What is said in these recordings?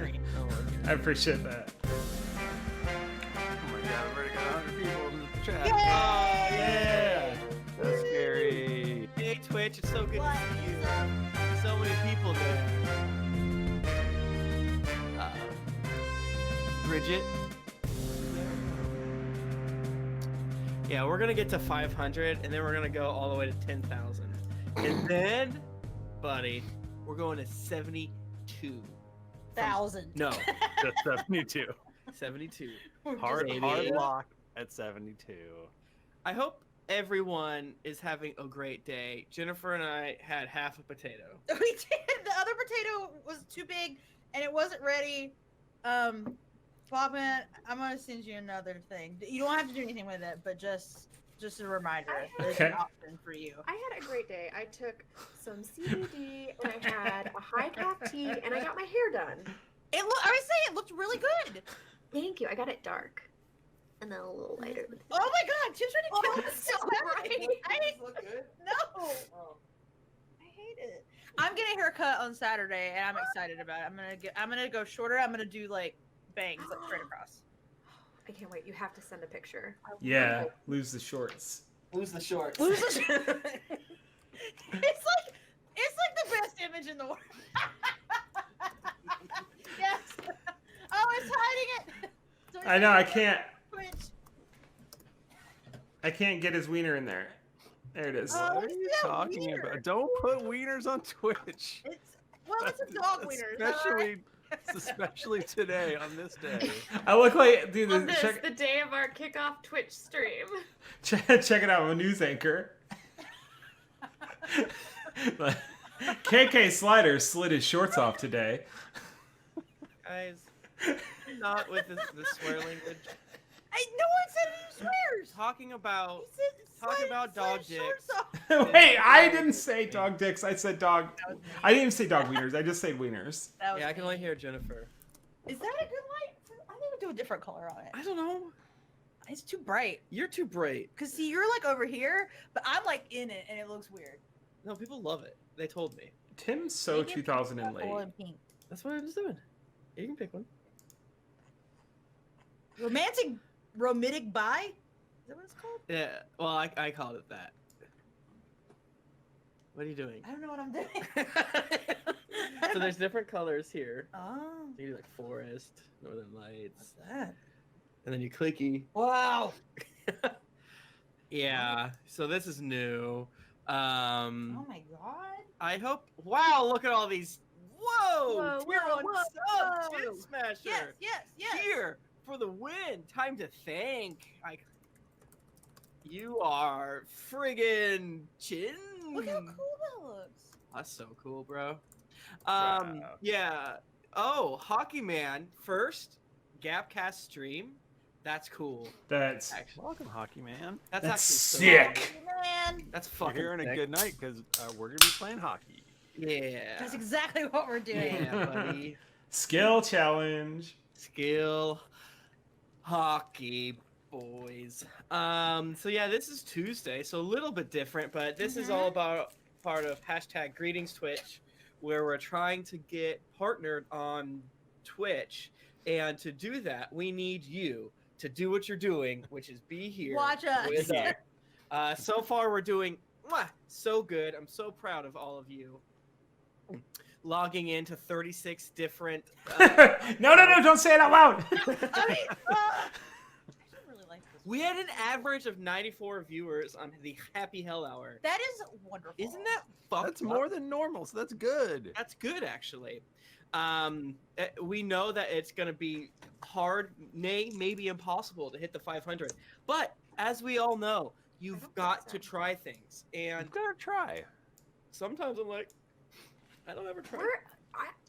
screen. I appreciate that. Oh my god, I've already got 100 people in the chat. Yay! Oh, yeah! That's scary. Hey, Twitch, it's so good What? to see you. So many people there. Bridget. Yeah, we're gonna get to 500, and then we're gonna go all the way to 10,000, and then, buddy, we're going to 72. 1,000. No, Just 72. 72. Hard Baby. lock at 72. I hope everyone is having a great day. Jennifer and I had half a potato. We did. The other potato was too big and it wasn't ready. Bachmann, I'm gonna send you another thing. You don't have to do anything with it, but just a reminder. There's an option for you. I had a great day. I took some CBD and I had a high calf tea and I got my hair done. I would say it looked really good. Thank you. I got it dark and then a little lighter. Oh my god, Tim's ready to kill us so right. No. I hate it. I'm getting a haircut on Saturday and I'm excited about it. I'm gonna go shorter. I'm gonna do like bangs like straight across. I can't wait. You have to send a picture. Yeah, lose the shorts. Lose the shorts. It's like the best image in the world. Yes. Oh, it's hiding it. So I know, I can't Twitch. get his wiener in there. There it is. Oh, What are it's you so talking weird. about? Don't put wieners on Twitch. It's a dog wiener. Is that all right? Especially today on this day. I look like, dude, On this, check, the day of our kickoff Twitch stream. check it out, I'm a news anchor. KK Slider slid his shorts off today. Guys, not with the swear language. No one said he swears. Talking about He said talking about dog slide shorts dicks. off. Wait, I didn't say dog dicks. I said dog. I didn't even say dog wieners. I just said wieners. That was Yeah, I can only me. hear Jennifer. Is that a good light? I think we do a different color on it. I don't know. It's too bright. You're too bright. Cause see, you're like over here, but I'm like in it, and it looks weird. No, people love it. They told me. Tim's so Make it 2000 and purple late. and pink. That's what I was doing. You can pick one. Romantic bi? Is that what it's called? Yeah. Well, I called it that. What are you doing? I don't know what I'm doing. So there's different colors here. Oh, You do like forest, northern lights, what's that? and then you clicky. Wow. Yeah. So this is new. Oh my god. I hope. Wow! Look at all these. Whoa! Whoa, Tier whoa, 1 whoa, sub, whoa. Tin Smasher. Yes. Here for the win. Time to thank. You are friggin' chin. Look how cool that looks. That's so cool, bro. Wow. Yeah. Oh, Hockey Man first Gapcast stream. That's cool. That's Actually, Welcome, Hockey Man. that's that's actually sick. Man, That's You're fucking here on a sick. good night because we're gonna be playing hockey. Yeah. that's exactly what we're doing. Yeah, buddy. Skill challenge. Skill hockey boys. So yeah, this is Tuesday, so a little bit different, but this is all about part of hashtag Greetings Twitch, where we're trying to get partnered on Twitch, and to do that, we need you to do what you're doing, which is be here. Watch us. with us. So far, we're doing so good. I'm so proud of all of you. Logging into 36 different. No, don't say it out loud. I mean, I should really like this. We had an average of 94 viewers on the Happy Hell Hour. That is wonderful. Isn't that fucked That's up? more than normal, so that's good. That's good, actually. We know that it's going to be hard, maybe impossible to hit the 500. But as we all know, you've got to try things. And You've got to try. sometimes I'm like, I don't ever try.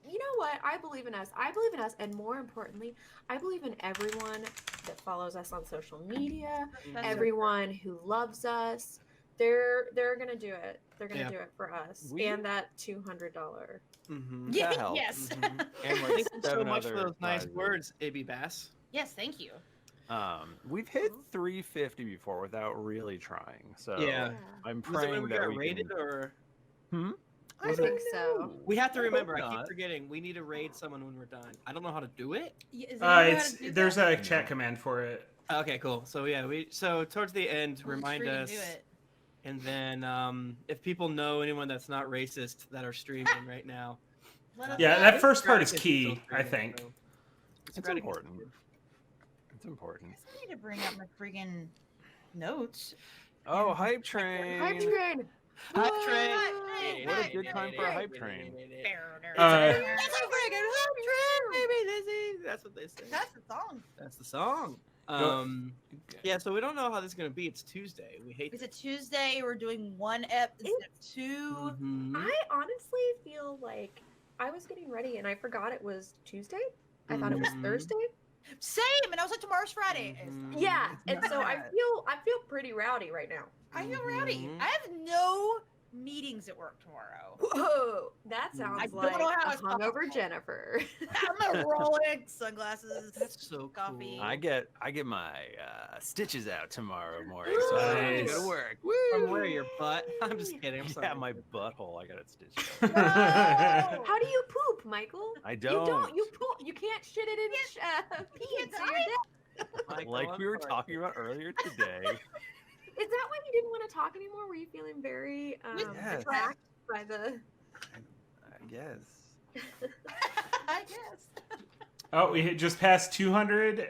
You know what? I believe in us. I believe in us, and more importantly, I believe in everyone that follows us on social media. That's Everyone who loves us. They're gonna do it. They're gonna Yeah. do it for us. We- And that $200. Mm-hmm. Yeah, That helps. yes. Mhm. And Thank like you so 7 much for other those nice prizes. words, AB Bass. Yes, thank you. We've hit 350 before without really trying, so Yeah. I'm Was it when praying we that got we rated, can... or I think so. We have to remember. I keep not. forgetting. We need to raid someone when we're done. I don't know how to do it. There's a chat command for it. Okay, cool. So yeah, so towards the end, remind freaking us, do it. and then if people know anyone that's not racist that are streaming right now. Let us Yeah, know. that first part is Still key, streaming, I think. so It's spreading important. It's important. I need to bring up my freaking notes. Oh, hype train. Hype train. Hype train. What a good time for a hype train. Uh, That's a freaking hype train, baby. That's what they say. That's the song. That's the song. Yeah, so we don't know how this is gonna be. It's Tuesday. We hate. It's a Tuesday. We're doing one ep instead of two. Mhm. I honestly feel like I was getting ready and I forgot it was Tuesday. I thought it was Mhm. Thursday. Same, and I was like, tomorrow's Friday. It's Mhm. fine. Yeah, and so I not. feel pretty rowdy right now. I feel rowdy. Mhm. I have no meetings at work tomorrow. Whoa, that I sounds don't like know how a it's hungover possible. Jennifer. I'm gonna roll it, sunglasses. That's so Coffee. cool. I get my stitches out tomorrow morning, so I don't have to go Nice. to work. From where your butt? I'm just kidding. I'm sorry. Yeah, my butthole. I got it stitched. up. No! How do you poop, Michael? I You don't. don't. You poop. You can't shit it in pee. can't So die. you're dead. Michael, Like I'm we were sorry. talking about earlier today. Is that why you didn't want to talk anymore? Were you feeling very Yes. attacked by the? I guess. I guess. oh, we hit just passed 200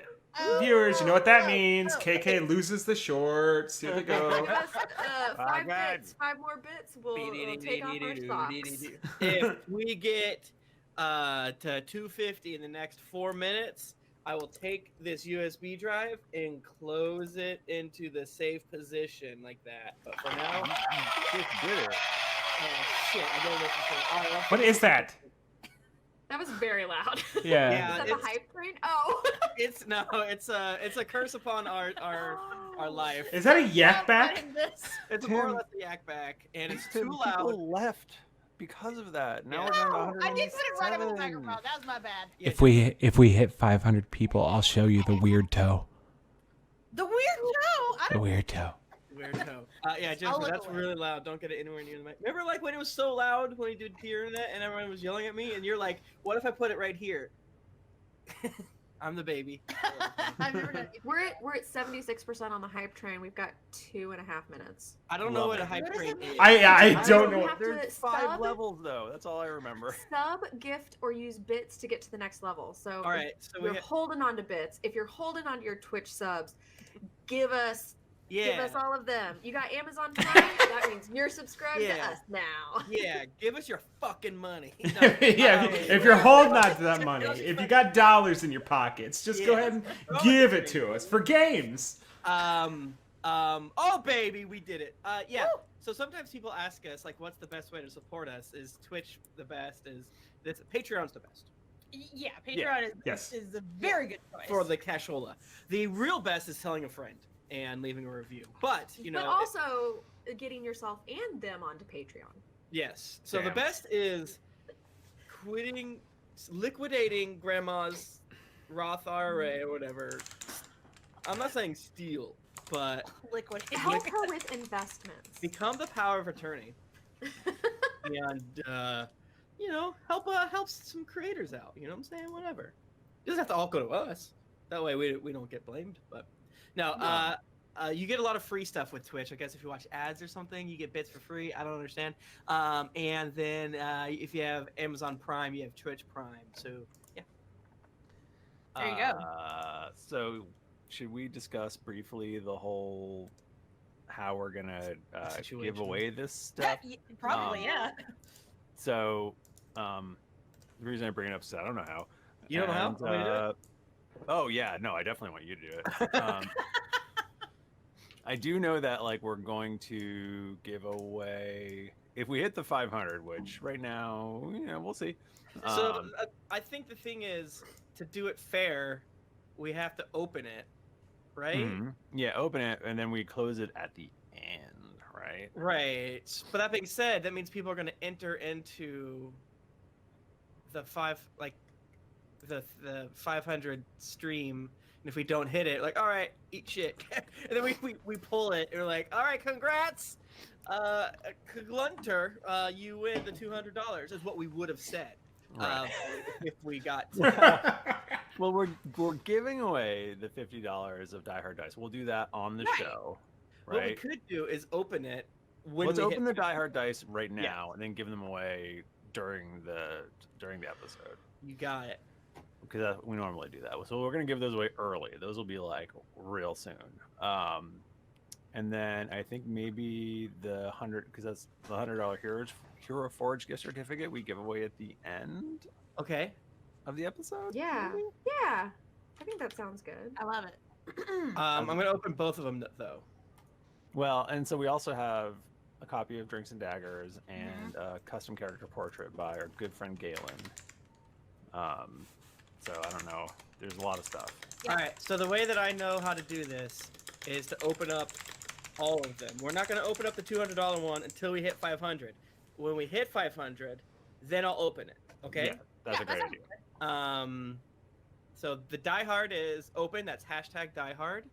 viewers. You know what that means? KK loses the shorts. Here we go. Give us 5 God. bits. 5 more bits. We'll take off our socks. If we get to 250 in the next 4 minutes, I will take this USB drive and close it into the safe position like that. But for now, Just did it. oh shit, I don't listen to it. What is that? That was very loud. Yeah. Yeah, Is that the it's- hype train? Oh. It's a curse upon our life. Is that a yak back? Find this. It's Tim. more or less a yak back, and it's too People loud. left because of that. Now Yeah. we're down No, to I did put it right over the 107. microphone. That was my bad. Yeah, If we hit 500 people, I'll show you the weird toe. The weird toe. I The don't. weird toe. Weird toe. Yeah, I'll Jennifer, look that's away. really loud. Don't get it anywhere near the mic. Remember, like when it was so loud when he did the internet and everyone was yelling at me, and you're like, "What if I put it right here?" I'm the baby. I've never done. We're at 76% on the hype train. We've got 2.5 minutes. I don't know Love what a it. hype What does train it mean? is. I don't We know. have to There's 5 sub- levels though. That's all I remember. Sub, gift, or use bits to get to the next level. So All right, so you're we holding on to bits. If you're holding on to your Twitch subs, give us all of them. You got Amazon Prime? That means you're subscribed to Yeah. us now. yeah, give us your fucking money. Yeah, if you're holding on to that money, if you got dollars in your pockets, just go Yeah. ahead and give it to us for games. Oh baby, we did it. Yeah. So sometimes people ask us like, what's the best way to support us? Is Twitch the best? Is this Patreon's the best? Yeah, Patreon Yes. is a very good choice. For the cashola. The real best is telling a friend and leaving a review. But you know, but also getting yourself and them onto Patreon. yes. So the Damn. best is liquidating grandma's Roth IRA or whatever. I'm not saying steal, but liquid. Help her with investments. become the power of attorney. And you know, help some creators out. You know what I'm saying? Whatever. It doesn't have to all go to us. That way we don't get blamed. But no, you get a lot of free stuff with Twitch. I guess if you watch ads or something, you get bits for free. I don't understand. And then if you have Amazon Prime, you have Twitch Prime. So yeah. There you go. So should we discuss briefly the whole how we're gonna give Situation. away this stuff? Probably, yeah. So the reason I bring it up is I don't know how. You don't know how? And, Want me to do it? Oh yeah, no, I definitely want you to do it. I do know that like we're going to give away if we hit the 500, which right now, you know, we'll see. So I think the thing is to do it fair, we have to open it, right? Mhm. Yeah, open it and then we close it at the end, right? Right. But that being said, that means people are going to enter into the the 500 stream, and if we don't hit it, like, all right, eat shit, and then we pull it, and we're like, all right, congrats, Glunter, you win the $200. Is what we would have said. Right. If we got Well, we're giving away the $50 of Die Hard Dice. We'll do that on the show, right? What we could do is open it. Let's open the Die Hard Dice right now, and then give them away during the episode. You got it. Because we normally do that. So we're gonna give those away early. Those will be like real soon. And then I think maybe the because that's the $100 Hero Forge gift certificate we give away at the end Okay. of the episode. Yeah. maybe? Yeah. I think that sounds good. I love it. I'm gonna open both of them though. Well, and so we also have a copy of Drinks and Daggers and a custom character portrait by our good friend Galen. So I don't know. There's a lot of stuff. All right. So the way that I know how to do this is to open up all of them. We're not gonna open up the $200 one until we hit 500. When we hit 500, then I'll open it. Okay. Yeah, that's a great idea. So the Die Hard is open. That's hashtag Die Hard.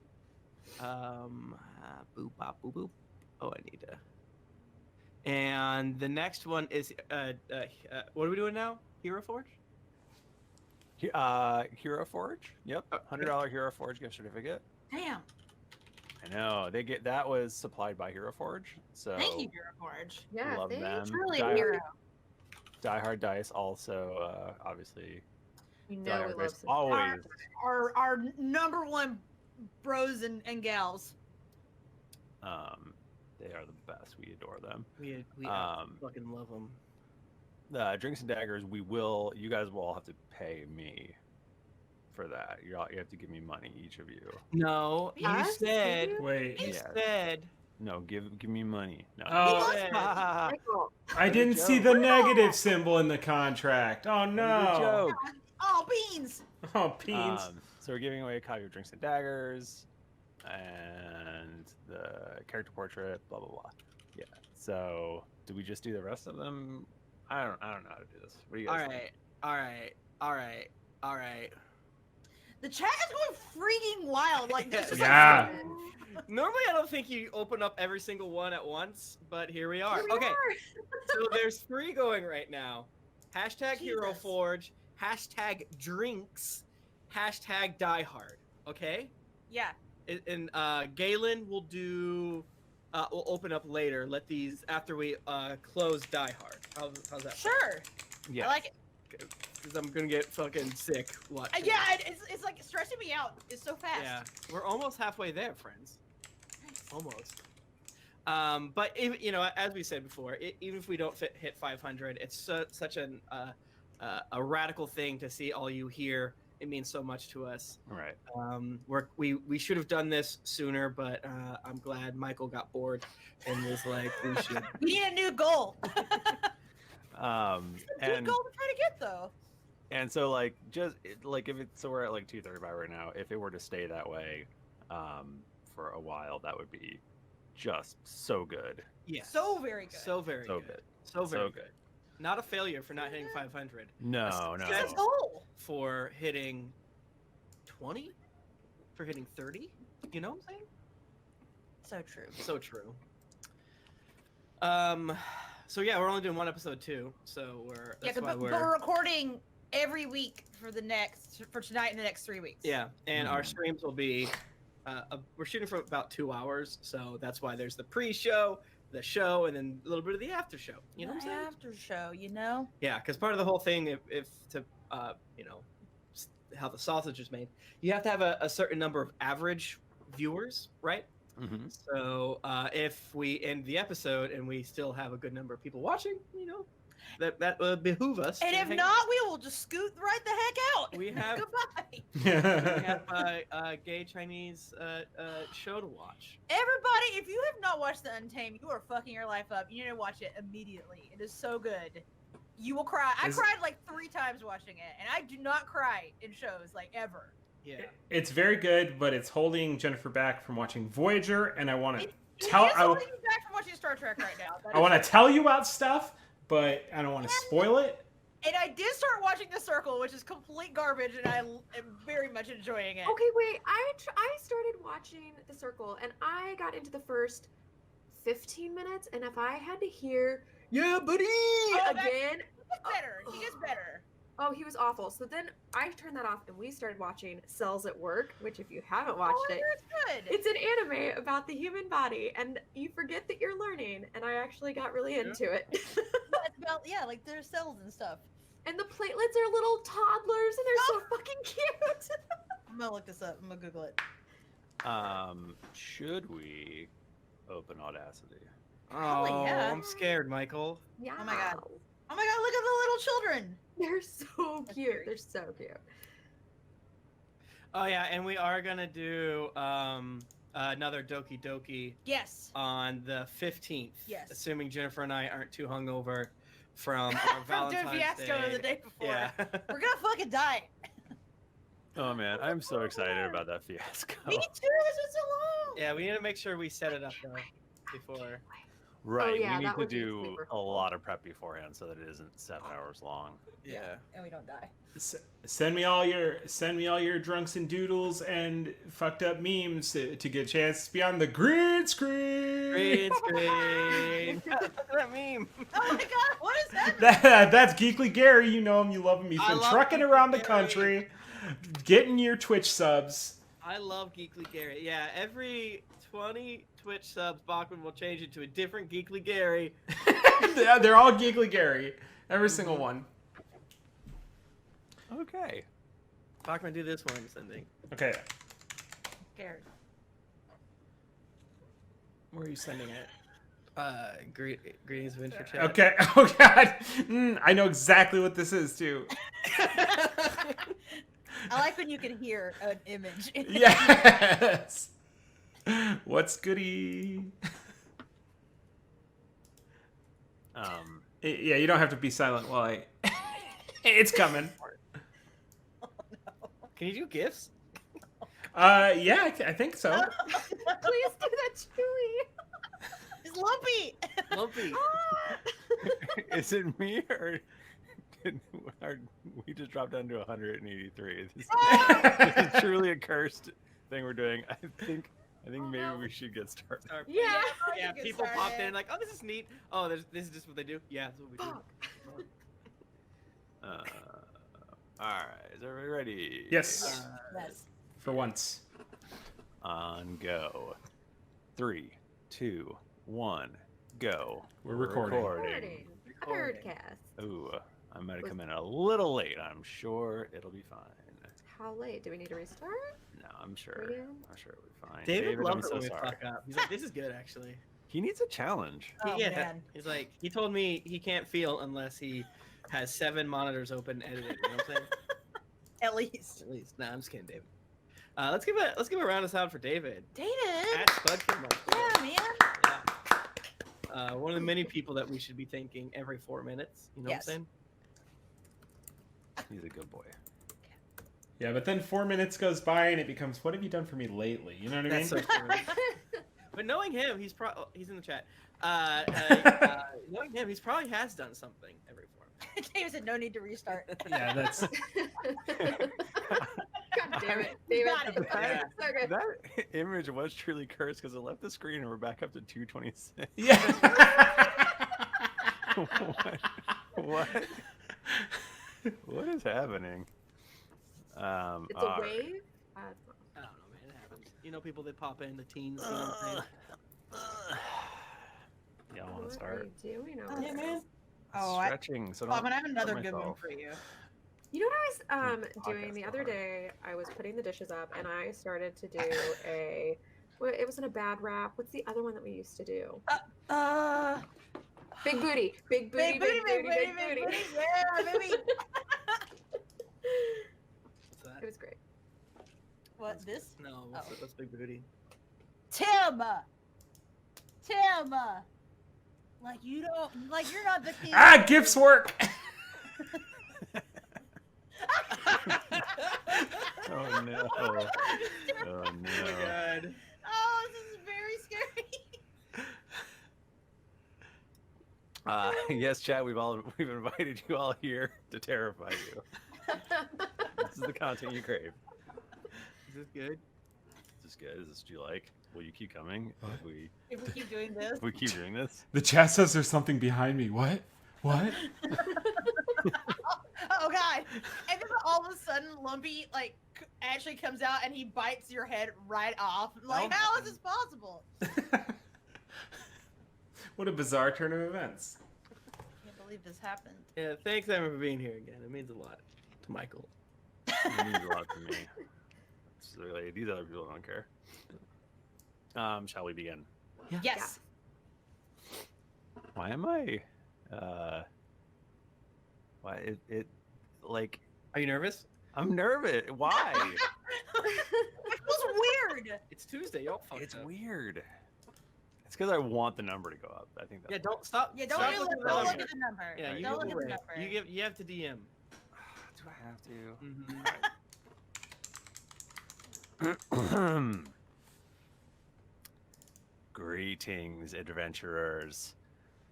Boop bop boop boop. Oh, I need to. And the next one is what are we doing now? Hero Forge. Hero Forge. Yep. $100 Hero Forge gift certificate. Damn. I know that was supplied by Hero Forge. So Thank you, Hero Forge. Yeah, love thanks. them. Truly Die a hero. Die Hard Dice also obviously. You Die know Hard we love Dice some. always. Our number one bros and gals. They are the best. We adore them. We fucking love them. Drinks and Daggers. You guys will all have to pay me for that. You have to give me money, each of you. No, you Us? said. Wait. You Yeah. said. No, give me money. No. Oh, Michael, I didn't see the negative symbol in the contract. Oh Good no. joke. Oh, beans. Oh, beans. So we're giving away a copy of Drinks and Daggers and the character portrait, blah blah blah. Yeah. So do we just do the rest of them? I don't know how to do this. What do you guys think? All right. The chat is going freaking wild. Like this is Yeah. Normally, I don't think you open up every single one at once, but here we are. Here we Okay, are. so there's 3 going right now. Hashtag Hero Jesus. Forge, hashtag Drinks, hashtag Die Hard. Okay? Yeah. And Galen will do. We'll open up later. Let these after we close Die Hard. How's that? Sure. Yeah. I like it. Because I'm gonna get fucking sick. What? Yeah, it's like stressing me out. It's so fast. Yeah, we're almost halfway there, friends. Almost. But if, as we said before, even if we don't hit 500, it's such a radical thing to see all you here. It means so much to us. Right. We should have done this sooner, but I'm glad Michael got bored and was like, we should. We need a new goal. And Good goal to try to get though. and so like just like if it's so we're at like 235 right now. If it were to stay that way, for a while, that would be just so good. Yeah. So very good. So very So good. good. So very So good. good. Not a failure for not hitting 500. No, no. That's That's a goal. For hitting 20, for hitting 30. You know what I'm saying? So true. So true. So yeah, we're only doing one episode too. So that's why but we're recording every week for tonight and the next 3 weeks. yeah, and our Mhm. streams will be. We're shooting for about 2 hours, so that's why there's the pre-show, the show, and then a little bit of the after show. You know what I'm saying? After show, you know. Yeah, because part of the whole thing, if to how the sausage is made, you have to have a certain number of average viewers, right? Mm-hmm. So if we end the episode and we still have a good number of people watching, that would behoove us. And to if hang- not, we will just scoot right the heck out. We have- Goodbye. we have a gay Chinese show to watch. Everybody, if you have not watched The Untamed, you are fucking your life up. You need to watch it immediately. It is so good. You will cry. I Is- cried like 3 times watching it, and I do not cry in shows like ever. Yeah. It's very good, but it's holding Jennifer back from watching Voyager, and I want to It tell is holding you back from watching Star Trek right now. That I is want to true. tell you about stuff, but I don't want to spoil it. And I did start watching The Circle, which is complete garbage, and I am very much enjoying it. Okay, wait. I started watching The Circle, and I got into the first 15 minutes, and if I had to hear "Yeah, buddy" again, He gets better. He gets better. oh, he was awful. So then I turned that off, and we started watching Cells at Work, which if you haven't watched Oh, I it, hear it's good. it's an anime about the human body, and you forget that you're learning, and I actually got really into it. It's about like their cells and stuff. And the platelets are little toddlers, and they're so fucking cute. I'm gonna look this up. I'm gonna Google it. Should we open Audacity? Oh, yeah. I'm scared, Michael. Yeah. Oh my God. Oh my God! Look at the little children. They're so That's cute. very They're so cute. Oh yeah, and we are gonna do another Doki Doki Yes. on the 15th. Yes. Assuming Jennifer and I aren't too hungover from our From Valentine's doing Fiasco Day. the day before. Yeah. We're gonna fucking die. Oh man, I'm so excited about that fiasco. Me too. It's been so long. Yeah, we need to make sure we set it up though before. Right, yeah, we need that to would be do super a lot of prep beforehand so that it isn't 7 hours long. Yeah. And we don't die. Send me all your drunks and doodles and fucked up memes to get a chance to be on the green screen. Green screen. Look at that meme. Oh my God! What is that? That's Geekly Gary. You know him, you love him. He's I been love trucking Geekly around the Gary. country, getting your Twitch subs. I love Geekly Gary. Yeah, every 20 Twitch subs, Bachmann will change it to a different Geekly Gary. They're all Geekly Gary. Every single one. Okay. Bachmann, do this one, sending. Okay. Scared. Where are you sending it? Greetings, Venture Chat. Okay. Oh God. I know exactly what this is too. I like when you can hear an image. Yes. What's goody? Yeah, you don't have to be silent while I. It's coming. Can you do GIFs? Yeah, I think so. Please do that, Chewie. It's lumpy. Lumpy. Is it me or we just dropped down to 183? This is truly a cursed thing we're doing. I think maybe we should get started. Yeah. Yeah, Get people popped started. in like, oh, this is neat. Oh, this is just what they do. Yeah, that's what we do. All right, is everybody ready? Yes. Yes. For once. On go. 3, 2, 1, go. We're recording. Recording. Birdcast. Ooh, I might have come in a little late. I'm sure it'll be fine. How late? Do we need to restart? No, I'm sure. Again? I'm sure it'll be fine. David loves I'm it so when we sorry. fuck up. He's like, this is good, actually. He needs a challenge. Oh, yeah. man. He's like, he told me he can't feel unless he has 7 monitors open edited. You know what I'm saying? At least. At least. Nah, I'm just kidding, David. Let's give a round of sound for David. David. At Spudkin. Yeah, man. Yeah. One of the many people that we should be thanking every 4 minutes. You know Yes. what I'm saying? He's a good boy. Yeah, but then 4 minutes goes by and it becomes, what have you done for me lately? You know what I mean? That's so true. But knowing him, he's in the chat. Knowing him, he's probably has done something every 4 minutes. David said no need to restart. Yeah, that's. God damn it. David. Got it. Yeah. So good. That image was truly cursed because it left the screen and we're back up to 226. Yeah. What? What is happening? It's a alright. wave? I don't know, man. It happens. You know, people that pop in, the teens. You know what I'm saying? Y'all want What to are start? you doing over Oh, there? man. Oh, Stretching. So I'm don't gonna have another hurt good one myself. for you. You know what I was doing Podcast the so other hard. day? I was putting the dishes up and I started to do it wasn't a bad rap. What's the other one that we used to do? Big booty. Big booty, Big booty, big booty, big booty. Yeah, baby. What's that? It was great. What, this? No, Oh. what's Big Booty? Tim! Like you don't, like you're not the king. Ah, gifts work! Oh no. Oh Oh no. my god. Oh, this is very scary. Yes, chat. We've invited you all here to terrify you. This is the content you crave. Is this good? Is this good? Is this what you like? Will you keep coming If we keep doing this. if we keep doing this? The chat says there's something behind me. What? What? Oh god! And then all of a sudden, Lumpy actually comes out and he bites your head right off. Like, how is this possible? What a bizarre turn of events. I can't believe this happened. Yeah, thanks Emma for being here again. It means a lot to Michael. It means a lot to me. So, like, these other people don't care. Shall we begin? Yes. Why am I? Why it like? Are you nervous? I'm nervous. Why? It feels weird. It's Tuesday. Y'all fucked It's up. weird. It's because I want the number to go up. I think that's Yeah, don't stop. Yeah, don't stop look looking at at the the number. number. Yeah, you Don't go look at the away. number. You have to DM. Do I have to? Mm-hmm. Greetings, adventurers.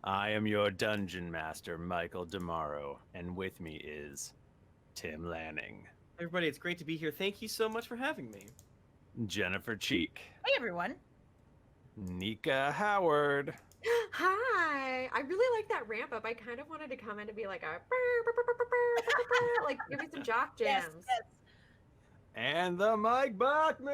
I am your dungeon master, Michael DiMauro, and with me is Tim Lanning, Everybody, it's great to be here. Thank you so much for having me. Jennifer Cheek, Hey everyone. Nika Howard, Hi. I really like that ramp up. I kind of wanted to come in to be like a like give me some jock jams. Yes. and the Mike Bachmann.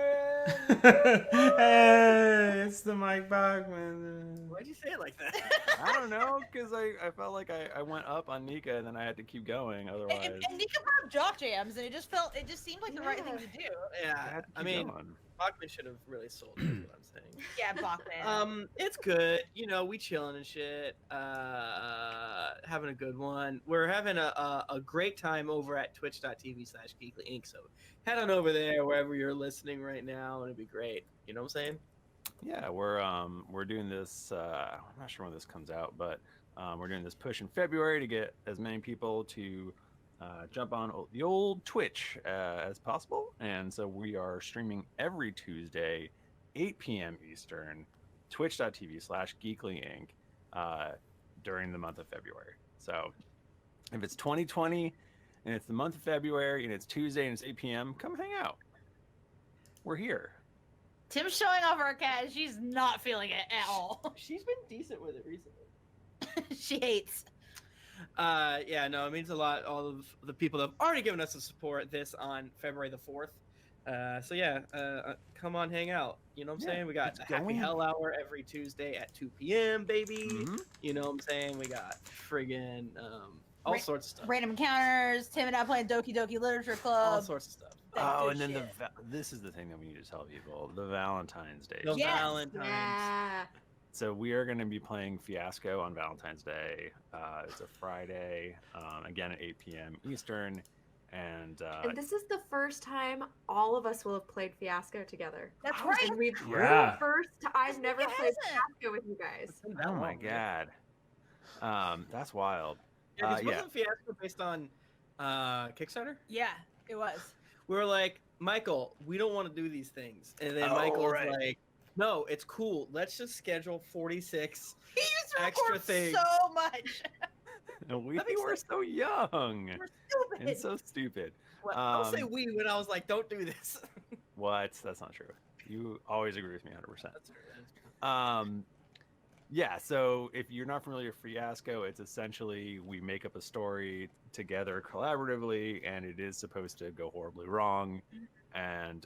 Hey, it's the Mike Bachmann. Why'd you say it like that? I don't know, because I felt like I went up on Nika and then I had to keep going. Otherwise, And Nika brought up jock jams, and it just seemed like the right thing to do. I Yeah, had to I keep mean, going. Bachman should have really sold it, is what I'm saying. Yeah, Bachman. It's good. You know, we chilling and shit. Having a good one. We're having a great time over at twitch.tv/GeeklyInc. So head on over there wherever you're listening right now, and it'd be great. You know what I'm saying? Yeah, we're doing this. I'm not sure when this comes out, but we're doing this push in February to get as many people to jump on the old Twitch as possible. And so we are streaming every Tuesday, 8 p.m. Eastern, twitch.tv/GeeklyInc during the month of February. So if it's 2020 and it's the month of February and it's Tuesday and it's 8 p.m., come hang out. We're here. Tim's showing off her cat, and she's not feeling it at all. She's been decent with it recently. She hates. Yeah, no, it means a lot. All of the people that have already given us the support this on February the 4th. So yeah, come on, hang out. You know what I'm saying? We got it's the Happy going. Hell Hour every Tuesday at 2 p.m., baby. Mhm. You know what I'm saying? We got friggin' all Ra- sorts of stuff. Random encounters. Tim and I playing Doki Doki Literature All Club. sorts of stuff. That Oh, good and then shit. this is the thing that we need to tell people: the Valentine's Day. The Yes. Valentine's. Yeah. So we are going to be playing Fiasco on Valentine's Day. It's a Friday, again at 8 p.m. Eastern, and And this is the first time all of us will have played Fiasco together. That's And right. we've Yeah. I've never It played hasn't. Fiasco with you guys. It's been that oh my long, man. god, that's wild. Yeah, 'cause Yeah. wasn't Fiasco based on Kickstarter? Yeah, it was. We were like, Michael, we don't want to do these things. And then Oh, Michael was right. like, no, it's cool. Let's just schedule 46. He used to Extra record things. so much. And we That makes were sense. so young We're stupid. and so stupid. Well, I'll say Um, we when I was like, don't do this. What? That's not true. You always agree with me 100%. That's true. Yeah, so if you're not familiar with Fiasco, it's essentially we make up a story together collaboratively, and it is supposed to go horribly wrong. And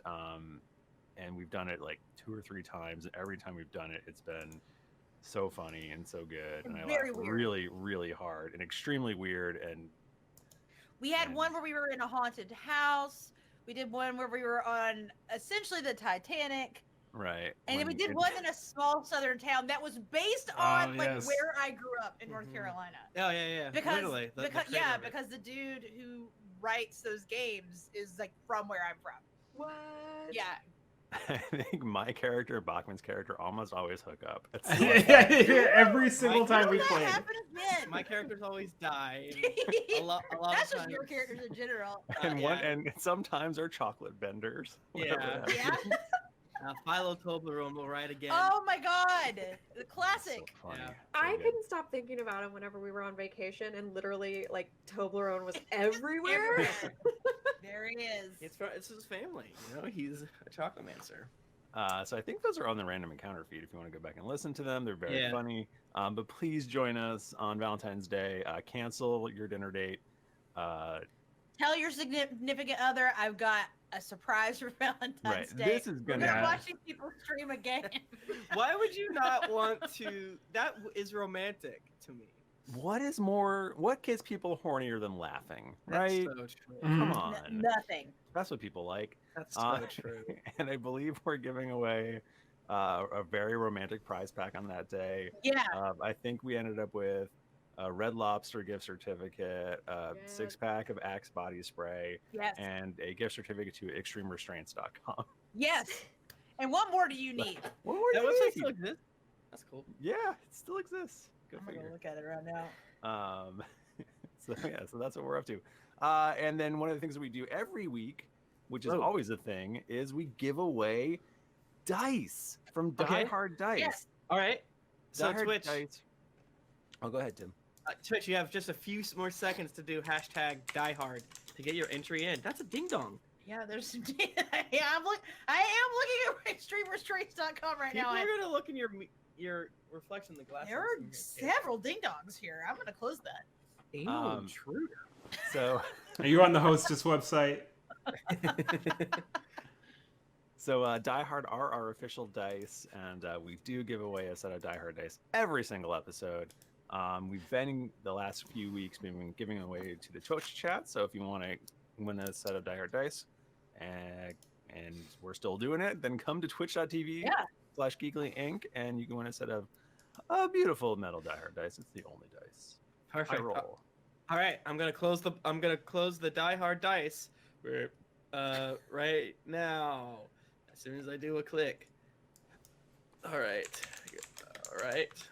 we've done it like 2 or 3 times, and every time we've done it, it's been so funny and so good, and I Very laughed weird. really, really hard and extremely weird. And We had And- one where we were in a haunted house. We did one where we were on essentially the Titanic. right, And then we when did it- one in a small southern town that was based on yes. where I grew up in North Mhm. Carolina. Oh, yeah. Because, Literally. the because creator yeah, of it. because the dude who writes those games is like from where I'm from. What? Yeah. I think my character, Bachmann's character, almost always hook up. It's Every single Mike, time we That played. happened again. My characters always die. A lot That's of just your times. characters in general. and yeah. and sometimes are chocolate vendors. Yeah. whatever that Yeah. means. Philo Toblerone will ride again. Oh my god, the classic. So funny. Yeah. So I good. couldn't stop thinking about him whenever we were on vacation, and literally, like, Toblerone was everywhere. There he is. It's his family. You know, he's a chocolamancer. So I think those are on the random encounter feed if you want to go back and listen to them. They're very Yeah. funny. But please join us on Valentine's Day. Cancel your dinner date. Tell your significant other I've got a surprise for Valentine's Right. Day. This is We're gonna gonna Yeah. watch these people stream a game. Why would you not want to? That is romantic to me. What gets people hornier than laughing? Right? That's so true. Come Mhm. on. Nothing. That's what people like. That's so true. And I believe we're giving away a very romantic prize pack on that day. Yeah. I think we ended up with a Red Lobster gift certificate, a Yes. 6-pack of Axe body spray, Yes. and a gift certificate to extremerestraints.com. Yes. And what more do you need? What more That do you website need? still exists. That's cool. Yeah, it still exists. Go I'm gonna figure. look at it right now. So that's what we're up to. And then one of the things that we do every week, which is Whoa. always a thing, is we give away dice from Die Okay. Hard Dice. Yes. All right. So Die Hard Twitch, Dice. Oh, go ahead, Tim. Twitch, you have just a few more seconds to do #diehard to get your entry in. That's a ding dong. Yeah, there's some. Yeah, I am looking at extremerestraints.com right People now. are gonna look in your reflection in the glass. There are several ding dongs here. I'm gonna close that. Anal intruder. So, Are you on the hostess website? Die Hard are our official dice, and we do give away a set of Die Hard dice every single episode. We've been the last few weeks been giving away to the Twitch chat. So if you want to win a set of Die Hard dice, and we're still doing it, then come to twitch.tv/GeeklyInc, and you can win a set of beautiful metal Die Hard dice. It's the only dice. Perfect. I roll. All right, I'm gonna close the Die Hard dice right now. As soon as I do a click. All right.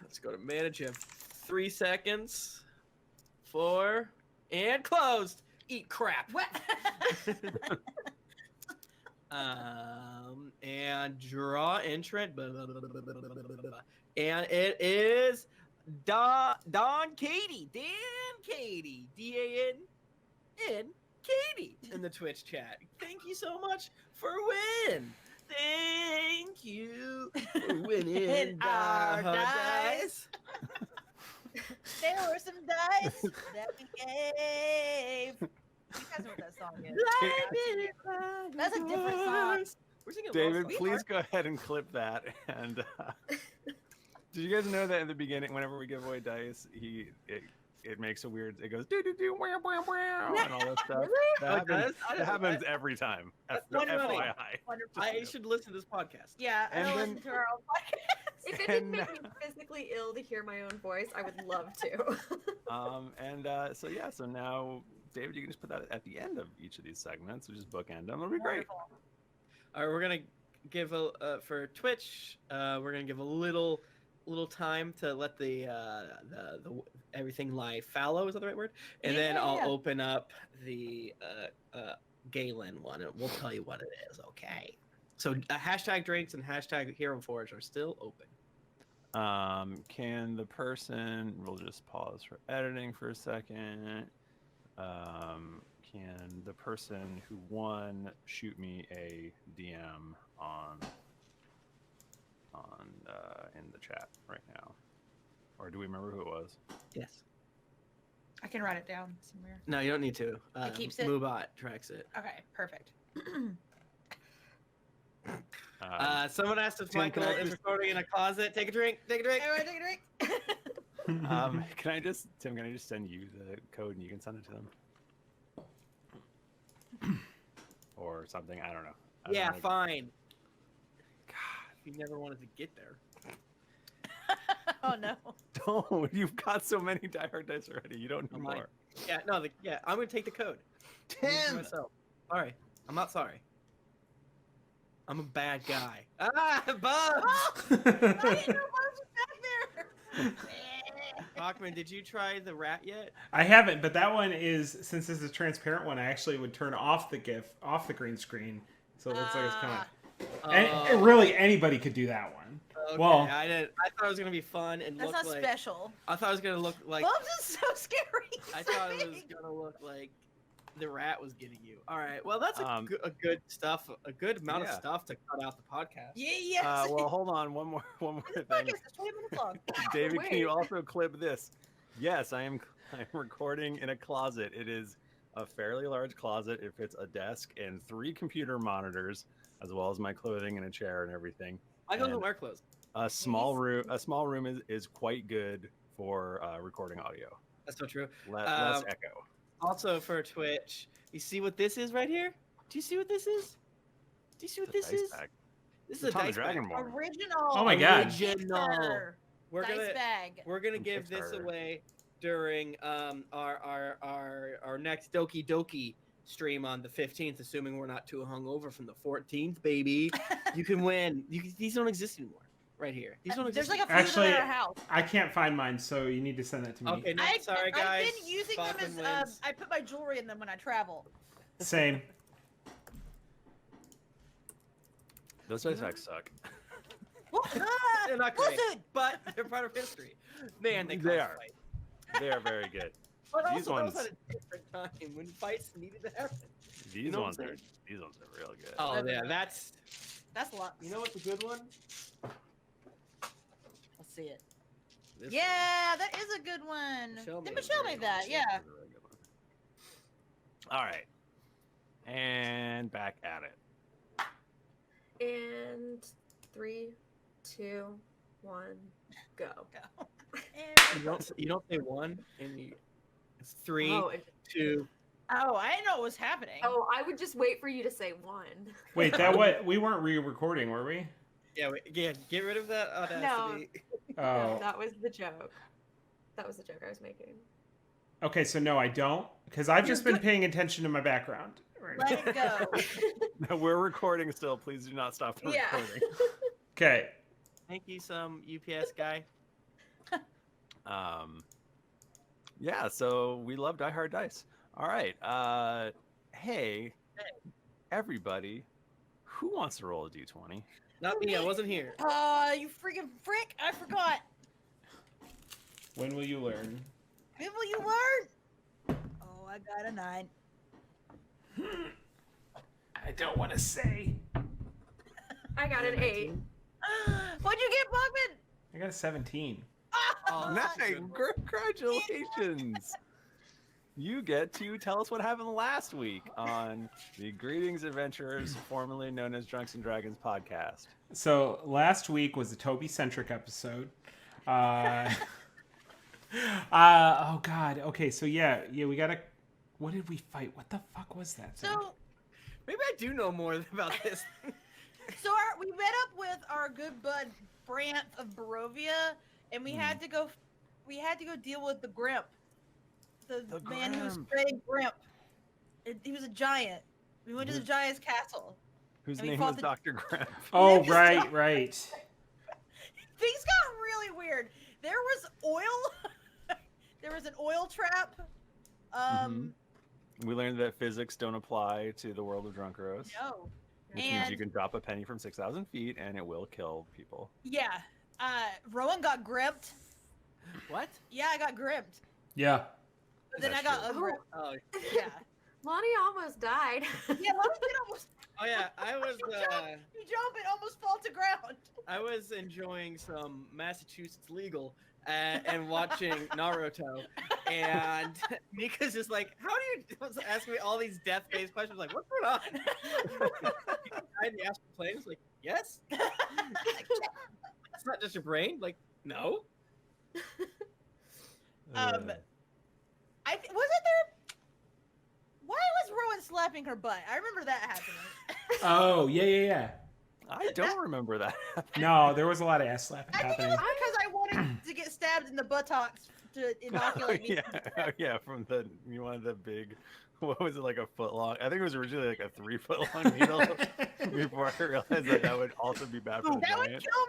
Let's go to manage. You have 3 seconds. 4 and closed. Eat crap. What? And draw entrant. Blah, blah, blah, blah, blah, blah, blah, blah. And it is Don Katie. Dan Katie. DAN Katie in the Twitch chat. Thank you so much for winning. Thank you for winning Our our dice. dice. There were some dice that we gave. You guys know what that song is. That's a different song. We're singing David, Lost please go ahead and clip that. And did you guys know that in the beginning, whenever we give away dice, it makes a weird. It goes do do do wow wow wow and all that stuff. That does? I that didn't know happens that. every time. That's funny. FYI. Wonderful. I should listen to this podcast. Yeah, I And don't then- listen to our own podcast. If it didn't And- make me physically ill to hear my own voice, I would love to. So now, David, you can just put that at the end of each of these segments, which is bookend them. It'll be great. Wonderful. All right, we're gonna give for Twitch. We're gonna give a little time to let the everything lie fallow. Is that the right word? And then I'll Yeah. open up the Galen one, and we'll tell you what it is. Okay. So #drinks and #hero forge are still open. Can the person? We'll just pause for editing for a second. Can the person who won shoot me a DM on in the chat right now, or do we remember who it was? Yes. I can write it down somewhere. No, you don't need to. It keeps it? Moobot tracks it. Okay, perfect. Someone asked if Tim, Michael can I is just- recording in a closet. Take a drink. Take a drink. Everyone take a drink. Can I just send you the code and you can send it to them? Or something, I don't know. I don't Yeah, know. fine. God, you never wanted to get there. Oh no. Don't. You've got so many Die Hard dice already. You don't need Oh my. more. Yeah, no, I'm gonna take the code. Use it for myself. Sorry, I'm not sorry. I'm a bad guy. Ah, Bugs! I didn't know Bugs was back there. Bachmann, did you try the rat yet? I haven't, but that one is, since it's a transparent one, I actually would turn off the GIF, off the green screen, so it looks like it's kind of. And really, anybody could do that one. Okay, Well- I didn't. I thought it was gonna be fun and That's look not like. special. I thought it was gonna look like. Bubs is so scary. I So thought it was big. gonna look like the rat was getting you. All right. Well, that's a good amount of Yeah. stuff to cut out the podcast. Yeah, yes. Well, hold on. One more This thing. podcast is 20 minutes long. David, can you Wait. also clip this? Yes, I'm recording in a closet. It is a fairly large closet. It fits a desk and 3 computer monitors, as well as my clothing and a chair and everything. I don't And wear clothes. A small room is quite good for recording audio. That's not true. Less echo. Also for Twitch, you see what this is right here? Do you see what this is? Do you see what this is? This is a Tom the dice bag. Dragonborn. Original. Oh my God. Original. We're Dice gonna bag. we're gonna From give this Kickstarter. away during our next Doki Doki stream on the 15th, assuming we're not too hungover from the 14th, baby. You can win. These don't exist anymore. Right here. These don't There's exist. like a few Actually, at our house. I can't find mine, so you need to send that to me. Okay, no, sorry guys. I've been using them Bachmann as wins. I put my jewelry in them when I travel. Same. Those dice bags suck. They're not great, Listen. but they're part of history. Man, they They cause are. fight. They are very good. But These also, that was ones- at a different time when fights needed to happen. These know what ones I'm are saying? real good. Oh yeah, that's. That's a lot. You know what's a good one? Let's see it. This Yeah, that is a good one. Michelle Did made a Michelle very made that? good Yeah. This is a really good one. All right, and back at it. And 3, 2, 1, go. You don't say one, and it's 3, Oh, 2. Oh, I didn't know what was happening. oh, I would just wait for you to say 1. Wait, we weren't re-recording, were we? Yeah, get rid of that audacity. No, Oh. that was the joke. That was the joke I was making. Okay, so no, I don't, because I've just been paying attention to my background. Right. Let it go. No, we're recording still. Please do not stop the Yeah. recording. Okay. Thank you, some UPS guy. Yeah, so we love Die Hard Dice. All right. Hey, everybody, who wants to roll a d20? Not me. I wasn't here. You freaking frick! I forgot. When will you learn? When will you learn? Oh, I got a 9. I don't want to say. I got an 8. What'd you get, Bachman? I got a 17. Oh, that's a Nice. good one. Congratulations. You get to tell us what happened last week on the Greetings Adventurers, formerly known as Drunks and Dragons podcast. So last week was a Toby-centric episode. Oh God. Okay, so yeah, we gotta. What did we fight? What the fuck was that thing? So, Maybe I do know more about this. we met up with our good bud Brant of Barovia, and we had to go. We had to go deal with the Grimp, the man who was Grimp. spreading Grimp. He was a giant. We went to the giant's castle. Whose And we name fought was the- Dr. Graham. Oh right. Things got really weird. There was oil. There was an oil trap. We learned that physics don't apply to the world of Drunkeros, No. which means you And- can drop a penny from 6,000 feet and it will kill people. Yeah. Rowan got gripped. What? Yeah, I got gripped. Yeah. But then That's I got true. ungripped. Oh, Yeah. Lonnie almost died. Yeah, Lonnie did almost. oh yeah. I was You jump and almost fall to ground. I was enjoying some Massachusetts legal and watching Naruto, and Nika's just like, "How do you?" Asking me all these death-based questions, like, "What's going on?" And the astral plane was like, "Yes." That's not just your brain. Like, no. Wasn't there? Why was Rowan slapping her butt? I remember that happening. Oh yeah. I don't remember that. No, there was a lot of ass slapping I think it happening. was because I wanted to get stabbed in the buttocks to inoculate me. Yeah, from you wanted the big, what was it, like a foot long? I think it was originally like a 3 foot long needle before I realized that would also be bad for the That would giant. kill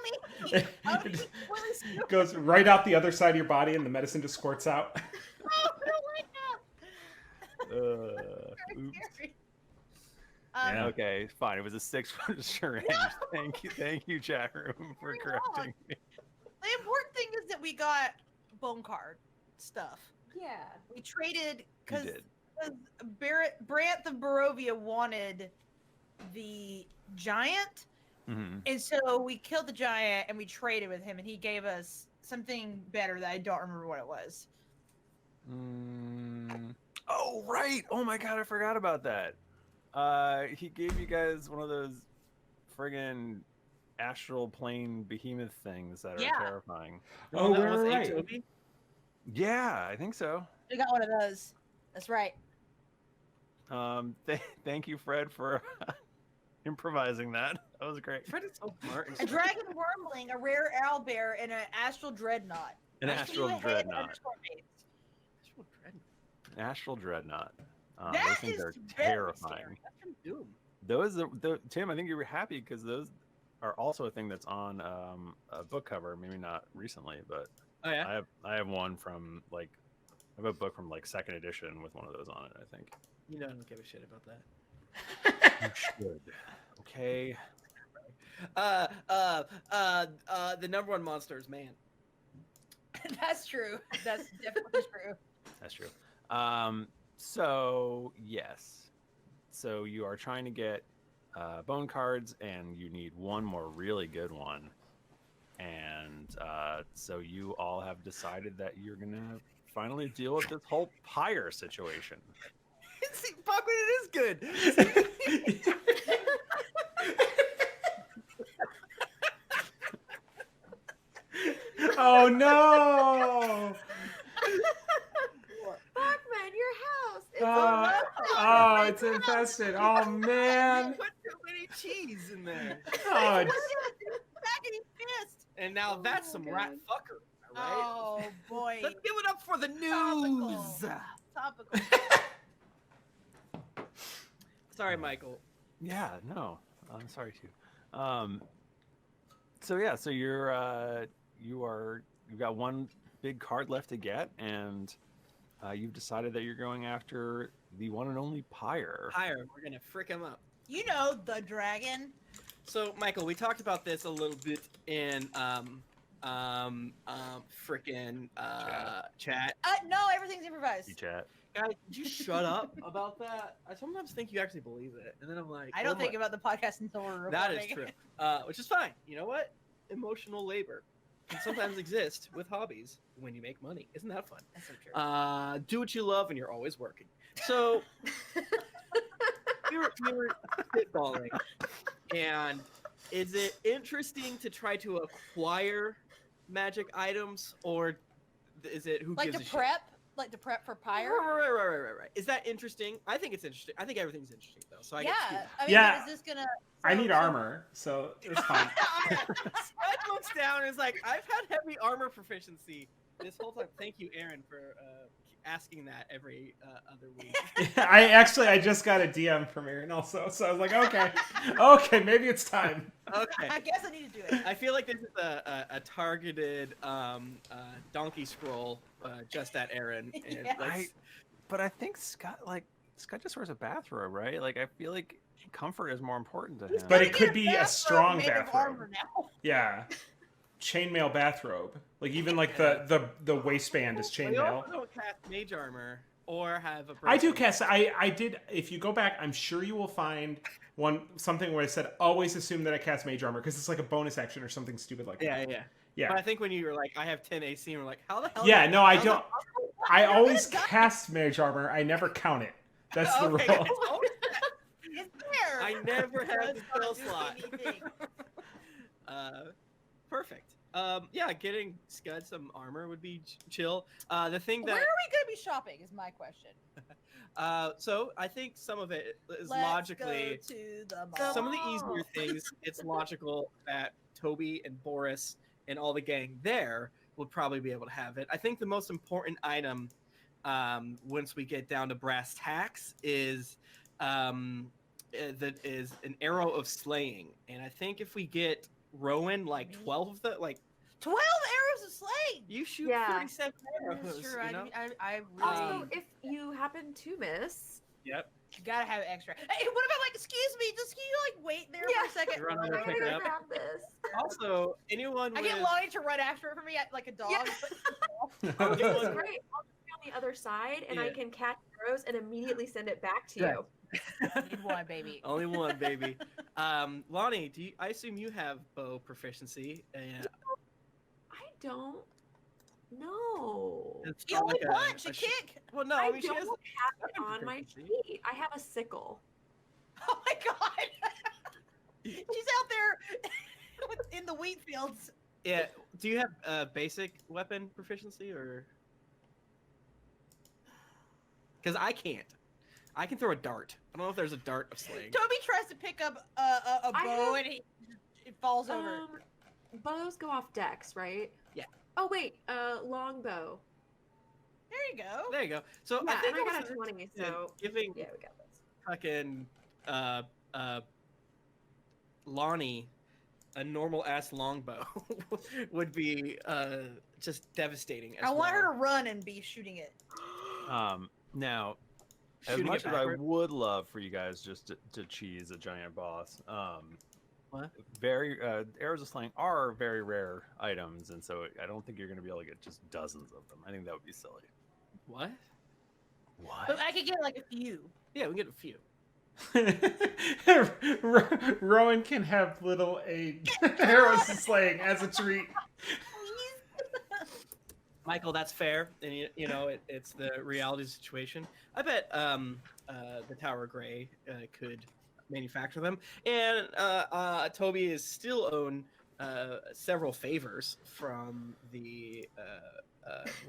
me. I would be really stupid. Goes right out the other side of your body, and the medicine just squirts out. Oh, I don't like that. Oops. Very scary. Yeah. Okay, fine. It was a 6-foot syringe. Thank you, chat room, for You're correcting me. The important thing is that we got bone card stuff. Yeah. We traded You because did. Brant the Barovia wanted the giant, Mhm. and so we killed the giant and we traded with him, and he gave us something better that I don't remember what it was. Oh right! Oh my god, I forgot about that. He gave you guys one of those friggin' astral plane behemoth things that Yeah. are terrifying. Oh, That right, was right. Toby? Yeah, I think so. We got one of those. That's right. Thank you, Fred, for improvising that. That was great. Fred is so smart. A dragon wormling, a rare owlbear, and an astral dreadnought. An That's astral you ahead, dreadnought. _mates. An astral dreadnought. That Those things is are very terrifying. scary. That's from Doom. Those, Tim, I think you were happy because those are also a thing that's on a book cover. Maybe not recently, but Oh yeah. I have one from like I have a book from like 2nd edition with one of those on it. I think. You know I don't give a shit about that. You should. Okay. The number one monster is man. That's true. That's definitely true. That's true. So yes. So you are trying to get bone cards, and you need one more really good one. And so you all have decided that you're gonna finally deal with this whole pyre situation. See, Bachmann, it is good. Oh no! Bachmann, your house. It's Oh, it's infested. Oh man! Put too many cheese in there. Oh, it's, Back and he missed. And now Oh that's my some God. rat fucker. All right. Oh boy. Let's give it up for the Topical. news. Topical. Sorry, Michael. Yeah, no, I'm sorry too. So yeah, so you've got one big card left to get, and you've decided that you're going after the one and only pyre. Pyre, we're gonna frick him up. You know the dragon. So, Michael, we talked about this a little bit in frickin' chat. No, everything's improvised. You chat. Guys, did you shut up about that? I sometimes think you actually believe it, and then I'm like, I don't oh think my- about the podcast until we're recording. That is true. Which is fine. You know what? Emotional labor can sometimes exist with hobbies when you make money. Isn't that fun? That's so true. Do what you love, and you're always working. So we were spitballing, and is it interesting to try to acquire magic items, or is it who Like gives to a shit? prep, like to prep for pyre. Right. Is that interesting? I think it's interesting. I think everything's interesting though. So I get to Yeah. do I mean, Yeah. is this gonna? I need armor, so it's fine. Scud looks down and is like, I've had heavy armor proficiency this whole time. Thank you, Aaron, for asking that every other week. I just got a DM from Aaron also, so I was like, okay, maybe it's time. Okay. I guess I need to do it. I feel like this is a targeted donkey scroll just at Aaron. And Yeah. let's- But I think Scott just wears a bathrobe, right? Like I feel like comfort is more important to him. But Let's it could get be a bathrobe strong made of bathrobe. armor now. Yeah, chainmail bathrobe. Like even like the waistband is We chainmail. also don't cast mage armor or have a. I do bracelet. cast. I did. If you go back, I'm sure you will find something where I said always assume that I cast mage armor because it's like a bonus action or something stupid like that. Yeah. Yeah. But I think when you were like, I have 10 AC, and we're like, how the hell? Yeah, no, I how's that don't. possible? I always cast mage armor. I never count it. That's the Okay, rule. it's always- It's there. I never had the spell Doesn't do slot. anything. Perfect. Yeah, getting Scud some armor would be chill. The thing Where are that, we gonna be shopping? Is my question. so I think some of it is Let's logically, go to the mall. some of the easier things. It's logical that Toby and Boris and all the gang there would probably be able to have it. I think the most important item, once we get down to brass tacks, is that is an arrow of slaying. And I think if we get Rowan like 12 of the 12 arrows of slaying. you shoot Yeah. 37 arrows. That's true. You know? I really. Also, if you happen to miss, Yep. You gotta have extra. Hey, what about like, excuse me, just can you like wait there for a second? Run over I and pick gotta it up. grab this. Also, anyone I with get Lonnie to run after it for me like a dog. Yeah. but- Oh, this is anyone- great. I'll just be on the other side, and I Yeah. can catch arrows and immediately send it back to Yeah. you. Need one, baby. Only one, baby. Lonnie, I assume you have bow proficiency. And I don't know. it's You not only like punch, a sh- kick. Well, no, I I mean she don't has. have it weapon on my proficiency. sheet. I have a sickle. Oh my god. She's out there in the wheat fields. Yeah. Do you have basic weapon proficiency or? Because I can't. I can throw a dart. I don't know if there's a dart of slaying. Toby tries to pick up a I bow have- and it falls over. Bows go off decks, right? Yeah. Oh wait, longbow. There you go. There you go. So Yeah, I think and I got also a 20, that so giving yeah, we got this. fucking Lonnie a normal ass longbow would be just devastating. I want her to run and be shooting it. Now, as Shooting much it as I backward? would love for you guys just to cheese a giant boss, What? very arrows of slaying are very rare items, and so I don't think you're going to be able to get just dozens of them. I think that would be silly. What? What? But I could get like a few. Yeah, we can get a few. Rowan can have little arrows to slaying as a treat. Michael, that's fair, and you know it's the reality of the situation. I bet the Tower Grey could manufacture them, and Toby is still own several favors from the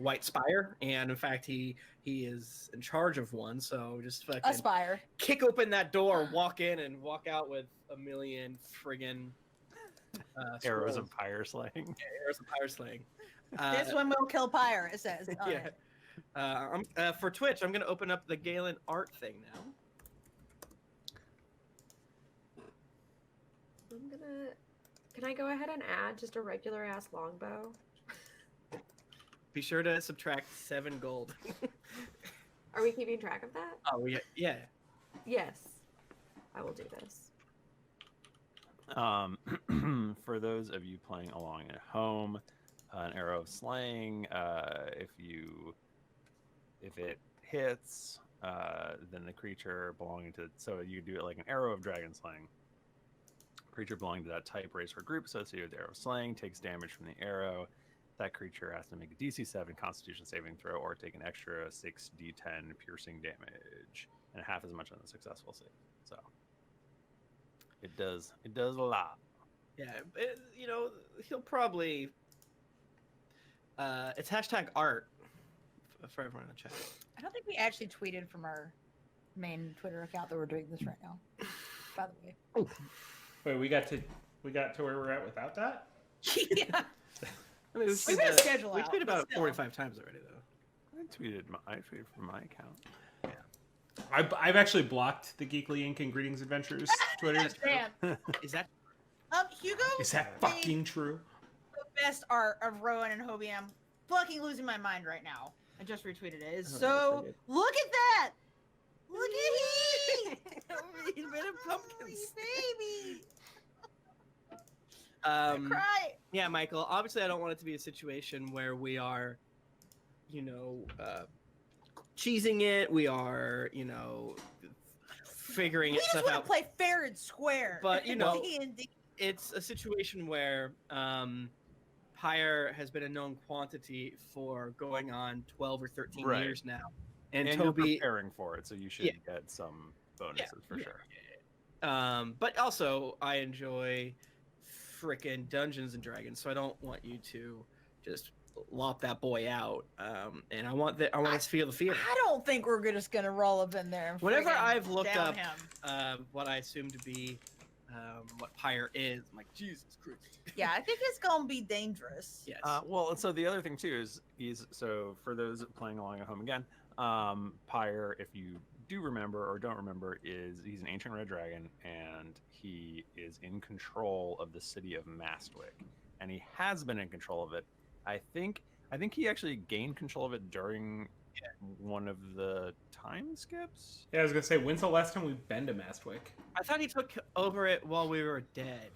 White Spire, and in fact he is in charge of one. So just fucking Aspire. kick open that door, walk in, and walk out with a million friggin' Arrows scrolls. of pyre slaying. Arrows of pyre slaying. This one will kill Pyre, it says. on Yeah. it. For Twitch, I'm gonna open up the Galen art thing now. I'm gonna. Can I go ahead and add just a regular ass longbow? Be sure to subtract 7 gold. Are we keeping track of that? Oh yeah. Yes. I will do this. For those of you playing along at home, an arrow of slaying, if it hits, then the creature belonging to, so you do it like an arrow of dragon slaying. Creature belonging to that type, race, or group associated with arrow of slaying takes damage from the arrow. That creature has to make a DC 7 Constitution saving throw or take an extra 6d10 piercing damage, and half as much on the successful save. So it does a lot. Yeah, he'll probably. It's hashtag art for everyone in the chat. I don't think we actually tweeted from our main Twitter account that we're doing this right now. By the way. Wait, we got to where we're at without that? Yeah. I mean, We better schedule we out, tweeted but about still. 45 times already, though. I tweeted from my account. I've actually blocked the GeeklyInc and Greetings Adventures Twitters. Damn. Is that? Hugo. Is that made fucking true? the best art of Rowan and Hobie? I'm fucking losing my mind right now. I just retweeted it. It's Oh, so that's look at that. Look at he. He's made of pumpkins. Baby. I cry. Yeah, Michael. Obviously, I don't want it to be a situation where we are, cheesing it. We are, figuring We just stuff want to out. play fair and square. But, D&D. It's a situation where Pyre has been a known quantity for going on 12 or 13 Right. years now, and you're Toby. preparing for it, so you should get some bonuses for sure. But also, I enjoy frickin' Dungeons and Dragons, so I don't want you to just lop that boy out. And I want us to feel the fear. I don't think we're just gonna roll up in there. And Whenever friggin' I've looked down up him. what I assume to be what Pyre is, I'm like, Jesus Christ. Yeah, I think it's gonna be dangerous. Yes. Well, so the other thing too is so for those playing along at home again, Pyre, if you do remember or don't remember, he's an ancient red dragon, and he is in control of the city of Mastwick, and he has been in control of it. I think he actually gained control of it during one of the time skips. Yeah, I was gonna say, when's the last time we've been to Mastwick? I thought he took over it while we were dead.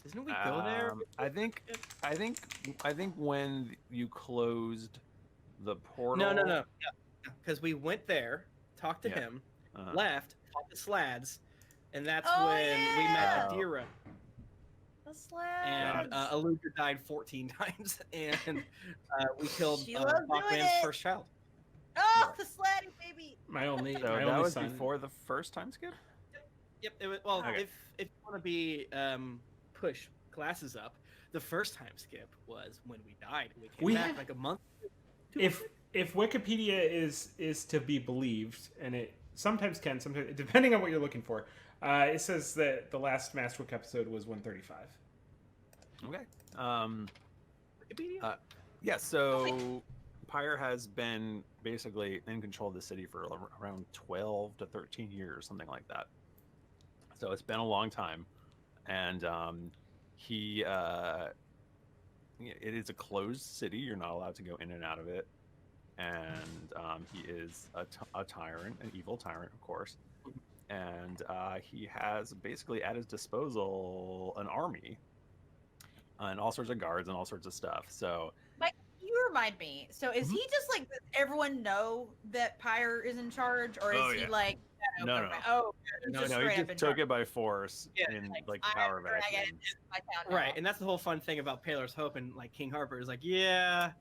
Didn't we go there? I think when you closed the portal. No. Yeah, because we went there, talked to him, left, fought the Slads, and that's when we met Adira. The Slads. And Aludra died 14 times, and we killed She loves doing Bachmann's it. first child. Oh, the Sladdy baby. My only, So my that only was son. before the first time skip. Yep. It was, well, Okay. if you want to be push glasses up, the first time skip was when we died. We came back like a month. If Wikipedia is to be believed, and it sometimes can, sometimes depending on what you're looking for, it says that the last Mastwick episode was 135. Okay. Wikipedia. Yeah. So Pyre has been basically in control of the city for around 12 to 13 years, something like that. So it's been a long time, and it is a closed city. You're not allowed to go in and out of it, and he is a tyrant, an evil tyrant, of course, and he has basically at his disposal an army and all sorts of guards and all sorts of stuff. So Mike, you remind me. So is he just like, does everyone know that Pyre is in charge, or is he like? No. Oh, No, he just took it by force in like power vacuum. Right, and that's the whole fun thing about Paler's Hope and like King Harper is like, yeah,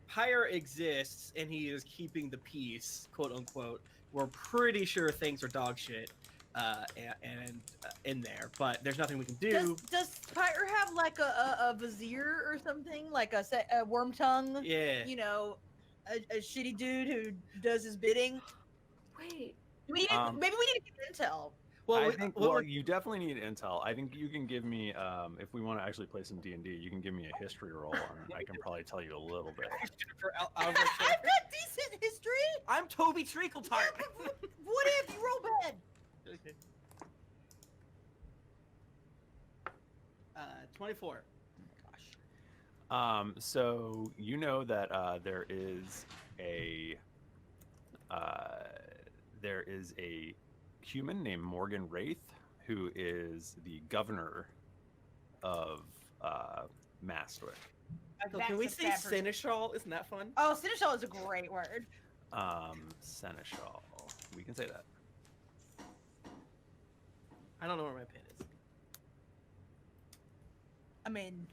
Pyre exists and he is keeping the peace, quote unquote. We're pretty sure things are dog shit, and in there, but there's nothing we can do. Does Pyre have like a vizier or something, like a worm tongue? Yeah. You know, a shitty dude who does his bidding. Wait. Maybe we need to get intel. Well, I think you definitely need intel. I think you can give me if we want to actually play some D&D, you can give me a history roll, and I can probably tell you a little bit. I've got decent history. I'm Toby Treacletart. What if you roll bad? Okay. 24. Gosh. So you know that there is a human named Morgan Wraith who is the governor of Mastwick. Michael, can we say seneschal? Isn't that fun? Oh, seneschal is a great word. Seneschal. We can say that. I don't know where my pen is. I mean,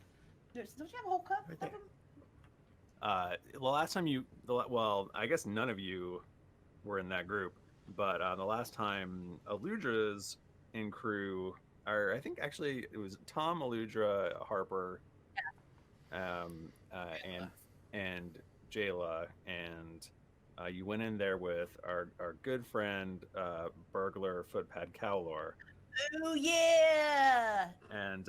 don't you have a whole cup Right of there. them? The last time well, I guess none of you were in that group, but the last time Aludra's in crew, or I think actually it was Tom, Aludra, Harper, and Jayla, and you went in there with our good friend burglar Footpad Cowlor. Oh yeah! And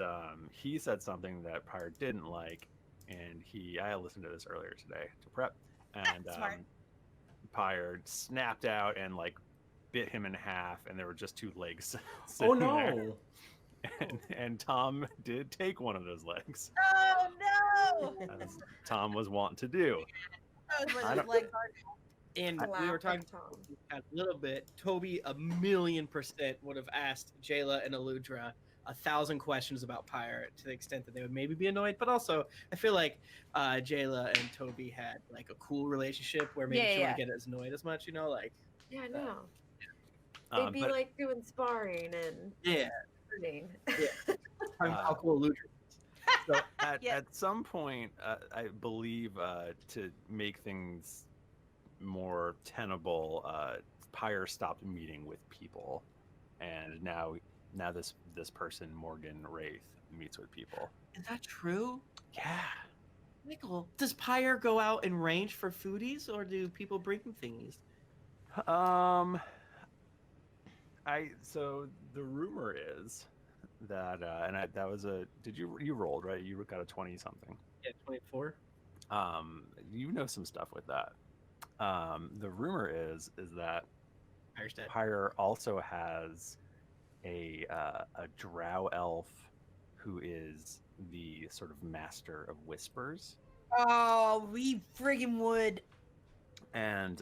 he said something that Pyre didn't like, and I listened to this earlier today to prep, and Smart. Pyre snapped out and like bit him in half, and there were just two legs. Oh sitting there. no! And Tom did take one of those legs, Oh no! as Tom was wont to do. That was I where don't- those legs are. And we were talking Tom. a little bit. Toby 1,000,000% would have asked Jayla and Aludra 1,000 questions about Pyre, to the extent that they would maybe be annoyed. But also, I feel like Jayla and Toby had like a cool relationship where maybe Yeah, she yeah. wouldn't get as annoyed as much, you know? Like, Yeah, no. They'd be But like doing sparring and yeah, hurting. how cool Aludra is. so at, Yeah. at some point, I believe to make things more tenable, Pyre stopped meeting with people, and now this person Morgan Wraith meets with people. Is that true? Yeah. Michael, does Pyre go out and range for foodies, or do people bring him thingies? So the rumor is that that was you rolled, right? You got a 20 something. Yeah, 24. You know some stuff with that. The rumor is that Pyre's dead. Pyre also has a drow elf who is the sort of master of whispers. Oh, we friggin' would. and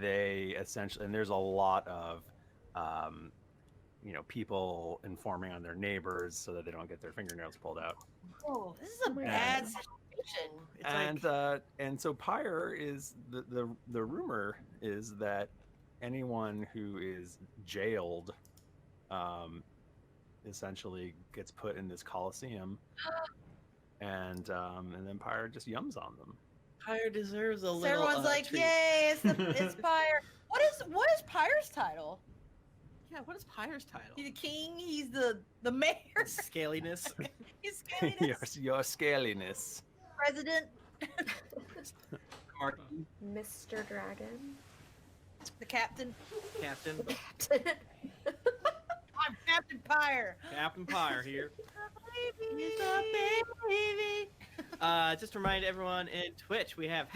they essentially, and there's a lot of people informing on their neighbors so that they don't get their fingernails pulled out. Oh, this is a bad situation. It's And so Pyre is the rumor is that anyone who is jailed essentially gets put in this coliseum, and then Pyre just yums on them. Pyre deserves a so little. everyone's like, treat. "Yay, it's Pyre." What is Pyre's title? Yeah, what is Pyre's title? He's the king. He's the mayor. Scaliness. He's scaliness. your scaliness. President. Marquis. Mr. Dragon. The captain. Captain. Captain. I'm Captain Pyre. Captain Pyre here. He's a baby. Just to remind everyone in Twitch, we have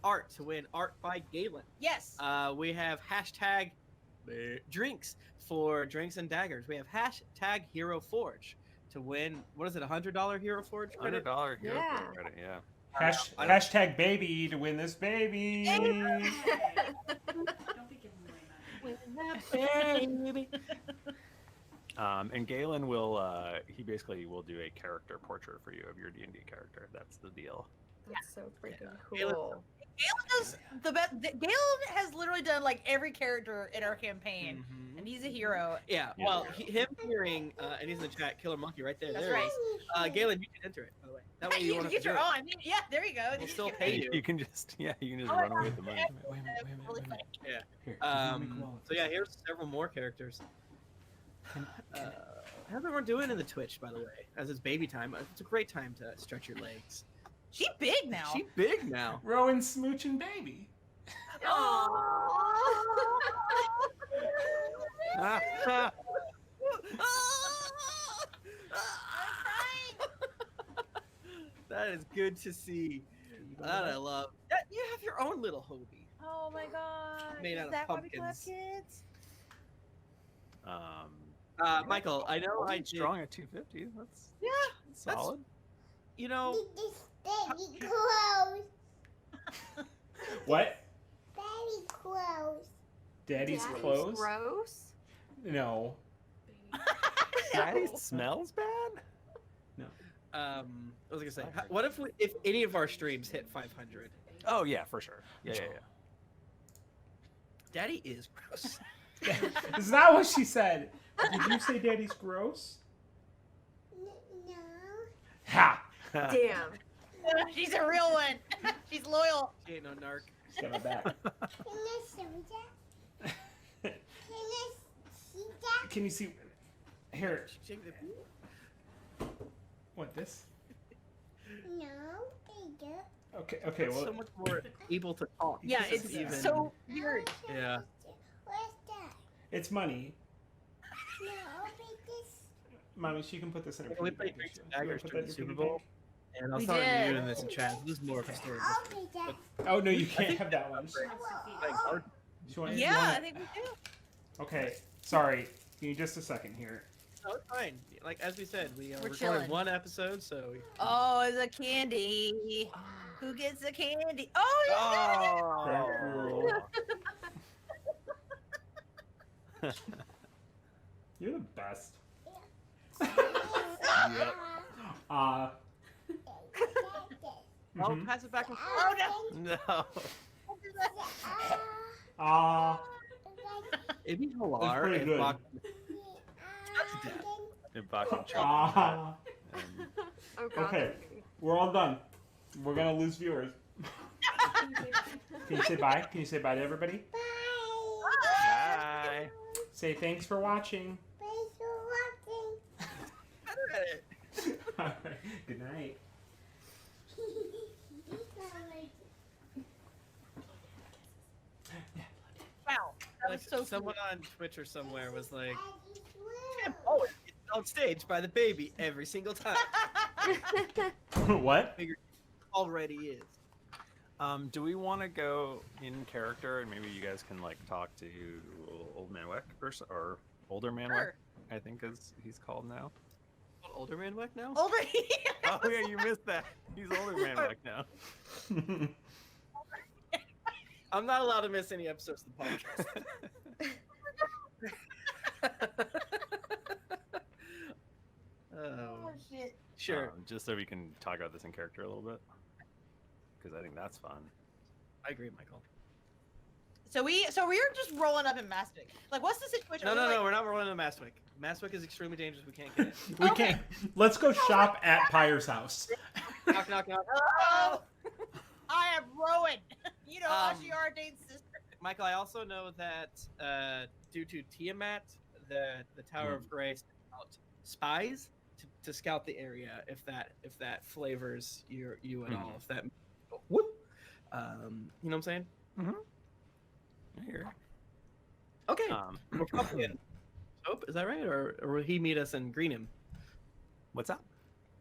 #art to win art by Galen. Yes. We have #drinks for drinks and daggers. We have #Hero Forge to win. What is it? $100 Hero Forge credit. $100 hero Yeah. credit. Yeah. Hashtag baby to win this baby. And Galen will he basically will do a character portrait for you of your D&D character. That's the deal. That's so freaking Galen- cool. Galen does the best. Galen has literally done like every character in our campaign, Mhm. and he's a hero. Yeah, Yeah. well, him hearing, and he's in the chat, Killer Monkey right there. That's there right. it is. Galen, you can enter it, by the way. That way you You won't can have to get your do it. own. Yeah, there you go. We'll You still can- pay you. You can just Oh, run away with the money. Wait a minute. Really funny. Yeah. Here, So yeah, here's several more characters. How's everyone doing in the Twitch, by the way? As it's baby time, it's a great time to stretch your legs. She big now. She's big now. Rowan smooching baby. That is good to see. That I love. That, you have your own little Hobie. Oh my god. Made Is out of that why we collab pumpkins. kids? Michael, I know I did. strong at 250. That's Yeah, solid. you know, What? Very close. Daddy's Daddy's clothes? Gross. No. Daddy smells bad. what was I gonna say? What if any of our streams hit 500? Oh yeah, for sure. Yeah. Daddy is gross. It's not what she said. Did you say daddy's gross? No. Ha! Damn. She's a real one. She's loyal. She ain't no narc. She's got my back. Can I see that? Can I see that? Can you see? Here. Shake the- What, this? No, bigger. Okay, That's well, so much more able to talk. Yeah, This it's is even. so weird. Yeah. Where's that? it's money. No, biggest. Mommy, she can put this in her When we piggy played bank. Drinks and You wanna Daggers put during that the in your Super piggy Bowl, and I was We telling did. you in this in chat. This is more of a story. I'll be that. bank? Oh, no, you can't have that one. Whoa. She want- Yeah, you want I it? think we do. Okay, sorry. Give me just a second here. No, it's fine. Like as we said, we We're recorded chilling. one episode, so. Oh, it's a candy. Who gets the candy? Oh, yeah. Oh. You're the best. Yep. Oh, Mhm. pass it back and forth. Oh no. No. It'd be It's hilarious pretty if good. Bach- That's dead. If Bachmann chopped Ah. and Oh god. Okay. We're all done. We're gonna lose viewers. Can you say bye? Can you say bye to everybody? Bye. Say thanks for watching. Thanks for watching. Better at it. Alright, good night. Wow. That was Like, so someone cool. on Twitch or somewhere was like, "Oh, it's on stage by the baby every single time." What? Already is. Do we want to go in character and maybe you guys can like talk to Old Man Weck or Older Man Weck? Sure. I think as he's called now. Older man Weck now? Older. Oh yeah, you missed that. He's Older Man Weck now. I'm not allowed to miss any episodes of the podcast. Oh shit. Sure. Just so we can talk about this in character a little bit, because I think that's fun. I agree, Michael. So we're just rolling up in Mastwick. Like, what's the situation? No, Are we, no, like, no. We're not rolling to Mastwick. Mastwick is extremely dangerous. We can't get in. We Okay. can't. Let's go shop at Pyre's house. Knock, knock, knock. Oh, I am Rowan. You know, Ashi Ardane's sister. Michael, I also know that due to Tiamat, the Tower of Grey sent out spies to scout the area. If that flavors you at all, if that whoop, you know what I'm saying? Mm-hmm. I hear. Okay, we're probably in Hope. Is that right, or will he meet us in Greenham? What's that?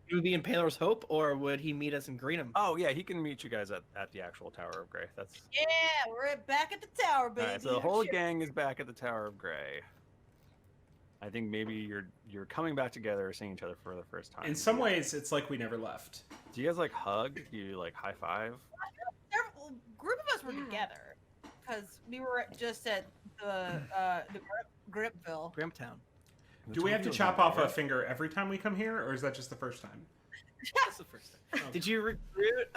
He would be in Paler's Hope, or would he meet us in Greenham? Oh yeah, he can meet you guys at the actual Tower of Grey. That's Yeah, we're back at the tower, baby. all right. So the whole gang is back at the Tower of Grey. I think maybe you're coming back together, seeing each other for the first time. In some ways, it's like we never left. Do you guys like hug? Do you like high five? A group of us were together because we were just at the Gripville. Grahamtown. Do we have to chop off a finger every time we come here, or is that just the first time? That's the first time. Did you recruit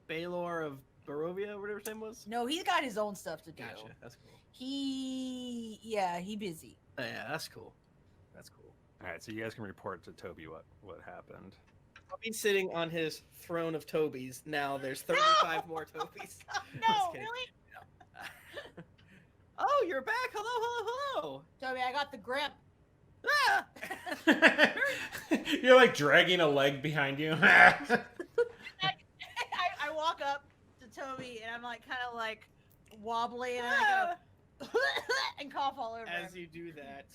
Baylor of Barovia, whatever his name was? No, he's got his own stuff to do. Gotcha. That's cool. He busy. Oh, yeah, that's cool. That's cool. All right, so you guys can report to Toby what happened. Toby's sitting on his throne of Tobys. Now there's 35 more Tobys. No, Just kidding. really? Oh, you're back. Hello. Toby, I got the grip. Ah! You're like dragging a leg behind you. I walk up to Toby and I'm like kind of like wobbly and I go and cough all over As him. you do that,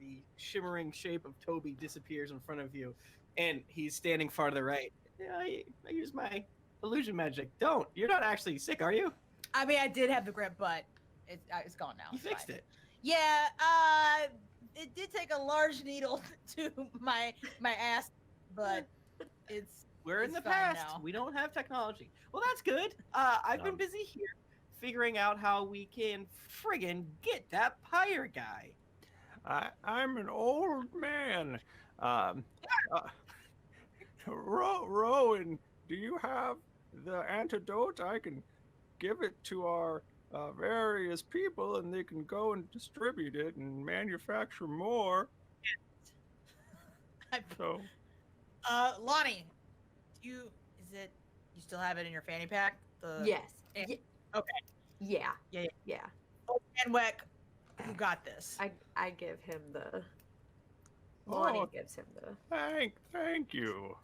the shimmering shape of Toby disappears in front of you, and he's standing far to the right. Yeah, I use my illusion magic. Don't. You're not actually sick, are you? I mean, I did have the grip, but it's gone now. You It's fixed fine. it. Yeah, it did take a large needle to my ass, but We're in it's the fine past. now. We don't have technology. Well, that's good. I've been busy here figuring out how we can friggin' get that Pyre guy. I'm an old man. Rowan, do you have the antidote? I can give it to our various people, and they can go and distribute it and manufacture more. So, Lahni, you still have it in your fanny pack? Yes. Yeah. Ye- Okay. Yeah. Yeah. Yeah. And Weck, you got this. I give him the. Oh. Lonnie gives him the. thank you.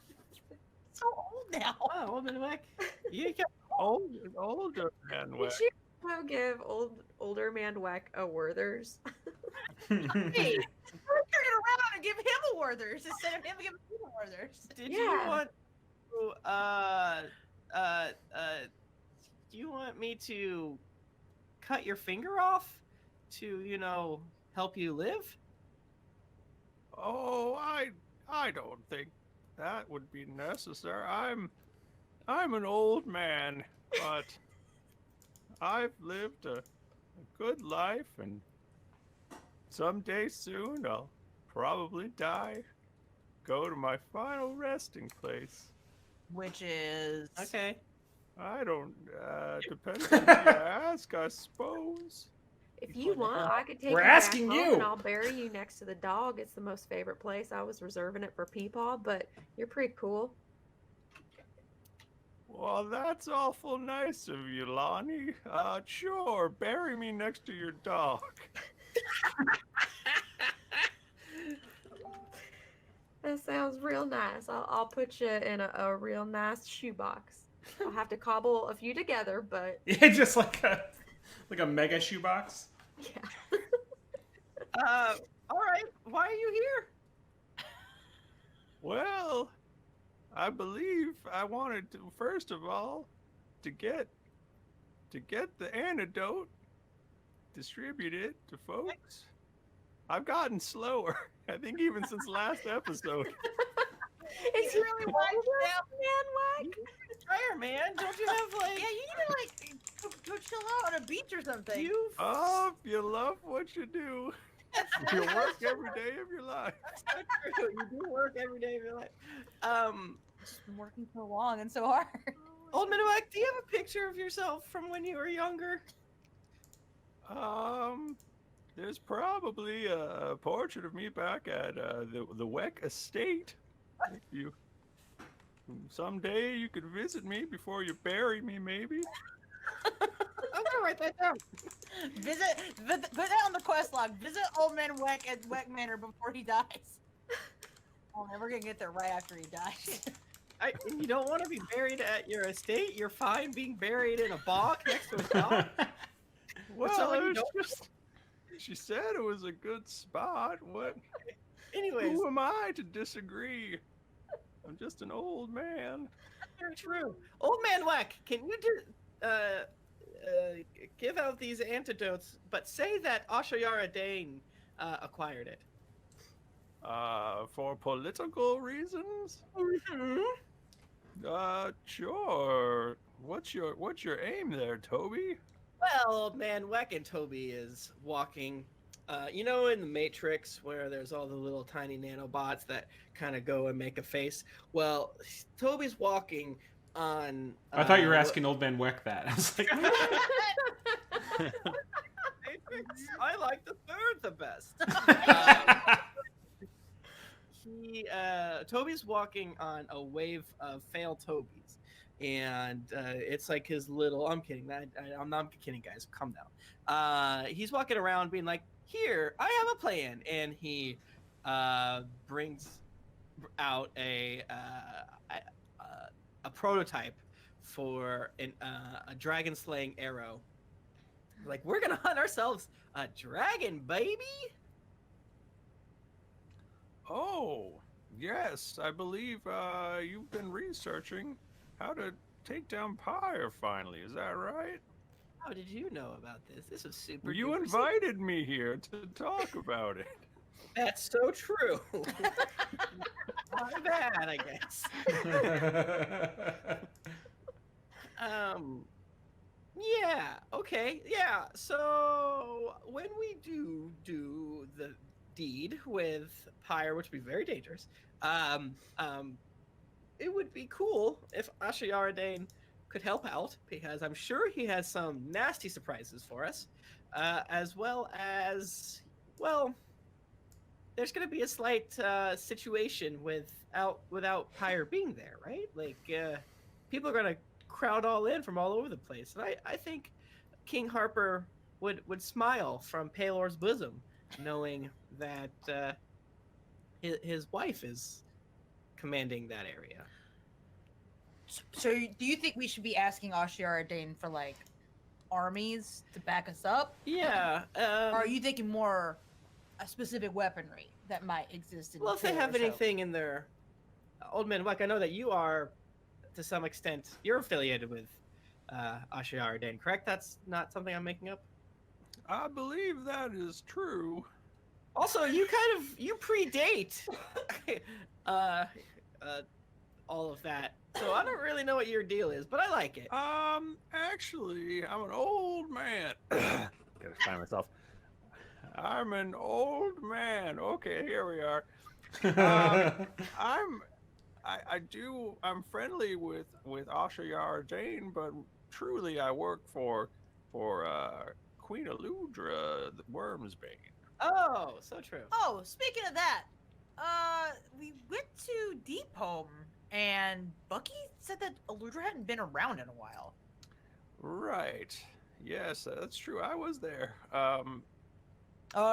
So old now. Oh, old man Wick. You got Older man. Did you also give older man Weck a Werther's? Hey, turn it around and give him a Werther's instead of him giving you a Werther's. Did you Yeah. want to, do you want me to cut your finger off to, help you live? Oh, I don't think that would be necessary. I'm an old man, but I've lived a good life, and someday soon I'll probably die. Go to my final resting place. Which is Okay. I don't, depends on who you ask, I suppose. If you want, I could take We're you back asking home you. and I'll bury you next to the dog. It's the most favorite place. I was reserving it for Peepaw, but you're pretty cool. Well, that's awful nice of you, Lahni. Sure, bury me next to your dog. That sounds real nice. I'll put you in a real nice shoebox. I'll have to cobble a few together, but Yeah, just like a mega shoebox. yeah. All right. Why are you here? Well, I believe I wanted to, first of all, to get the antidote distributed to folks. I've gotten slower. I think even since last episode. Is You really want to man Weck? Fire, man. Don't you have Yeah, you need to Go chill out on a beach or something. You Oh, if you love what you do, you work every day of your life. so true. You do work every day of your life. Just been working so long and so hard. Old Minuak, do you have a picture of yourself from when you were younger? There's probably a portrait of me back at the Weck Estate. If you someday you could visit me before you bury me, maybe. I'm gonna write that down. Put that on the quest log. Visit Old Man Weck at Weck Manor before he dies. Oh, man, we're gonna get there right after he dies. You don't want to be buried at your estate. You're fine being buried in a bog next to a dog. Well, someone you it was don't- just, she said it was a good spot. What? Anyways, Who am I to disagree? I'm just an old man. very true. Old Man Weck, can you give out these antidotes, but say that Ashayara Dane acquired it? For political reasons? Mm-hmm. Sure. What's your aim there, Toby? Well, Old Man Weck and Toby is walking. You know, in the Matrix where there's all the little tiny nanobots that kind of go and make a face. Well, Toby's walking on. I thought you were asking Old Man Weck that. I was like, Matrix. I like the third the best. Toby's walking on a wave of failed Tobys, and it's like his little. I'm kidding. I'm not kidding, guys. Calm down. He's walking around being like, "Here, I have a plan," and he brings out a prototype for a dragon slaying arrow. Like, we're gonna hunt ourselves a dragon, baby. Oh, yes, I believe you've been researching how to take down Pyre finally. Is that right? How did you know about this? This was super. You duper invited me here to talk about it. That's so true. Not bad, I guess. Yeah. Okay. Yeah. So when we do the deed with Pyre, which would be very dangerous, it would be cool if Ashayara Dane could help out, because I'm sure he has some nasty surprises for us, as well as, well, there's going to be a slight situation without Pyre being there, right? Like, people are going to crowd all in from all over the place, and I think King Harper would smile from Paylor's bosom, knowing that his wife is commanding that area. So, do you think we should be asking Ashayara Dane for like armies to back us up? Yeah. Or are you thinking more a specific weaponry that might exist in? Well, if they Taylor's have Hope? anything in their Old Man Weck, I know that you are, to some extent, you're affiliated with Ashayara Dane, correct? That's not something I'm making up. I believe that is true. Also, you predate all of that, so I don't really know what your deal is, but I like it. Actually, I'm an old man. Gotta find myself. I'm an old man. Okay, here we are. I'm friendly with Ashayara Dane, but truly I work for Queen Eludra, the Wormsbane. Oh, so true. Oh, speaking of that, we went to Deep Home, and Bucky said that Eludra hadn't been around in a while. Right. Yes, that's true. I was there. Oh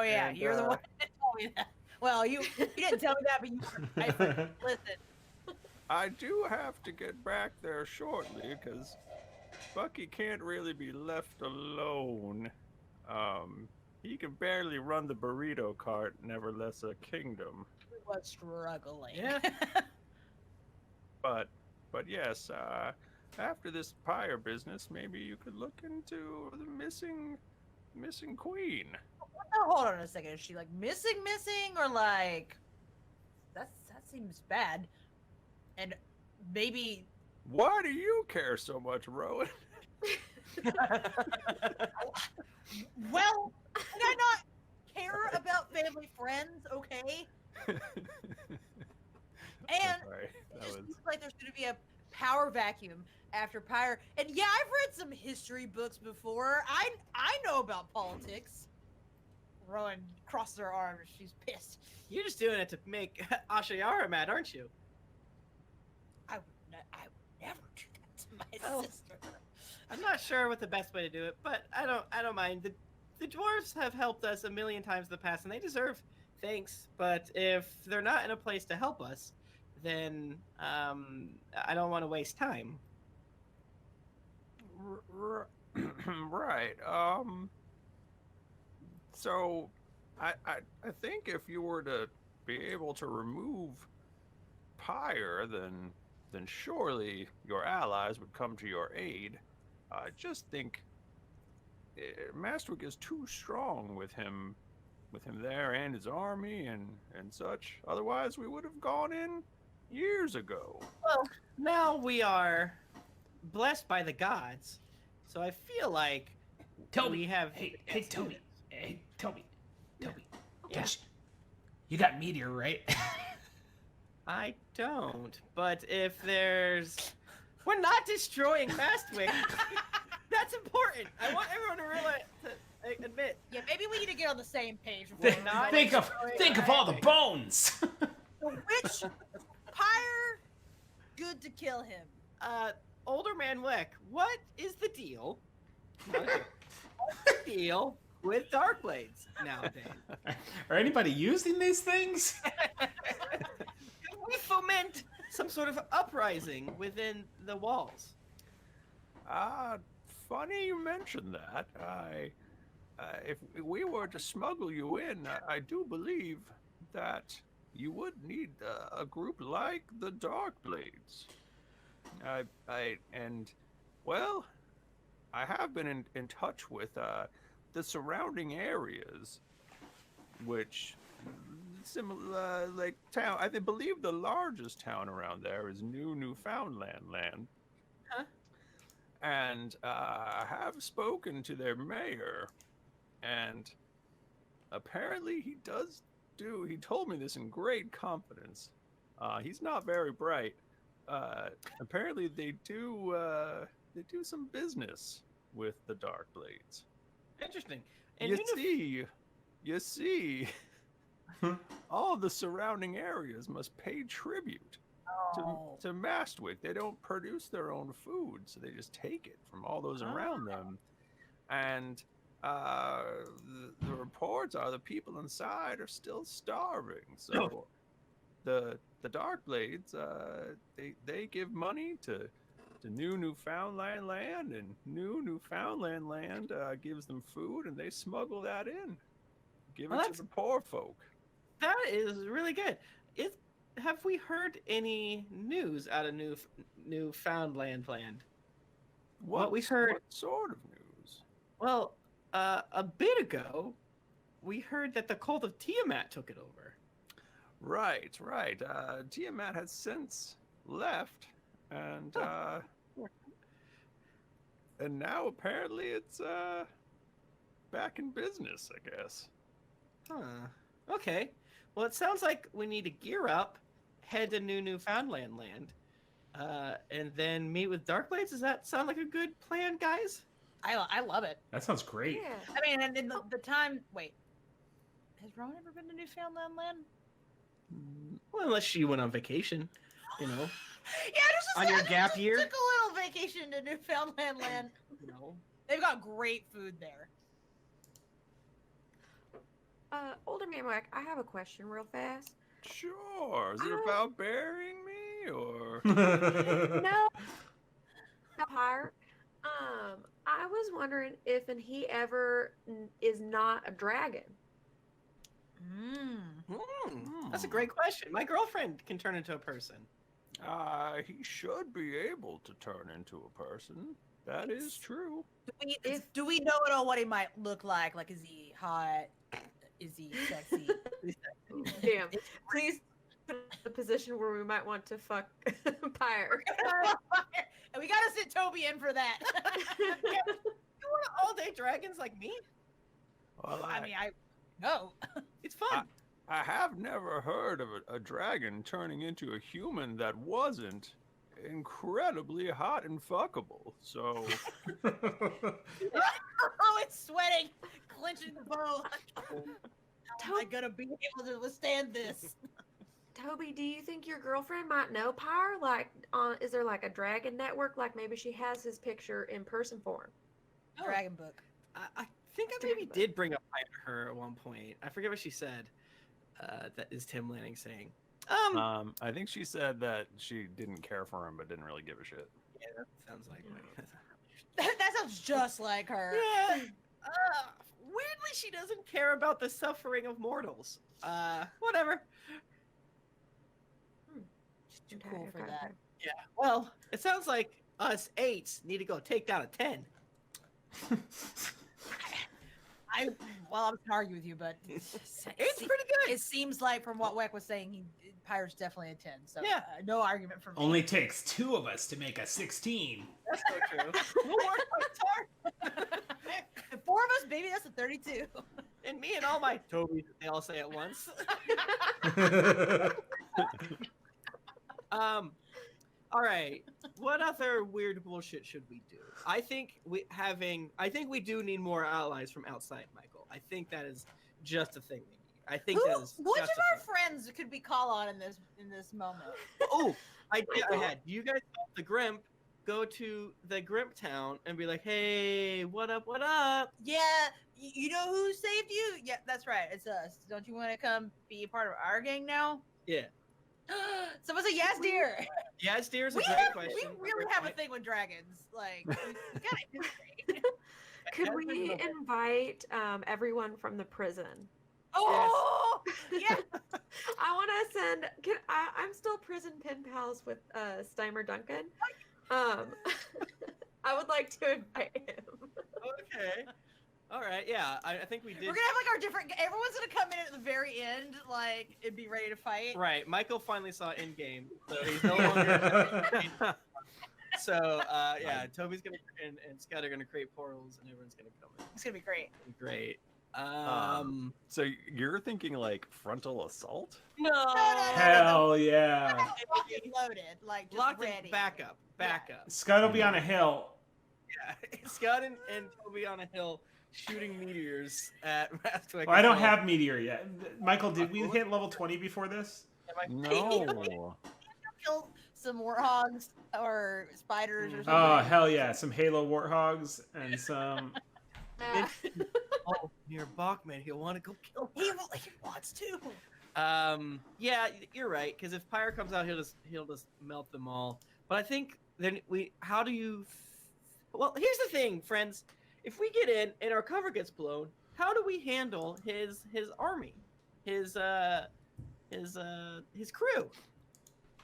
yeah, And, you're the one that told me that. Well, you didn't tell me that, but I said, listen. I do have to get back there shortly because Bucky can't really be left alone. He can barely run the burrito cart, nevertheless a kingdom. We was struggling. Yeah. But yes, after this Pyre business, maybe you could look into the missing queen. Now, hold on a second. Is she like missing, or like that seems bad? And maybe Why do you care so much, Rowan? Well, can I not care about family friends, okay? And Sorry, it that just was. seems like there's going to be a power vacuum after Pyre. And yeah, I've read some history books before. I know about politics. Rowan crosses her arms. She's pissed. You're just doing it to make Ashayara mad, aren't you? I would never do that to my Oh. sister. I'm not sure what the best way to do it, but I don't mind. The dwarves have helped us a million times in the past, and they deserve thanks. But if they're not in a place to help us, then I don't want to waste time. Right. So, I think if you were to be able to remove Pyre, then surely your allies would come to your aid. I just think Mastwick is too strong with him there and his army and such. Otherwise, we would have gone in years ago. Well, now we are blessed by the gods, so I feel like Toby, we have. hey, Toby. Hey, Toby. Yeah. You got meteor, right? I don't, but if there's, we're not destroying Mastwick. That's important. I want everyone to realize, to admit. Yeah, maybe we need to get on the same page. Before Think, we not think of destroying all the Mastwick. bones. So which Pyre? Good to kill him. Older man Weck, what is the deal? What's the deal with Darkblades nowadays? Are anybody using these things? Can we foment some sort of uprising within the walls? Funny you mentioned that. If we were to smuggle you in, I do believe that you would need a group like the Darkblades. Well, I have been in touch with the surrounding areas, which similar like town. I believe the largest town around there is Newfoundland land. Huh? And I have spoken to their mayor, and apparently he told me this in great confidence. He's not very bright. Apparently they do some business with the Darkblades. Interesting. And You see, all the surrounding areas must pay tribute to Mastwick. They don't produce their own food, so they just take it from all those around them. And the reports are the people inside are still starving. So the Darkblades, they give money to Newfoundland land, and Newfoundland land gives them food, and they smuggle that in, give it to the poor folk. That is really good. Have we heard any news out of Newfoundland land? What we heard. What sort of news? Well, a bit ago, we heard that the cult of Tiamat took it over. Right. Tiamat has since left, and and now apparently it's back in business, I guess. Huh. Okay. Well, it sounds like we need to gear up, head to Newfoundland land, and then meet with Darkblades. Does that sound like a good plan, guys? I love it. That sounds great. Yeah. I mean, and in the time. Wait, has Rowan ever been to Newfoundland land? Well, unless she went on vacation, you know. Yeah, just On your gap year? Took a little vacation to Newfoundland land. You know. They've got great food there. Older man Wack, I have a question real fast. Sure. Is it about burying me, or? No. Pyre. I was wondering if he ever is not a dragon. That's a great question. My girlfriend can turn into a person. He should be able to turn into a person. That is true. Do we know at all what he might look like? Like, is he hot? Is he sexy? Damn. Please put us in a position where we might want to fuck Pyre. We gotta sit Toby in for that. You want all-day dragons like me? Well, I mean, no. It's fun. I have never heard of a dragon turning into a human that wasn't incredibly hot and fuckable. So Oh, it's sweating, clenching the bow. How am I gonna be able to withstand this? Toby, do you think your girlfriend might know Pyre? Like, is there like a dragon network? Like maybe she has his picture in person form. Dragon book. I think I maybe did bring up Pyre to her at one point. I forget what she said. That is Tim Lanning saying. I think she said that she didn't care for him, but didn't really give a shit. Yeah, that sounds like That sounds just like her. Yeah. Weirdly, she doesn't care about the suffering of mortals. Whatever. She's too cool for that. Yeah. Well, it sounds like us 8s need to go take down a 10. Well, I was gonna argue with you, but It's pretty good. It seems like from what Weck was saying, Pyre's definitely a 10. So Yeah. no argument for me. Only takes 2 of us to make a 16. That's so true. We'll work hard. 4 of us, baby, that's a 32. And me and all my Tobys, they all say at once. All right. What other weird bullshit should we do? I think we do need more allies from outside, Michael. I think that is just a thing we need. I think that is Which just of a our thing. friends could we call on in this moment? Oh, I had. You guys the Grimp go to the Grimp town and be like, hey, what up, what up? Yeah, you know who saved you? Yeah, that's right. It's us. Don't you want to come be a part of our gang now? Yeah. Someone say yes, dear. Yes, dear is a We great question. really Great have a point. thing with dragons. Like, we gotta do it. Could we invite everyone from the prison? Oh, yeah. I want to send. I'm still prison pen pals with Steimer Duncan. I would like to invite him. Okay. All right. Yeah, I think we did. We're gonna have like our different. Everyone's gonna come in at the very end, like, and be ready to fight. Right. Michael finally saw Endgame, so he's no longer. So yeah, Toby's gonna and Skud are gonna create portals, and everyone's gonna come in. It's gonna be great. Great. So you're thinking like frontal assault? No. Hell yeah. Locked and loaded, like just Locked ready. in backup. Scud will be on a hill. Yeah. Scud and Toby on a hill shooting meteors at Rastwick. Well, I don't have meteor yet. Michael, did we hit level 20 before this? No. Kill some warhogs or spiders or something. Oh, hell yeah. Some Halo warthogs and some... Oh, near Bachmann, he'll want to go kill. He wants to. Yeah, you're right. Because if Pyre comes out, he'll just melt them all. But I think then how do you? Well, here's the thing, friends. If we get in and our cover gets blown, how do we handle his army, his crew?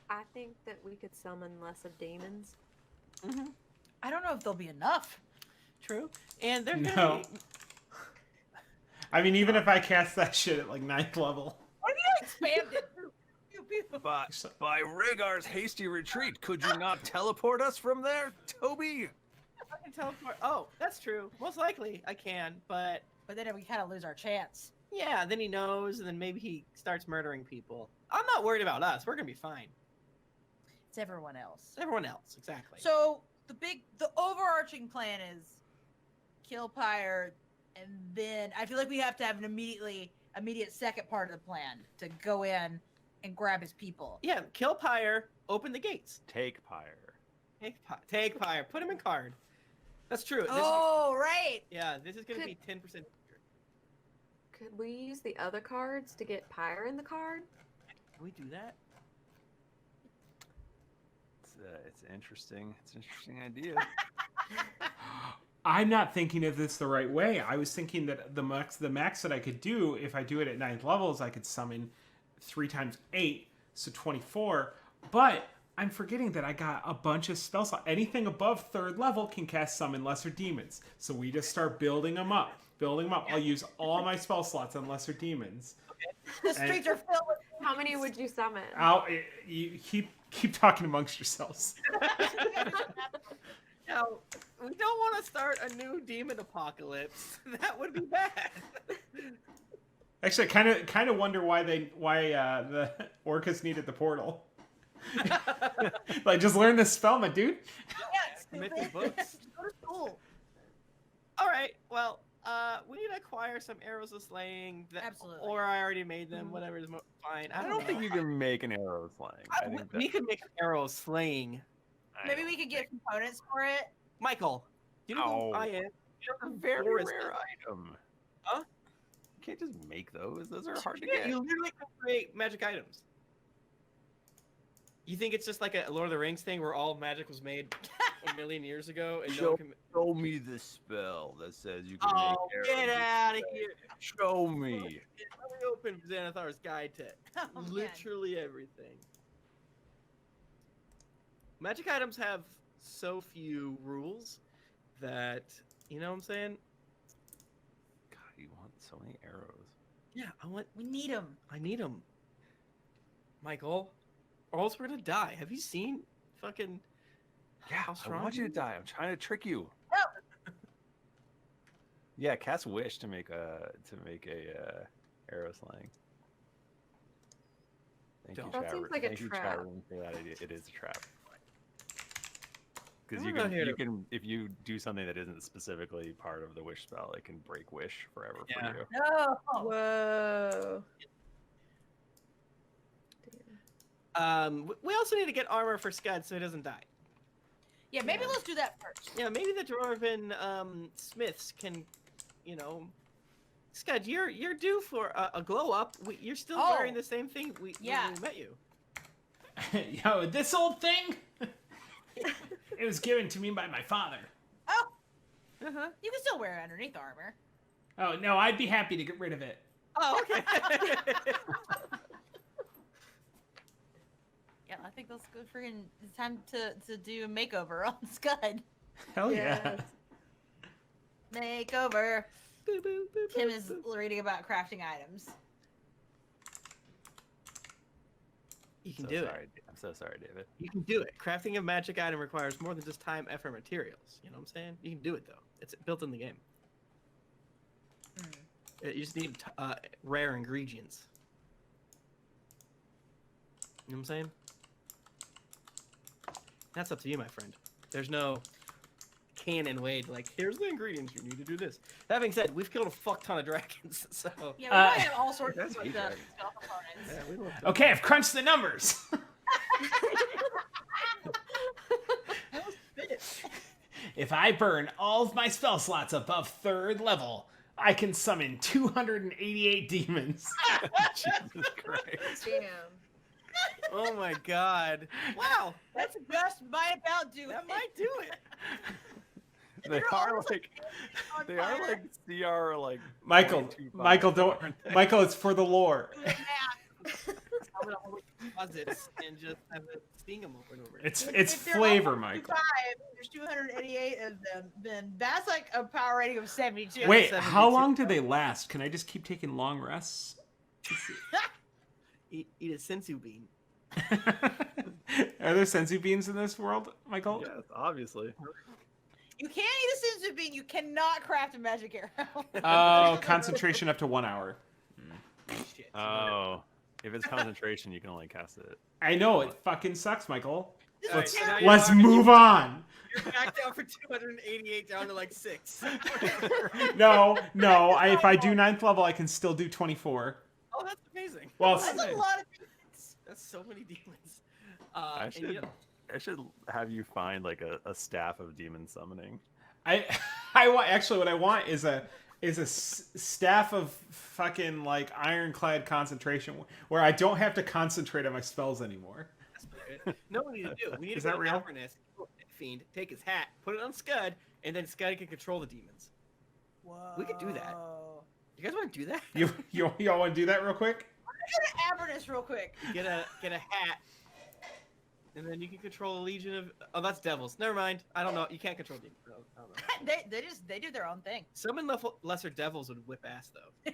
I think that we could summon less of demons. Mm-hmm. I don't know if there'll be enough. True. And they're No. gonna be... I mean, even if I cast that shit at like 9th level. What if you expand it? Pew, pew, pew. By Rhaegar's hasty retreat, could you not teleport us from there, Toby? I can teleport. Oh, that's true. Most likely I can, but But then we kind of lose our chance. yeah, then he knows, and then maybe he starts murdering people. I'm not worried about us. We're gonna be fine. It's everyone else. Everyone else, exactly. So the overarching plan is kill Pyre, and then I feel like we have to have an immediate second part of the plan to go in and grab his people. yeah, kill Pyre, open the gates. Take Pyre. Take Pyre, put him in card. That's true. Oh, right. Yeah, this is gonna Could- be 10%. Could we use the other cards to get Pyre in the card? Can we do that? It's interesting. It's an interesting idea. I'm not thinking of this the right way. I was thinking that the max that I could do, if I do it at 9th levels, I could summon 3 times 8, so 24. But I'm forgetting that I got a bunch of spell slots. Anything above 3rd level can cast Summon Lesser Demons. So we just start building them up. I'll use all my spell slots on Lesser Demons. The streets are filled with How many would you summon? You keep talking amongst yourselves. Now, we don't want to start a new demon apocalypse. That would be bad. Actually, I kind of wonder why the orcas needed the portal. Like, just learn this spell, my dude. Commit to books. Go to school. All right. Well, we need to acquire some arrows of slaying. Absolutely. Or I already made them. Whatever is fine. I don't think you can make an arrow slaying. I think we could make an arrow of slaying. Maybe we could get components for it. Michael, you know who I am. You're a very rare item. Huh? You can't just make those. Those are hard to Yeah, get. you literally can create magic items. You think it's just like a Lord of the Rings thing where all magic was made a million years ago and no one can... Show me the spell that says you can Oh, make get arrows. out of here! Show me. Let me open Xanathar's guide to Oh, man. literally everything. Magic items have so few rules that, you know what I'm saying? God, you want so many arrows. Yeah, We need them. I need them. Michael, or else we're gonna die. Have you seen fucking how I strong want you he to is? die. I'm trying to trick you. No. Yeah, cast wish to make a arrow slaying. Thank you, That chat seems room. like a Thank you, trap. chat room, for that idea. It is a trap. Because I'm not here to- if you do something that isn't specifically part of the wish spell, it can break wish forever Yeah. for you. No. Whoa. We also need to get armor for Skud so he doesn't die. Yeah, maybe let's do that first. Yeah, maybe the dwarven smiths can, you know. Scud, you're due for a glow up. You're still Oh. wearing the same thing when we met you. Yo, this old thing. It was given to me by my father. Oh, Uh-huh. you can still wear it underneath armor. Oh no, I'd be happy to get rid of it. Oh, okay. Yeah, I think let's go friggin' it's time to do a makeover on Scud. Hell yeah. Makeover. Boo, boo, boo, Tim boo, is boo. reading about crafting items. You can So do sorry. it. I'm so sorry, David. You can do it. Crafting a magic item requires more than just time, effort, and materials. You know what I'm saying? You can do it though. It's built in the game. You just need rare ingredients. You know what I'm saying? That's up to you, my friend. There's no canon way to, like, here's the ingredients you need to do this. That being said, we've killed a fuck ton of dragons, so... Yeah, we might have all sorts of That's stuff neat, stuff right? components. Yeah, we love Okay, I've crunched the numbers. If I burn all of my spell slots above 3rd level, I can summon 288 demons. Jesus Christ. Damn. Oh my god. Wow, That's just might about do that it. might do it. They You're are always like on they are fire. like CR like Michael, 0.25, Michael, don't. aren't they? Michael, it's for the lore. I'm gonna always deposits and just have it sting them over and over. It's If they're flavor, all Michael. 55, there's 288 of them, then that's like a power rating of 72. Wait, 72. how long do they last? Can I just keep taking long rests? Eat a sensu bean. Are there sensu beans in this world, Michael? Yes, obviously. You can't eat a senzu bean. You cannot craft a magic arrow. Oh, concentration up to 1 hour. Shit. Oh, if it's concentration, you can only cast it. I know, it fucking sucks, Michael. This Alright, is so now terrible. you're Let's already- move on. You're back down for 288 down to like 6. No, if I do 9th level, I can still do 24. Oh, that's amazing. Well, That's a lot of demons. That's so many demons. I And, should I should have you find like a staff of demon summoning. I want, actually what I want is a staff of fucking like ironclad concentration where I don't have to concentrate on my spells anymore. no, we need to do. We need Is to that go to real? Avernus, Fiend, take his hat, put it on Scud, and then Scud can control the demons. Whoa. We could do that. You guys want to do that? Y'all want to do that real quick? Go to Avernus real quick. Get a hat, and then you can control a legion of. Oh, that's devils. Never mind. I don't know. You can't control demons. I don't know. they do their own thing. Summon lesser devils would whip ass though.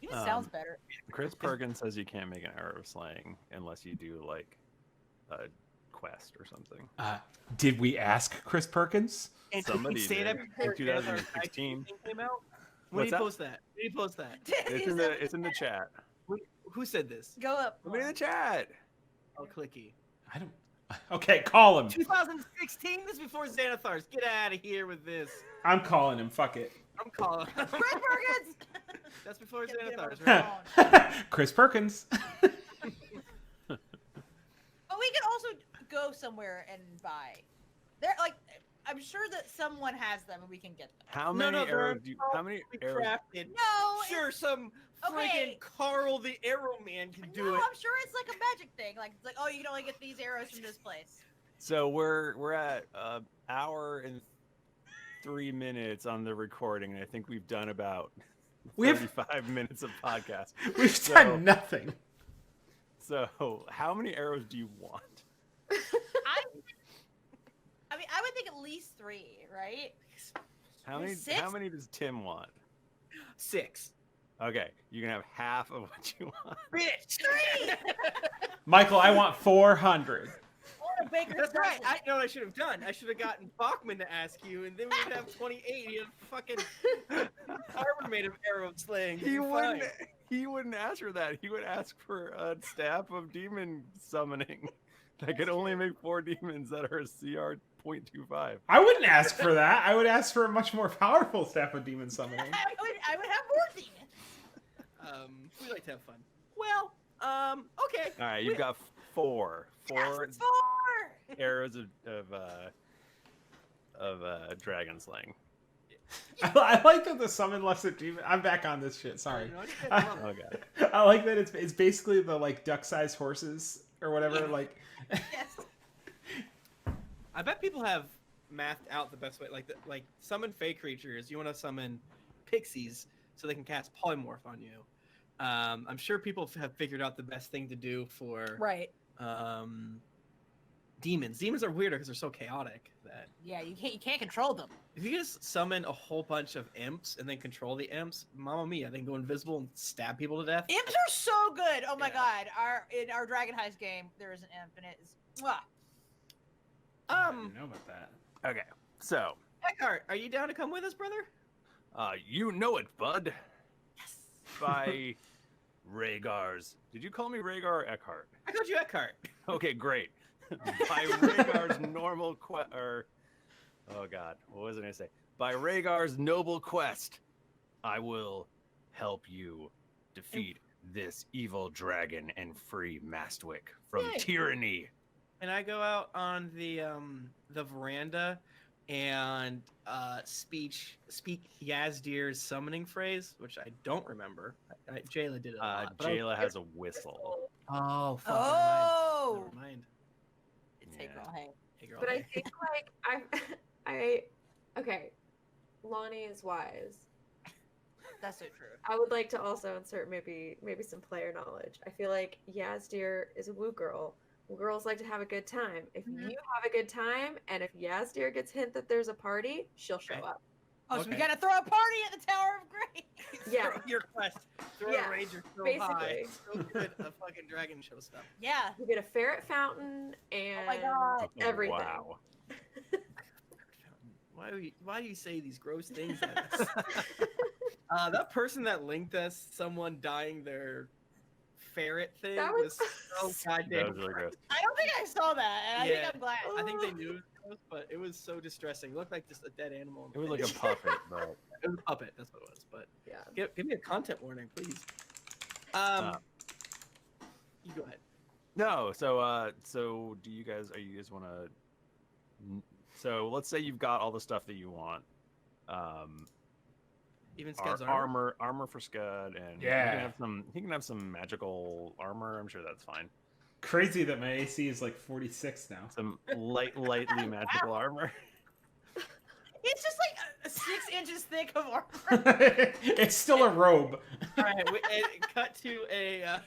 You Sounds better. Chris Perkins says you can't make an arrow of slaying unless you do like a quest or something. Did we ask Chris Perkins? And Somebody say did that in before 2016. Came out? What's When did that? you post that? When did you post that? It's in the chat. Who said this? Go up. Somebody in the chat. Oh, Clicky. I don't. Okay, call him. 2016. This is before Xanathars. Get out of here with this. I'm calling him. Fuck it. I'm calling. Chris Perkins. That's before Get him on Xanathars, the right? phone. Chris Perkins. But we could also go somewhere and buy. They're like, I'm sure that someone has them and we can get them. How No, many no, they're arrows do you, how many arrows? Crafted. No, Sure, some Okay. friggin' Carl the Arrow Man can do no, it. I'm sure it's like a magic thing. Like it's like, oh, you can only get these arrows from this place. So we're at hour and 3 minutes on the recording, and I think we've done about We have- 35 minutes of podcast. We've So- done nothing. So how many arrows do you want? I mean, I would think at least 3, right? How many? 6? How many does Tim want? 6. Okay, you can have half of what you want. Bitch. 3. Michael, I want 400. Or a baker's That's right. dozen. I know what I should have done. I should have gotten Bachmann to ask you, and then we would have 28. He had fucking armor made of arrow slaying. He It'd be wouldn't. fine. He wouldn't ask for that. He would ask for a staff of demon summoning that could only make 4 demons that are a CR 0.25. I wouldn't ask for that. I would ask for a much more powerful staff of demon summoning. I would have more demons. We like to have fun. Well, okay. All right, you've got 4 Yes, 4. arrows of dragon slaying. I like that the summon lesser demon. I'm back on this shit. Sorry. Okay. I like that it's basically the like duck-sized horses or whatever. Like, Yes. I bet people have mathed out the best way. Like summon fey creatures. You want to summon pixies so they can cast polymorph on you. I'm sure people have figured out the best thing to do for Right. demons. Demons are weirder because they're so chaotic that Yeah, you can't control them. if you just summon a whole bunch of imps and then control the imps, mamma mia, they can go invisible and stab people to death. Imps are so good. Oh my Yeah. god. In our Dragon Heist game, there is an imp and it is mwah. I didn't know about that. Okay. So, Eckhart, are you down to come with us, brother? you know it, bud. Yes. By Rhaegar's. Did you call me Rhaegar or Eckhart? I called you Eckhart. Okay, great. By Rhaegar's normal oh god, what was I gonna say? By Rhaegar's noble quest, I will help you defeat this evil dragon and free Mastwick from Yay. tyranny. And I go out on the veranda and speak Yazdir's summoning phrase, which I don't remember. Jayla did it a lot. but I- Jayla has a whistle. Oh, fuck. Oh. Never mind. It's hey Yeah. girl, hey. Hey, girl. But I hey. think like I okay, Lahni is wise. That's so true. I would like to also insert maybe some player knowledge. I feel like Yazdir is a woo girl. Woo girls like to have a good time. If Mhm. you have a good time, and if Yazdir gets hint that there's a party, she'll show Okay. up. Oh, so we Okay. gotta throw a party at the Tower of Grace. Yeah, Throw your quest. Throw Yeah, a ranger so high. basically. So good. A fucking dragon show stuff. Yeah. you get a ferret fountain and Oh my god. everything. Wow. Why do you say these gross things at us? That person that linked us, someone dying their ferret thing, That was so That goddamn. was really gross. I don't think I saw that, and I Yeah. think I'm glad. I think they knew it was gross, but it was so distressing. It looked like just a dead animal. It was like a puppet, but It was a puppet. That's what it was. But Yeah. give me a content warning, please. Uh, You go ahead. no. So do you guys? Are you guys want to? So let's say you've got all the stuff that you want. Even Scud's armor. armor for Scud, and Yeah. he can have some magical armor. I'm sure that's fine. Crazy that my AC is like 46 now. Some lightly magical armor. It's just like 6 inches thick of armor. It's still a robe. All right. Cut to a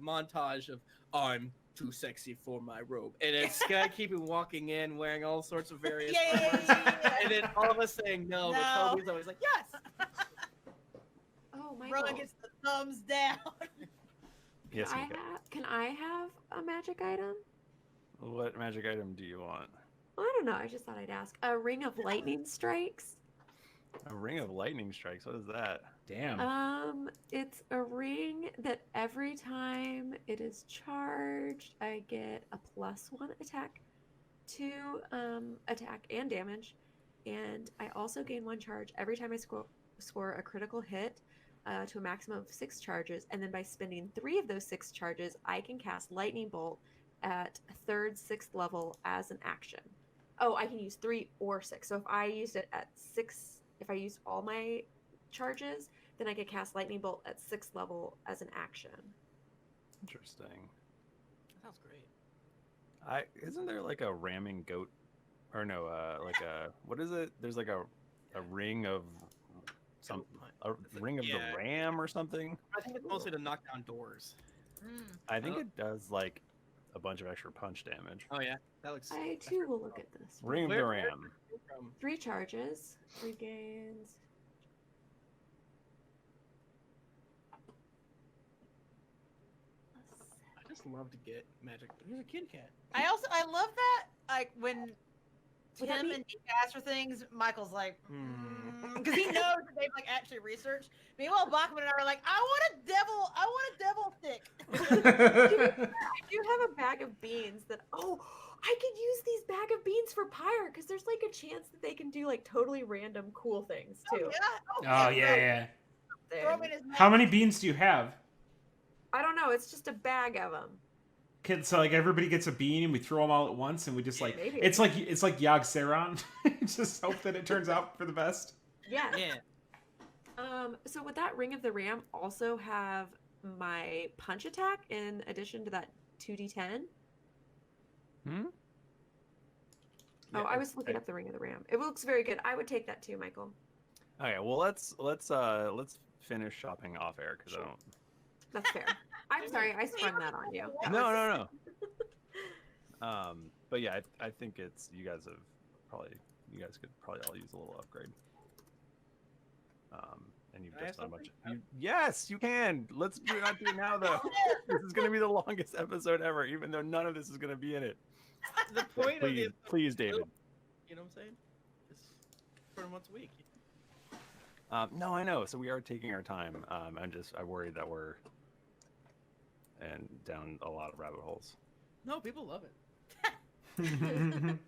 montage of I'm too sexy for my robe, and it's Scud keeping walking in wearing all sorts of various armors. Yeah. And then all of us saying no, but No. Toby's always like, yes. Oh, Michael. Rowan gets the thumbs down. Yes, Nika. Can I have a magic item? What magic item do you want? Well, I don't know. I just thought I'd ask. A ring of lightning strikes. A ring of lightning strikes. What is that? Damn. It's a ring that every time it is charged, I get a +1 attack to attack and damage, and I also gain 1 charge every time I score a critical hit to a maximum of 6 charges, and then by spending 3 of those 6 charges, I can cast Lightning Bolt at 3rd, 6th level as an action. Oh, I can use 3 or 6. So if I used it at 6, if I used all my charges, then I could cast Lightning Bolt at 6th level as an action. Interesting. That sounds great. Isn't there like a ramming goat, or no, like a what is it? There's like a ring of a ring of the ram or something. I think it's mostly to knock down doors. I think it does like a bunch of extra punch damage. Oh yeah, that looks. I too will look at this. Ring of the ram. 3 charges, regains. I just love to get magic. Here's a kitty cat. I love that, like, when Would that Tim be- and Nika ask for things, Michael's like, because he knows that they've like actually researched. Meanwhile, Bachmann and I are like, I want a devil stick. I do have a bag of beans that, I could use these bag of beans for Pyre, because there's like a chance that they can do like totally random cool things too. Oh yeah. Throw 'em in his How mouth. many beans do you have? I don't know, it's just a bag of them. So like everybody gets a bean and we throw them all at once and we just like Maybe. it's like Yogg Saron. Just hope that it turns out for the best. Yeah. Yeah. So would that Ring of the Ram also have my punch attack in addition to that 2d10? Oh, I was looking up the Ring of the Ram. It looks very good. I would take that too, Michael. Okay, well let's finish shopping off air because I don't. That's fair. I'm sorry, I sprung that on you. That No, was- no. But yeah, I think it's you guys could probably all use a little upgrade. And you've Can I just have done a bunch. Yes, you can. Let's not do it now though. This is gonna be the longest episode ever, even though none of this is gonna be in it. The point of the Please, David. You know what I'm saying? It's for once a week. No, I know. So we are taking our time. I worry that we're down a lot of rabbit holes. No, people love it.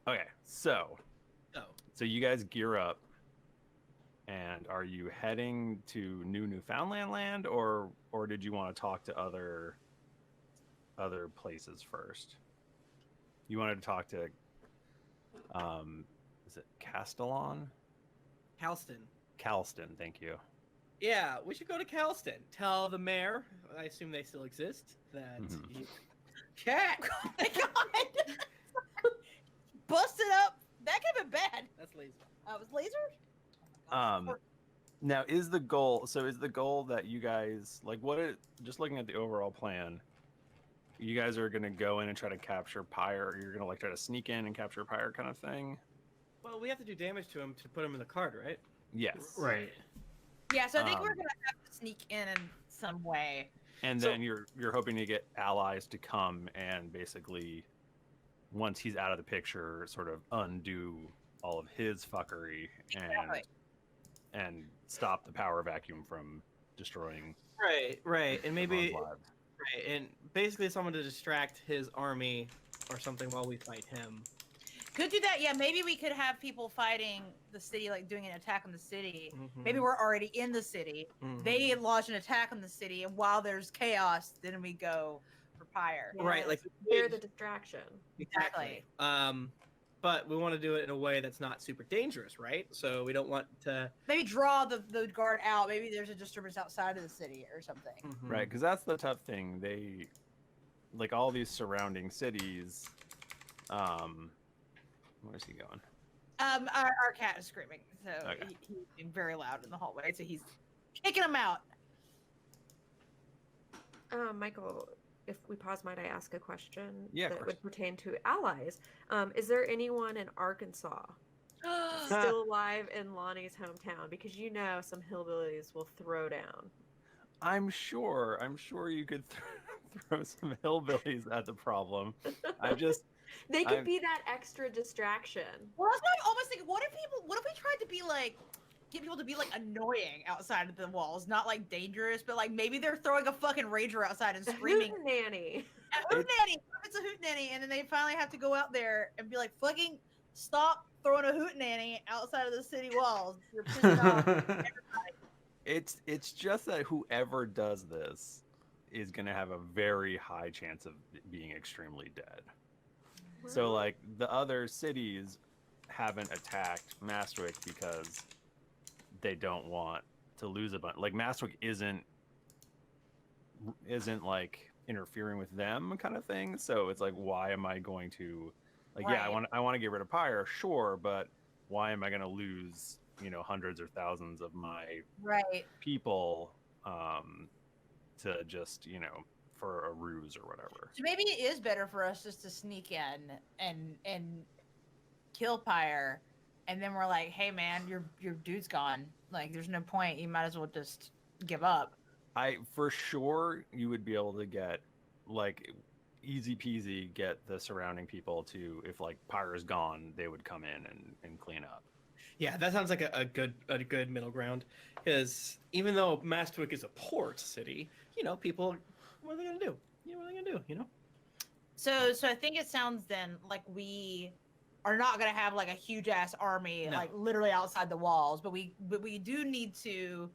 Okay, so Oh. so you guys gear up, and are you heading to Newfoundland land, or did you want to talk to other places first? You wanted to talk to is it Castellon? Calston, thank you. Yeah, we should go to Calston. Tell the mayor, I assume they still exist, that Mhm. Cat! Oh my god! Busted up. That could have been bad. That's lazy. It was laser? Now is the goal that you guys just looking at the overall plan, you guys are gonna go in and try to capture Pyre, or you're gonna like try to sneak in and capture Pyre kind of thing? Well, we have to do damage to him to put him in the card, right? Yes. Right. Yeah, so I think we're Um, gonna have to sneak in some way. And So- then you're hoping to get allies to come and basically, once he's out of the picture, sort of undo all of his fuckery Exactly. and stop the power vacuum from destroying Right. And maybe everyone's lives. right, and basically someone to distract his army or something while we fight him. Could do that. Yeah, maybe we could have people fighting the city, like doing an attack on the city. Mhm. Maybe we're already in the city. Mhm. They launch an attack on the city, and while there's chaos, then we go for Pyre. Right, like They're the distraction. Exactly. But we want to do it in a way that's not super dangerous, right? So we don't want to. Maybe draw the guard out. Maybe there's a disturbance outside of the city or something. Mm-hmm. Right, because that's the tough thing. They, like all these surrounding cities, where's he going? Our cat is screaming, so Okay. he's being very loud in the hallway. So he's kicking him out. Michael, if we pause, might I ask a question Yeah, of that course. would pertain to allies? Is there anyone in Arkansas still alive in Lonnie's hometown, because you know some hillbillies will throw down. I'm sure you could throw some hillbillies at the problem. They could I'm- be that extra distraction. Well, that's what I'm almost thinking. What if we tried to be like, get people to be like annoying outside of the walls, not like dangerous, but like maybe they're throwing a fucking rager outside and screaming. Hootenanny. A hootenanny. It's a hootenanny, and then they finally have to go out there and be like, fucking stop throwing a hootenanny outside of the city walls. You're pissing off everybody. It's just that whoever does this is gonna have a very high chance of being extremely dead. So like the other cities haven't attacked Mastwick because they don't want to lose a bunch. Like Mastwick isn't like interfering with them kind of thing. So it's like, why am I going to like? Right. Yeah, I want to get rid of Pyre, sure, but why am I going to lose hundreds or thousands of my Right. people to just for a ruse or whatever? So maybe it is better for us just to sneak in and kill Pyre, and then we're like, hey man, your dude's gone. Like, there's no point. You might as well just give up. For sure you would be able to get like easy peasy get the surrounding people to, if like Pyre's gone, they would come in and clean up. Yeah, that sounds like a good middle ground. Because even though Mastwick is a port city, people, what are they gonna do? What are they gonna do? So I think it sounds then like we are not gonna have like a huge ass army No. like literally outside the walls, but we do need to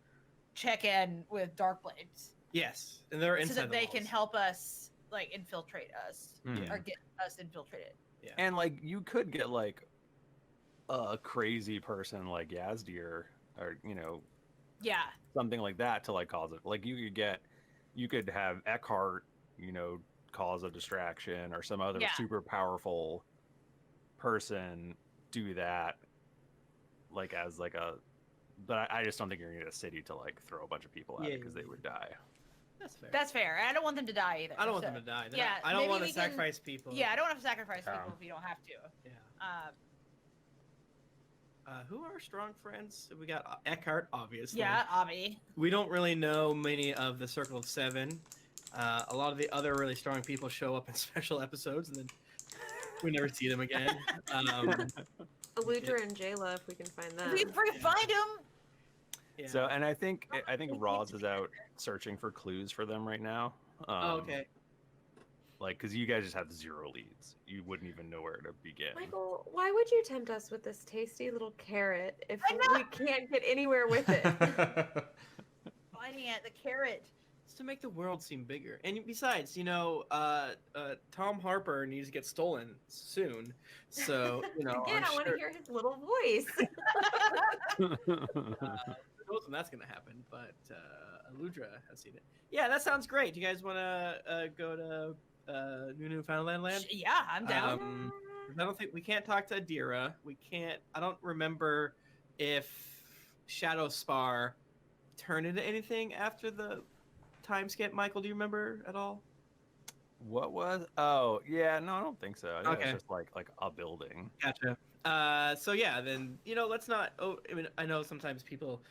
check in with Darkblades Yes, and they're inside so that the they can walls. help us like infiltrate us Mhm. or get us infiltrated. And like you could get like a crazy person like Yazdir or Yeah. something like that to like cause it. Like you could have Eckhart, cause a distraction, or some other Yeah. super powerful person do that, like as like a. But I just don't think you're gonna get a city to like throw a bunch of people at it because they would die. That's fair. That's fair. And I don't want them to die either. I don't want so- them to die. yeah, I don't maybe want to we can- sacrifice people. Yeah, I don't want to sacrifice Yeah. people if you don't have to. Yeah. Who are our strong friends? We got Eckhart, obviously. Yeah, Avi. We don't really know many of the Circle of Seven. A lot of the other really strong people show up in special episodes, and then we never see them again. Eludra and Jayla, if we can find them. We find him. Yeah. So, and I think Roz is out searching for clues for them right now. Oh, okay. Like, because you guys just have 0 leads, you wouldn't even know where to begin. Michael, why would you tempt us with this tasty little carrot if I know. we can't get anywhere with it? Finding it, the carrot. It's to make the world seem bigger. And besides, Tom Harper needs to get stolen soon. So, Again, I'm I want to sure- hear his little voice. who knows when that's gonna happen, but Eludra has seen it. Yeah, that sounds great. Do you guys want to go to Newfoundland land? Yeah, I'm down. I don't think we can't talk to Adira. We can't. I don't remember if Shadow Spar turned into anything after the time skip. Michael, do you remember at all? What was? Oh, yeah, no, I don't think so. I think Okay. it's just like a building. Gotcha. So yeah, then let's not. Oh, I mean, I know sometimes people,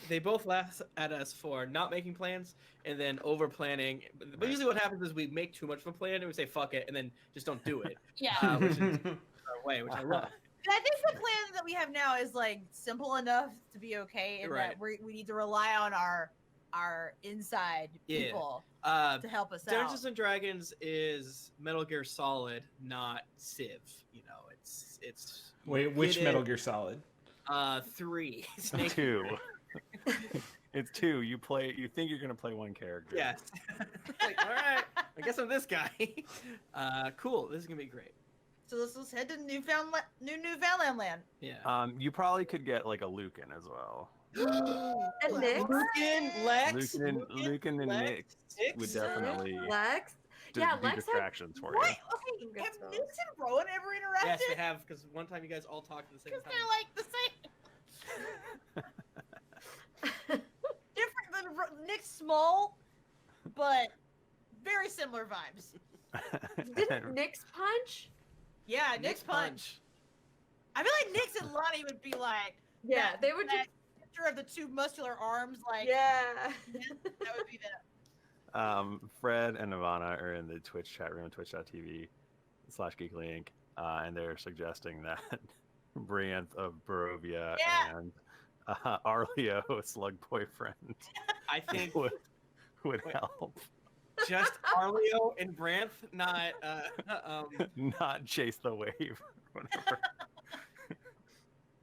they both laugh at us for not making plans and then over planning. But usually, what happens is we make too much of a plan and we say fuck it and then just don't do it. Yeah. Which is our way, which I love. And I think the plan that we have now is like simple enough to be okay, and Right. that we need to rely on our inside Yeah. people to help us Dungeons out. and Dragons is Metal Gear Solid, not Civ. It's Wait, which get Metal it. Gear Solid? 3. Snake 2. It's 2. You think you're gonna play one character. Yes. Like, all right, I guess I'm this guy. Cool. This is gonna be great. So let's head to Newfoundland land. Yeah. You probably could get like a Lucan as well. And Nick? Lucan, Lex, Lucan and Lex, Nick Six? would definitely Lex? do Yeah, Lex had- distractions for What? you. Okay, Some good have spells. Nix and Rowan ever interacted? Yes, they have, because one time you guys all talked at the same Because time. they're like the same. Different than Nick's small, but very similar vibes. Didn't Nick's punch? Yeah, Nick's punch. I feel like Nyx and Lahni would be like. Yeah, they would that picture of the two muscular arms, like. Yeah. That would be them. Fred and Ivana are in the Twitch chat room, twitch.tv/GeeklyInc, and they're suggesting that Brianth of Barovia and Arleo, Slug Boyfriend, I think would help. just Arleo and Branth, not Not Chase the Wave or whatever.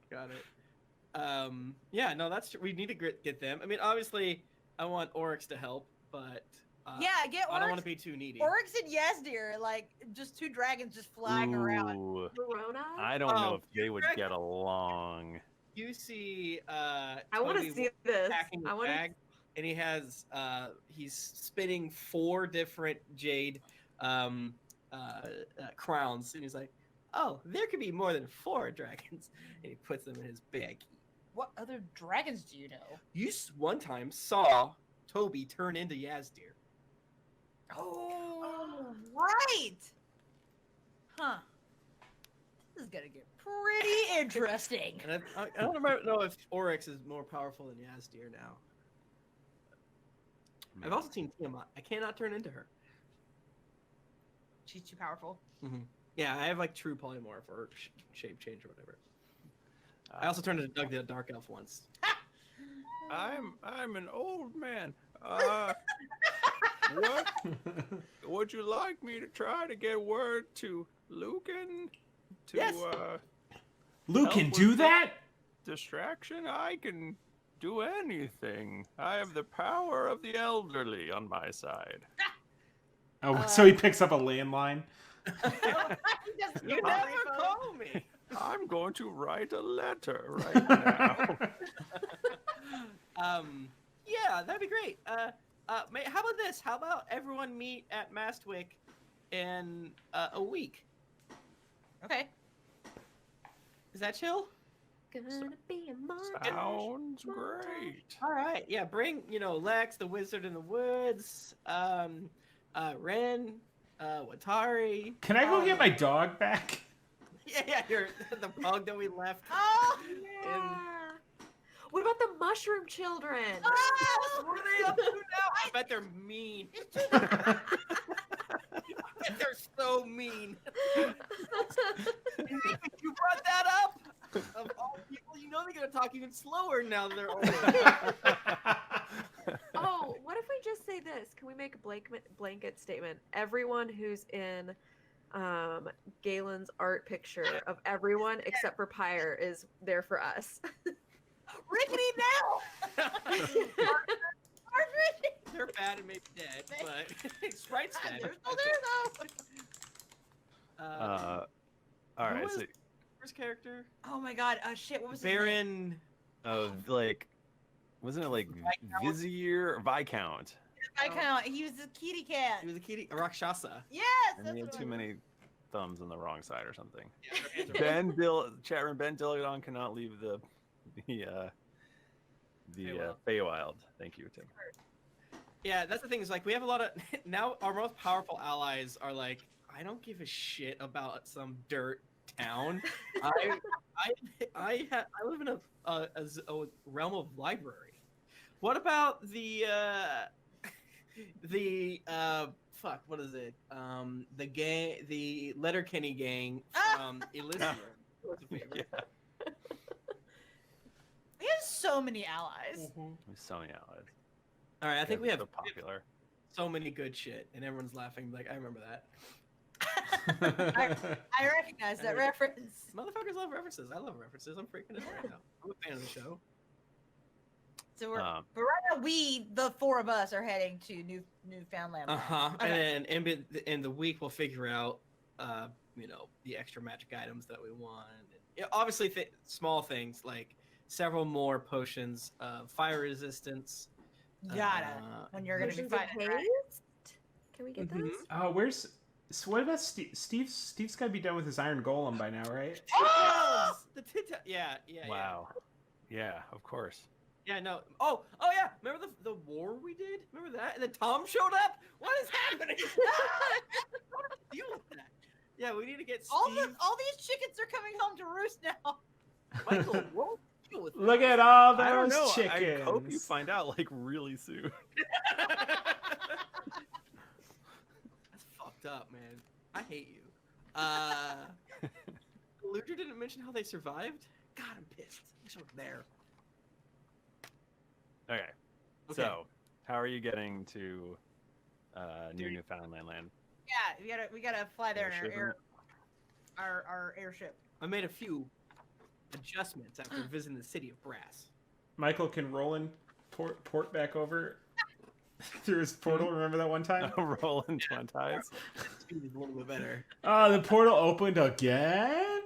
got it. Yeah, no, that's true. We need to get them. I mean, obviously, I want Oryx to help, but Yeah, get I don't want Oryx. to be too needy. Oryx and Yazdir, like just two dragons just flying around. Ooh, Verona? I don't know Oh, if they would get along. You see, I want to Toby see this. packing the I want to. bag, and he has he's spinning 4 different jade crowns, and he's like, "Oh, there could be more than 4 dragons," and he puts them in his bag. What other dragons do you know? You one time saw Toby turn into Yazdir. Oh, right. Huh. This is gonna get pretty interesting. And I don't know if Oryx is more powerful than Yazdir now. I've also seen Tiamat. I cannot turn into her. She's too powerful. Yeah, I have like true polymorph or shape change or whatever. I also turned into Doug the Dark Elf once. I'm an old man. What would you like me to try to get word to Lucan? To Yes. Luke can do that? Distraction? I can do anything. I have the power of the elderly on my side. Oh, so he picks up a landline. You never call me. I'm going to write a letter right now. Yeah, that'd be great. How about this? How about everyone meet at Mastwick in a week? Okay. Is that chill? Gonna be a monster. Sounds great. All right. Yeah, bring Lex, the Wizard in the Woods, Ren, Watari. Can I go get my dog back? Yeah, the pug that we left. Oh, Yeah. What about the mushroom children? What are they up to now? I bet they're mean. They're so mean. You brought that up. Of all people, they're gonna talk even slower now that they're older. Oh, what if we just say this? Can we make a blanket statement? Everyone who's in Galen's art picture of everyone except for Pyre is there for us. Rickety now. They're bad and maybe dead, but Sprite's dead. They're still there though. All who right. was So, the first character? Oh my god. Shit. What was his name? Baron. wasn't it like Vizier or Viscount? Viscount. He was the kitty cat. He was a kitty, a Rakshasa. Yes. And That's he had what too it was. many thumbs on the wrong side or something. Yeah, their hands are Chat room, Ben Dillagon cannot leave the Feywild. Thank you, Tim. Yeah, that's the thing. Is like we have a lot of now. Our most powerful allies are like, I don't give a shit about some dirt town. I live in a realm of library. What about the fuck? What is it? The gang, the Letterkenny gang from Elysium. Yeah. We have so many allies. There's so many allies. All right, I think we have so popular. so many good shit, and everyone's laughing. Like, I remember that. I recognize that reference. Motherfuckers love references. I love references. I'm freaking it right now. I'm a fan of the show. So but right now the 4 of us are heading to Newfoundland. And Okay. then in the week we'll figure out, the extra magic items that we want. And, obviously, small things like several more potions of fire resistance. Gotta when you're gonna be Potions of fighting. Right? haste? Can we get Mhm. those? Where's... So what about Steve? Steve's got to be done with his iron golem by now, right? Oh! The yeah. Wow. Yeah, of course. Yeah, no. Oh yeah. Remember the war we did? Remember that? And then Tom showed up? What is happening? What do we deal with that? Yeah, we need to get All Steve. all these chickens are coming home to roost now. Michael, what deal with Look that? at all I don't those know. chickens. I hope you find out like really soon. That's fucked up, man. I hate you. Luger didn't mention how they survived. God, I'm pissed. I wish I was there. Okay. So, how are you getting to Newfoundland land? Yeah, we gotta fly there in Airship? our airship. I made a few adjustments after visiting the city of Brass. Michael, can Roland port back over through his portal? Remember that one time? Rolling 20s. Speed is a little bit better. Oh, the portal opened again?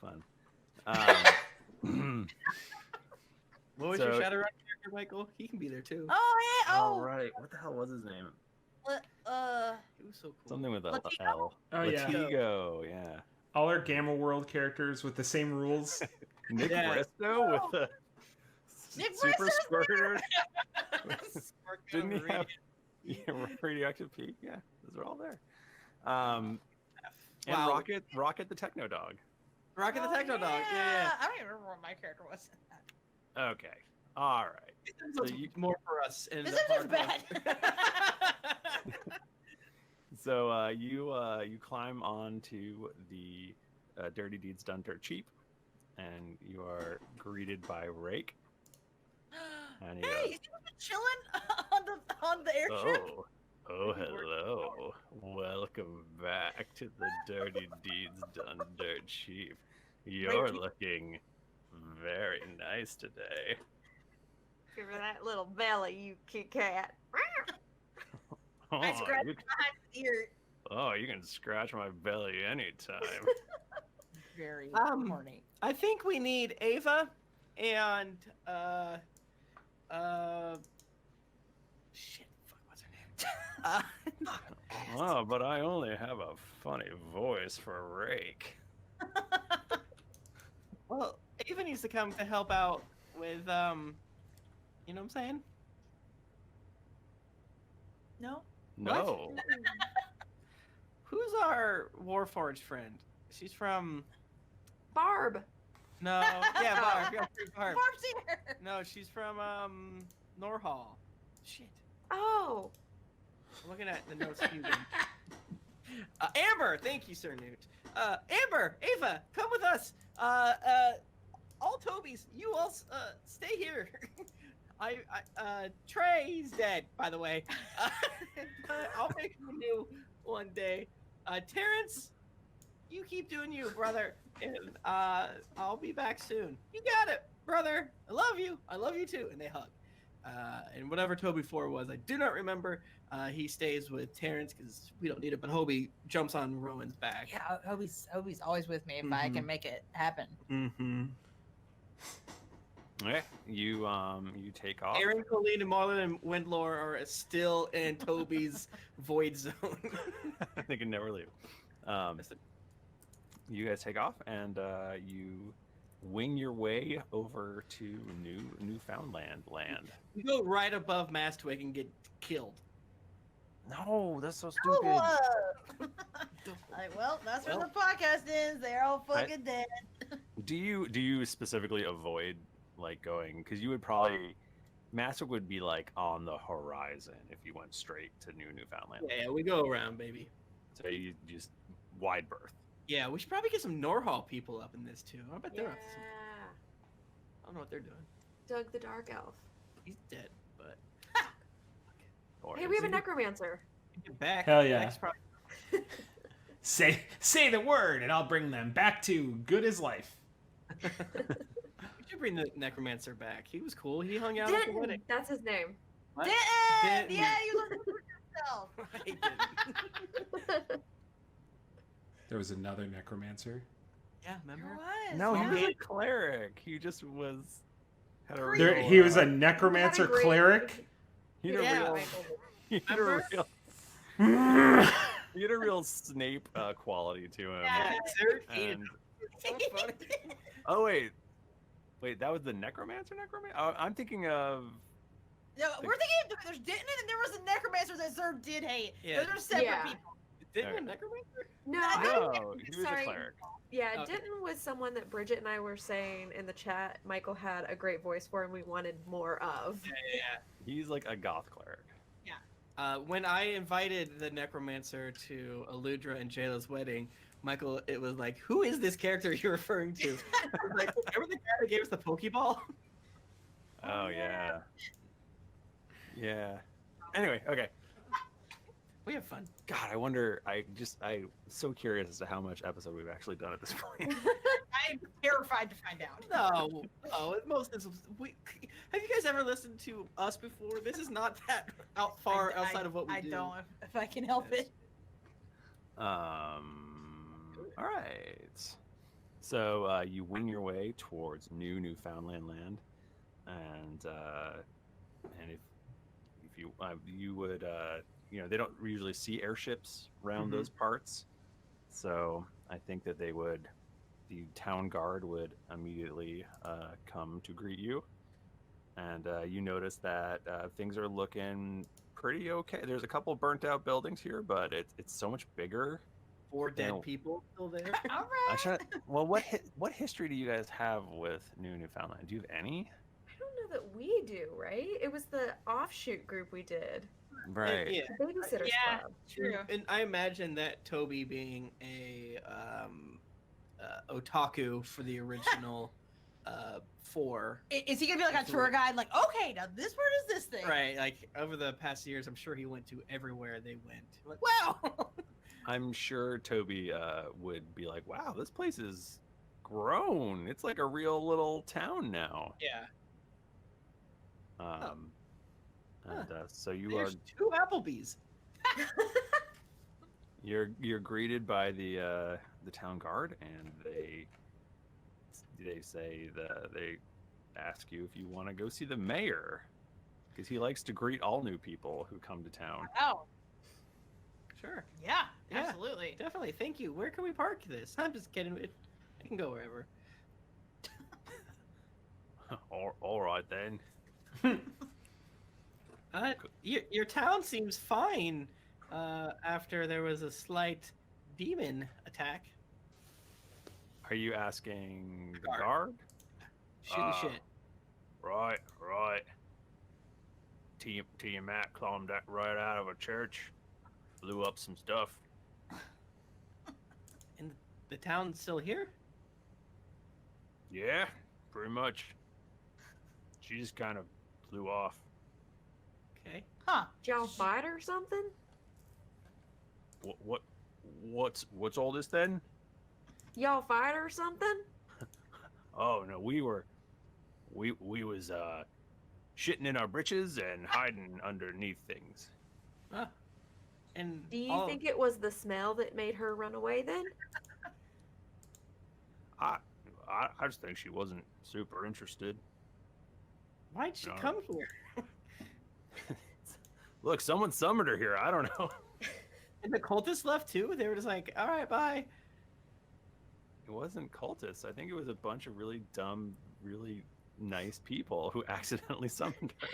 Fun. What was So- your Shadowrun character, Michael? He can be there too. Oh yeah. Oh, right. What the hell was his name? He was so cool. Something with a Latigo? L. Oh, yeah. Latigo, yeah. All our Gamma World characters with the same rules. Nick Yeah. Bristow with the Nick super Bristow's squirter. Spark Didn't he Overrated. have radioactive peak? Yeah, those are all there. And Wow. Rocket the Techno Dog. Rocket the Techno Dog. Yeah. I don't even remember what my character was. Okay, all right. So So you- more for us. In This the isn't hard bad. So you climb onto the Dirty Deeds Done Dirt Cheap, and you are greeted by Rake. And he Hey, goes, is he chilling on the airship? Oh, hello. Welcome back to the Dirty Deeds Done Dirt Cheap. You're looking very nice today. Give her that little belly, you Kit Kat. I scratched you, behind the ear. you can scratch my belly anytime. Very Um, horny. I think we need Ava and shit. Fuck, what's her name? Oh, but I only have a funny voice for Rake. Well, Ava needs to come to help out with you know what I'm saying? No. No. Who's our Warforged friend? She's from Barb. no, yeah, Barb. Yeah, Barb. Barb's here. No, she's from Norhall. Shit. Oh. I'm looking at the notes. Amber, thank you, Sir Newt. Amber, Ava, come with us. All Toby's, you all stay here. Trey, he's dead, by the way. I'll make him new one day. Terrence, you keep doing you, brother, and I'll be back soon. You got it, brother. I love you. I love you too. And they hug. And whatever Toby 4 was, I do not remember. He stays with Terrence because we don't need it, but Hobie jumps on Rowan's back. Yeah, Hobie's always with me if I can make it happen. Mm-hmm. Okay, you take off. Aaron, Colleen, and Marlon and Wendlore are still in Toby's void zone. They can never leave. You guys take off, and you wing your way over to Newfoundland land. We go right above Mastwick and get killed. No, that's so Oh, stupid. like, well, that's where the podcast ends. They're all fucking dead. Do you specifically avoid like going? Because you would probably Mastwick would be like on the horizon if you went straight to Newfoundland. Yeah, we go around, baby. So you just wide berth. Yeah, we should probably get some Norhall people up in this too. I bet they're Yeah. up to some. I don't know what they're doing. Doug the Dark Elf. He's dead, but Or Hey, we have a necromancer. get back. Hell yeah. Back's probably- Say the word, and I'll bring them back to good as life. We should bring the necromancer back. He was cool. He hung out at the Denton. wedding. That's his name. What? Dead! Dead. Yeah, you look for yourself. I didn't. There was another necromancer. Yeah, remember? What? No, he Yeah. was a cleric. He just was. Had a There, real, he was a He necromancer had a great- cleric. He had a Yeah. real. He had a Remember? real. He had a real Snape quality to him. Yeah. Sir hated And, so funny. oh wait, that was the necromancer. Oh, I'm thinking of. Yeah, we're thinking there's Denton and there was a necromancer that Sir did hate. Yeah. Those are separate Yeah. people. Didn't Okay. a necromancer? No, No, he was sorry. a cleric. Yeah, Okay. Denton was someone that Bridget and I were saying in the chat. Michael had a great voice for, and we wanted more of. Yeah. He's like a goth cleric. When I invited the necromancer to Aludra and Jayla's wedding, Michael, it was like, who is this character you're referring to? I was like, remember the guy that gave us the Pokeball? Oh yeah. Yeah. Anyway, okay. We have fun. God, I wonder. I'm so curious as to how much episode we've actually done at this point. I'm terrified to find out. No, most of this, have you guys ever listened to us before? This is not that far outside of what we do. I don't, if I can help it. All right. So you wing your way towards Newfoundland land, and if you would they don't usually see airships around those parts, so I think that the town guard would immediately come to greet you, and you notice that things are looking pretty okay. There's a couple burnt out buildings here, but it's so much bigger. 4 dead No. people still there. All I right. should. Well, what history do you guys have with Newfoundland? Do you have any? I don't know that we do, right? It was the offshoot group we did. Right. Yeah. The Babysitters Yeah. Club. True. And I imagine that Toby being a otaku for the original 4. Is he gonna be like a tour guide? Like, okay, now this word is this thing. Right, like over the past years, I'm sure he went to everywhere they went. Like, wow. I'm sure Toby would be like, "Wow, this place is grown. It's like a real little town now." Yeah. So you There's 2 Applebee's. you're greeted by the town guard, and they say they ask you if you want to go see the mayor, because he likes to greet all new people who come to town. Oh, Sure. yeah, Yeah. absolutely. Definitely. Thank you. Where can we park this? I'm just kidding. I can go wherever. All right then. Your town seems fine after there was a slight demon attack. Are you asking the Guard. guard? Shitty shit. Right. Matt climbed that right out of a church, blew up some stuff. And the town's still here? Yeah, pretty much. She just kind of flew off. Okay. Huh. Did y'all fight or something? What's all this then? Y'all fight or something? Oh no, we was shitting in our britches and hiding underneath things. And Do you think it was the smell that made her run away then? I just think she wasn't super interested. Why'd she No. come here? Look, someone summoned her here. I don't know. And the cultists left too? They were just like, all right, bye. It wasn't cultists. I think it was a bunch of really dumb, really nice people who accidentally summoned her.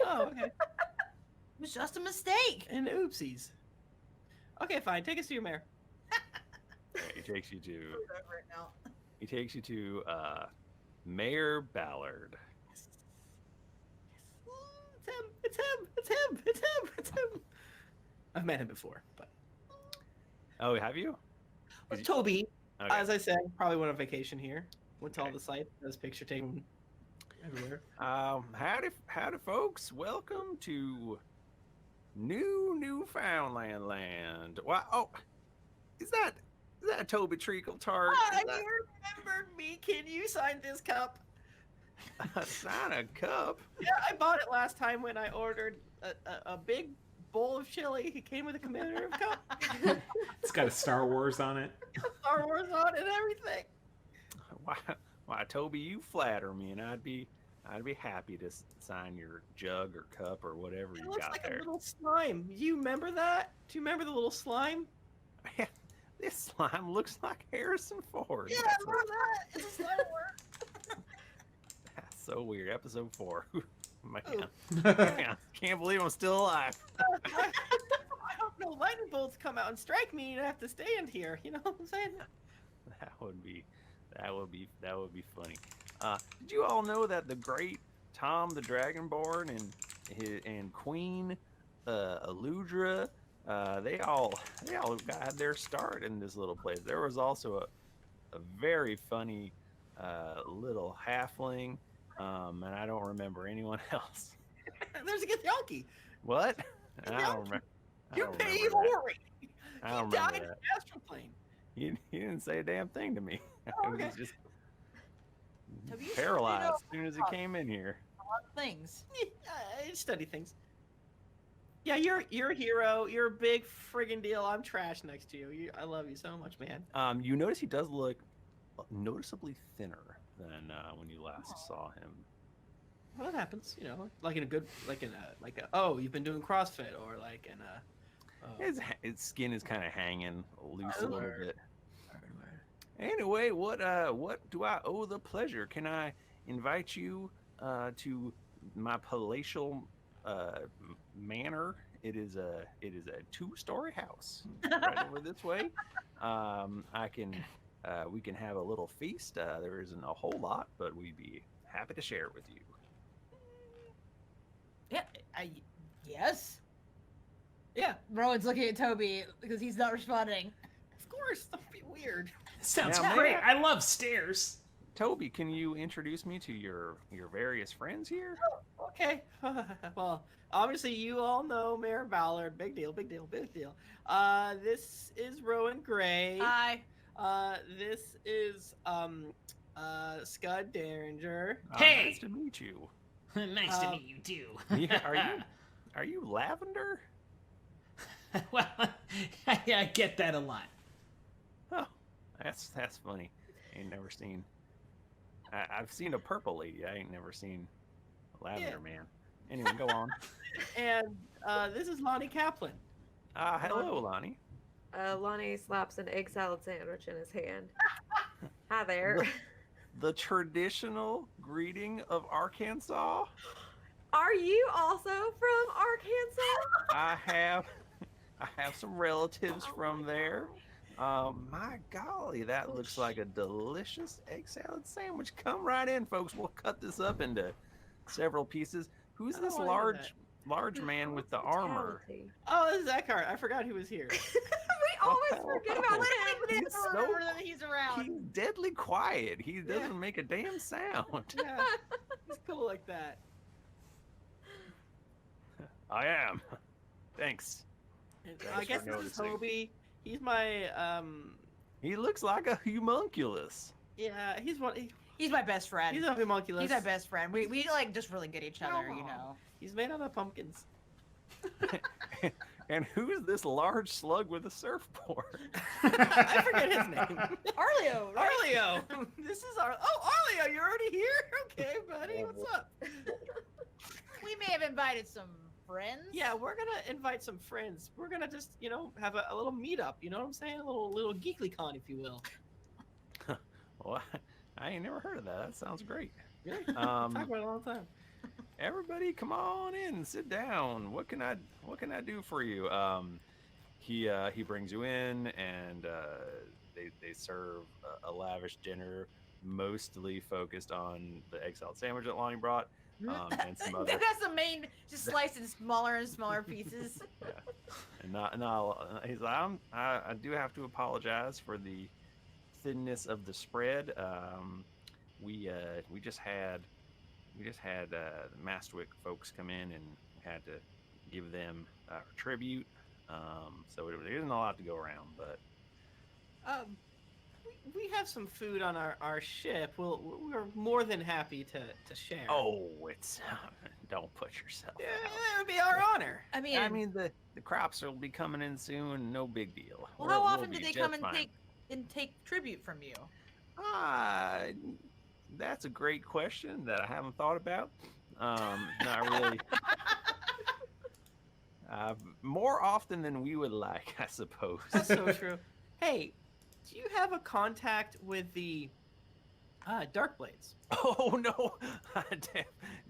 Oh, okay. It was just a mistake. And oopsies. Okay, fine. Take us to your mayor. He takes you to Over it now. Mayor Ballard. It's him. I've met him before, but Oh, have you? Is he- Toby, Okay. as I said, probably went on vacation here. Went to all Okay. the sites. Has picture taken everywhere. Howdy, folks. Welcome to Newfoundland land. Wow. Oh, is that Toby Treacletart? Hi, Is that you remembered me. Can you sign this cup? sign a cup? Yeah, I bought it last time when I ordered a big bowl of chili. It came with a commemorative cup, It's got a Star Wars on it. Star Wars on it, and everything. Why, Toby, you flatter me, and I'd be happy to sign your jug or cup or whatever It you looks got like there. a little slime. You remember that? Do you remember the little slime? This slime looks like Harrison Ford. Yeah, That's remember that? It's a slime work. That's so weird. Episode 4. Man, can't believe I'm still alive. I hope no lightning bolts come out and strike me and I have to stand here. You know what I'm saying? That would be funny. Did you all know that the great Tom the Dragonborn and Queen Eludra, they all got their start in this little place. There was also a very funny little halfling, and I don't remember anyone else. There's a Githyanki. What? I don't remember. You're paying that. Ori. He I don't died remember in that. the astral plane. He didn't say a damn thing to me. Oh, He okay. was just Toby, you should paralyzed know as soon as he came in here. a lot of things. I study things. Yeah, you're a hero. You're a big friggin' deal. I'm trash next to you. I love you so much, man. You notice he does look noticeably thinner than when you last saw him. Well, that happens, you know, like in a good, like a, oh, you've been doing CrossFit, or like in a. His skin is kind of hanging loose a little Word. bit. Anyway, what do I owe the pleasure? Can I invite you to my palatial manor? It is a 2-story house right over this way. We can have a little feast. There isn't a whole lot, but we'd be happy to share it with you. Yeah, yes. Yeah, Rowan's looking at Toby because he's not responding. of course. Don't be weird. Sounds Yeah, great. man. I love stairs. Toby, can you introduce me to your various friends here? Okay. Well, obviously you all know Mayor Ballard. Big deal, big deal, big deal. This is Rowan Grey. Hi. This is Skud Derringer. Hey! Nice to meet you. Nice to Um, meet you too. Yeah, are you Lavender? Well, I get that a lot. Oh, that's funny. Ain't never seen. I've seen a purple lady. I ain't never seen a lavender man. Anyway, go on. And this is Lahni Caplain. Hello, Lahni. Lonnie slaps an egg salad sandwich in his hand. Hi there. The traditional greeting of Arkansas. Are you also from Arkansas? I have some relatives from there. My golly, that looks like a delicious egg salad sandwich. Come right in, folks. We'll cut this up into several pieces. Who's I don't this wanna hear large man with the armor? Hospitality. Oh, this is Eckhart. I forgot he was here. We always forget about him. He's so- Remember that he's around. He's deadly quiet. He doesn't make a damn sound. Yeah, he's cool like that. I am. Thanks. And, Thanks I for guess this is noticing. Toby. He's my He looks like a homunculus. yeah. He's one. He's my best friend. He's a homunculus. He's my best friend. We like just really get each other, you know. He's made out of pumpkins. And who's this large slug with a surfboard? I forget his name. Arleo, right? Arleo. This is Arleo. You're already here. Okay, buddy. What's up? We may have invited some friends. Yeah, we're gonna invite some friends. We're gonna just, have a little meetup. You know what I'm saying? A little GeeklyCon, if you will. Well, I ain't never heard of that. That sounds great. Really? Talk about it all the time. Everybody, come on in, sit down. What can I do for you? He brings you in, and they serve a lavish dinner, mostly focused on the egg salad sandwich that Lonnie brought, and some other. That's the main, just sliced in smaller and smaller pieces. Yeah. And he's like, I do have to apologize for the thinness of the spread. We just had the Mastwick folks come in, and we had to give them tribute. So there isn't a lot to go around, but We have some food on our ship. We're more than happy to share. it's don't put yourself Yeah, out. it would be our honor. I mean, I mean the crops will be coming in soon. No big deal. well, how We'll often be do they just come and fine. take tribute from you? That's a great question that I haven't thought about. Not really. More often than we would like, I suppose. That's so true. Hey, do you have a contact with the Dark blades. Oh no,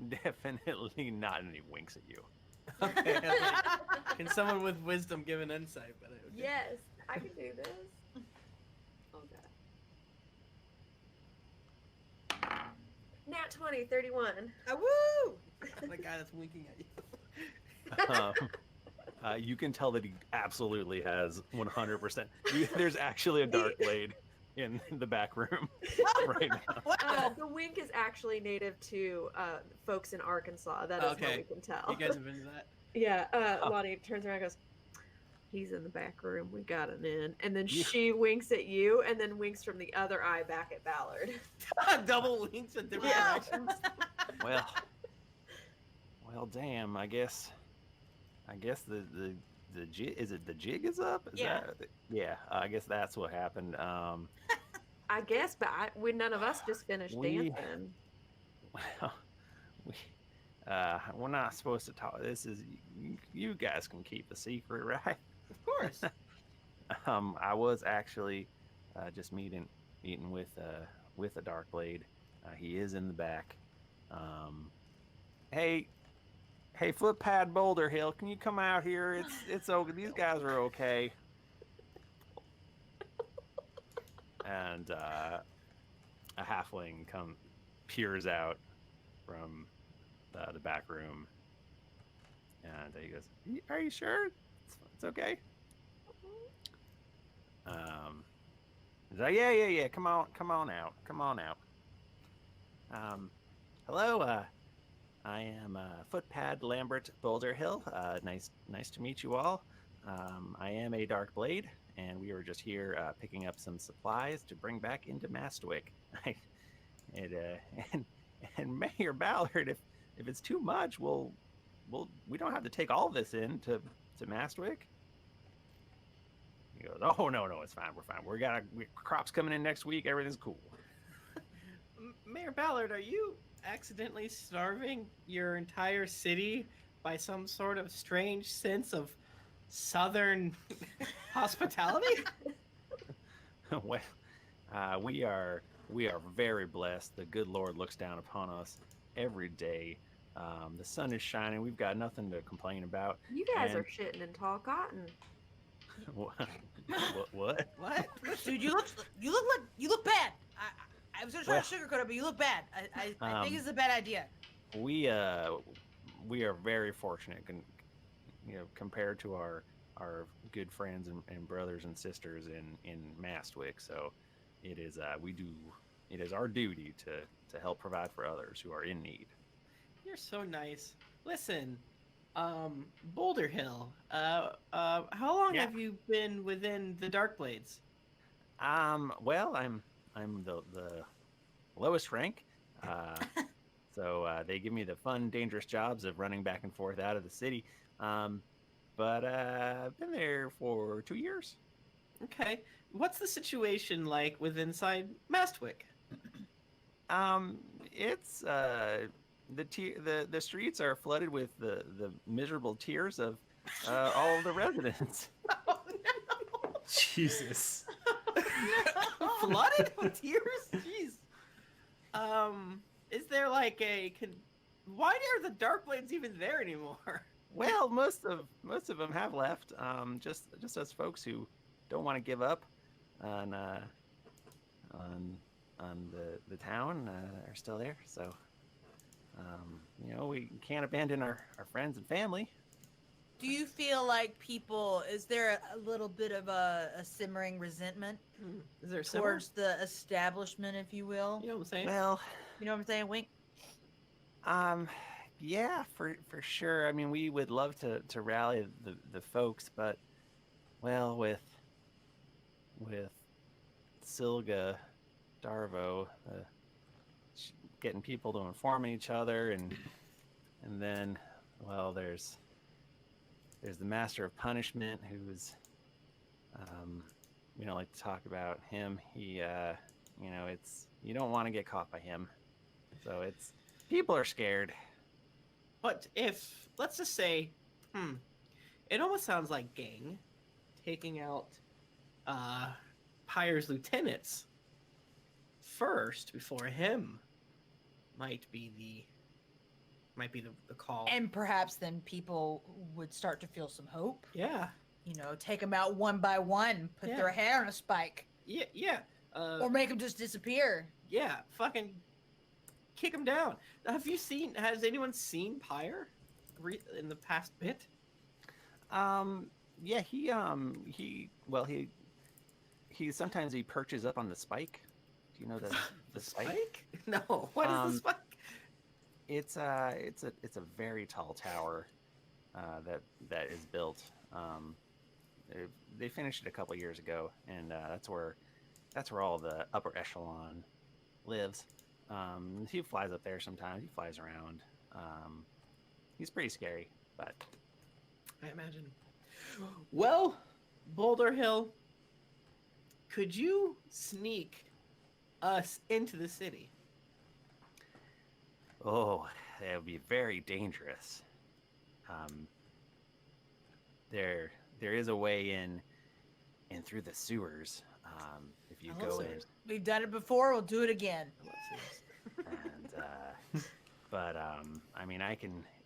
definitely not. And he winks at you. Okay, okay. Can someone with wisdom give an insight? But okay. Yes, I can do this. Okay. Nat 20, 31. Woo! The guy that's winking at you. You can tell that he absolutely has 100%. There's actually a dark blade in the back room right now. The wink is actually native to folks in Arkansas. That is Okay. what we can tell. You guys invented that? Yeah, Lonnie turns around and goes, he's in the back room. We got him in. And then she winks at you and then winks from the other eye back at Ballard. Double winks in different Yeah. directions. Well, damn. I guess the jig, is it the jig is up? Is Yeah. That, yeah. I guess that's what happened. I guess, but none of us just finished dancing. Well, we're not supposed to talk. This is you guys can keep the secret, right? Of course. I was actually just eating with a dark blade. He is in the back. Hey, Footpad Boulder Hill, can you come out here? It's okay. These guys are okay. And a halfling peers out from the back room, and he goes, "Are you sure it's okay?" He's like, yeah. Come on out. Hello. I am Footpad Lambert Boulder Hill. Nice to meet you all. I am a Dark Blade, and we were just here picking up some supplies to bring back into Mastwick. And Mayor Ballard, if it's too much, we don't have to take all this in to Mastwick. He goes, oh no, it's fine. We're fine. We got crops coming in next week. Everything's cool. Mayor Ballard, are you accidentally starving your entire city by some sort of strange sense of southern hospitality? Well, we are very blessed. The good Lord looks down upon us every day. The sun is shining. We've got nothing to complain about. You guys are shitting in tall cotton. What? What? Dude, you look bad. I was gonna try to sugarcoat it, but you look bad. I think it's a bad idea. We are very fortunate, compared to our good friends and brothers and sisters in Mastwick. So it is our duty to help provide for others who are in need. You're so nice. Listen, Boulder Hill. How long have you been within the Dark Blades? Well, I'm the lowest rank. So they give me the fun, dangerous jobs of running back and forth out of the city. But I've been there for 2 years. Okay. What's the situation like with inside Mastwick? It's the streets are flooded with the miserable tears of all of the residents. Oh no! Jesus. Flooded with tears? Jeez. Is there like why are the Dark Blades even there anymore? Well, most of them have left. Just as folks who don't want to give up on the town are still there. So we can't abandon our friends and family. Do you feel like is there a little bit of a simmering resentment Is there towards the establishment, if you will? You know what I'm saying? Well, You know what I'm saying, Wink? yeah, for sure. I mean, we would love to rally the folks, but well, with Silga Darvo, getting people to inform each other, and then, well, there's the Master of Punishment, who's we don't like to talk about him. He it's, you don't want to get caught by him, so it's, people are scared. But if, let's just say, it almost sounds like gang taking out Pyre's lieutenants. first before him might be the call. And perhaps then people would start to feel some hope. Yeah. Take them out one by one, put Yeah. their hair on a spike, Yeah. or make them just disappear. Yeah. Fucking kick him down. Has anyone seen Pyre in the past bit? Yeah, he sometimes he perches up on the spike. Do you know the spike? No. What is the spike? It's a very tall tower that is built. They finished it a couple years ago, and that's where all the upper echelon lives. He flies up there sometimes. He flies around. He's pretty scary, but I imagine. Well, Boulder Hill, could you sneak us into the city? oh, that would be very dangerous. There is a way in through the sewers. If you I love go in, sewers. We've done it before. We'll do it again. I love sewers. and but I mean,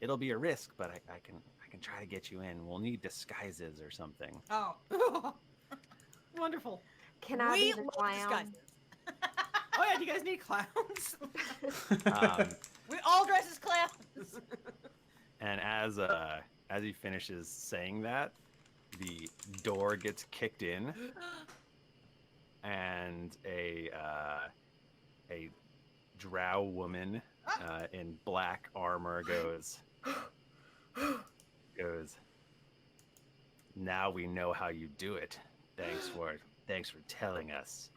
it'll be a risk, but I can try to get you in. We'll need disguises or something. Oh, Wonderful. Can I we be the love clown? disguises. Oh yeah, do you guys need clowns? We all dress as clowns. And as he finishes saying that, the door gets kicked in, and a drow woman in black armor goes. Now we know how you do it. Thanks for telling us.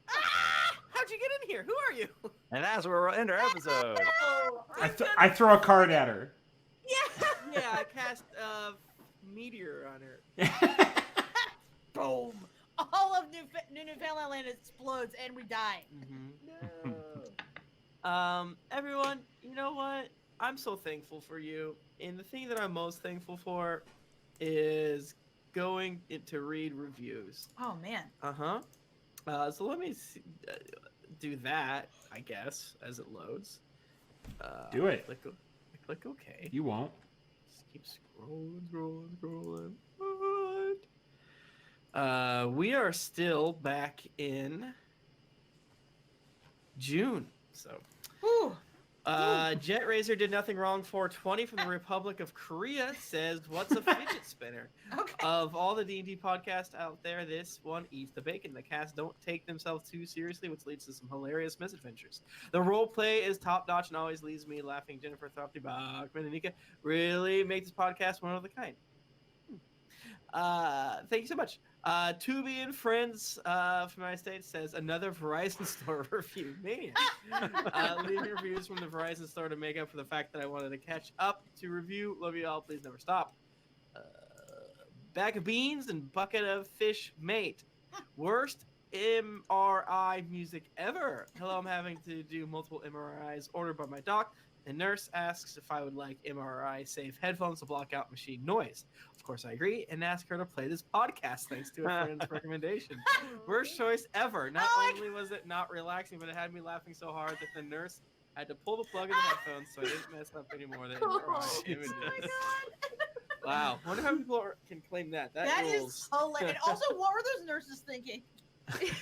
How'd you get in here? Who are you? And that's where we'll end our episode. I throw a card at her. Yeah, I cast meteor on her. Boom. All of Newfoundland land explodes and we die. No. Everyone, you know what? I'm so thankful for you. And the thing that I'm most thankful for is going to read reviews. Oh man. So let me do that, I guess, as it loads. Do it. Click OK. You won't. Just keep scrolling. What? We are still back in June, so. Whew. Jet Razor did nothing wrong. 420 from the Republic of Korea says, "What's a fidget spinner?" Okay. Of all the D&D podcasts out there, this one eats the bacon. The cast don't take themselves too seriously, which leads to some hilarious misadventures. The role play is top notch and always leaves me laughing. Jennifer Throfty, Bachmann, and Nika really make this podcast one of a kind. Thank you so much. Toby and Friends from the United States says, another Verizon store review. Maniac. Leaving reviews from the Verizon store to make up for the fact that I wanted to catch up to review. Love you all. Please never stop. Bag of beans and bucket of fish mate. Worst MRI music ever. Hello, I'm having to do multiple MRIs ordered by my doc. The nurse asks if I would like MRI safe headphones to block out machine noise. Of course, I agree and ask her to play this podcast thanks to a friend's recommendation. Worst choice ever. Not only was it not relaxing, but it had me laughing so hard that the nurse had to pull the plug in the headphones so I didn't mess up anymore. The MRI images. Oh my god. Wow. Wonder how people can claim that. That rules. is hilarious. Also, what were those nurses thinking?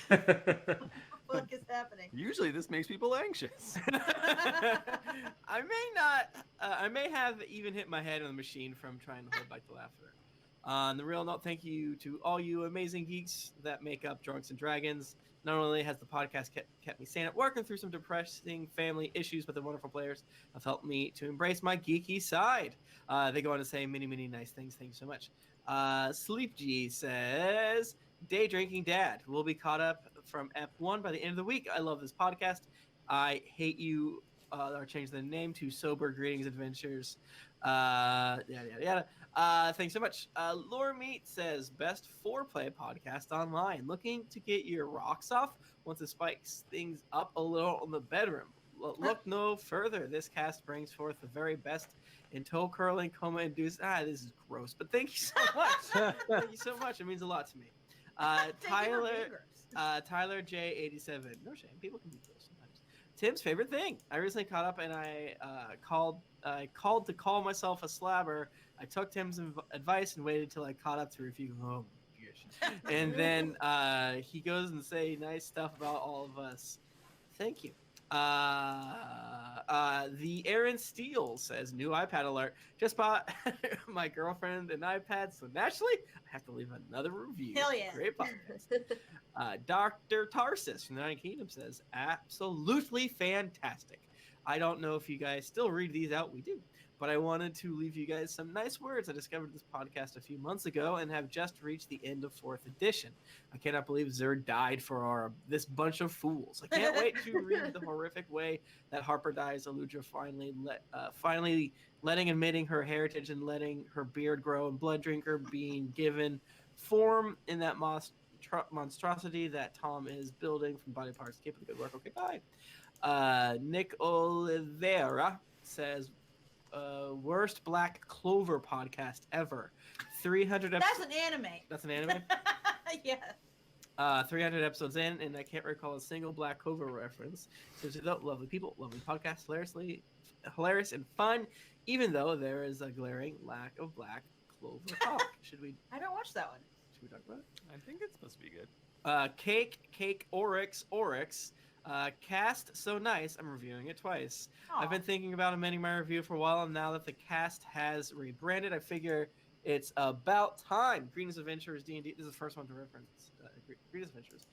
What the fuck is happening? Usually this makes people anxious. I may have even hit my head on the machine from trying to hold back the laughter. On the real note, thank you to all you amazing geeks that make up Drunks and Dragons. Not only has the podcast kept me sane at work and through some depressing family issues, but the wonderful players have helped me to embrace my geeky side. They go on to say many, many nice things. Thank you so much. Sleep G says, Day Drinking Dad will be caught up from Ep 1 by the end of the week. I love this podcast. I hate you. Or change the name to Sober Greetings Adventures. Yada, yada, yada. Thanks so much. Lore Meat says, best foreplay podcast online. Looking to get your rocks off once it spikes things up a little in the bedroom. Look no further. This cast brings forth the very best in toe curling, coma induced. This is gross, but thank you so much. Thank you so much. It means a lot to me. Tyler Tyler J87. No shame. People can be gross sometimes. Tim's favorite thing. I recently caught up and I called to call myself a slabber. I took Tim's advice and waited till I caught up to review. Oh my gosh. And then he goes and say nice stuff about all of us. Thank you. The Aaron Steele says new iPad alert. Just bought my girlfriend an iPad, so naturally I have to leave another review. Hell yeah. Great podcast. Dr. Tarsus from the United Kingdom says absolutely fantastic. I don't know if you guys still read these out. We do. But I wanted to leave you guys some nice words. I discovered this podcast a few months ago and have just reached the end of 4th edition. I cannot believe Zerd died for this bunch of fools. I can't wait to read the horrific way that Harper dies. Aludra finally letting admitting her heritage and letting her beard grow, and Blooddrinker being given form in that monstrosity that Tom is building from body parts. Keep up the good work. Okay, bye. Nick Oliveira says, worst Black Clover podcast ever. 300 episodes. That's an anime. That's an anime? Yeah. 300 episodes in, and I can't recall a single Black Clover reference. Seriously though, lovely people, lovely podcast, hilarious and fun, even though there is a glaring lack of Black Clover talk. Should we? I don't watch that one. Should we talk about it? I think it's supposed to be good. Cake Oryx. Cast so nice, I'm reviewing it twice. Aw. I've been thinking about amending my review for a while, and now that the cast has rebranded, I figure it's about time. Greetings Adventures D&D. This is the first one to reference. Greetings Adventures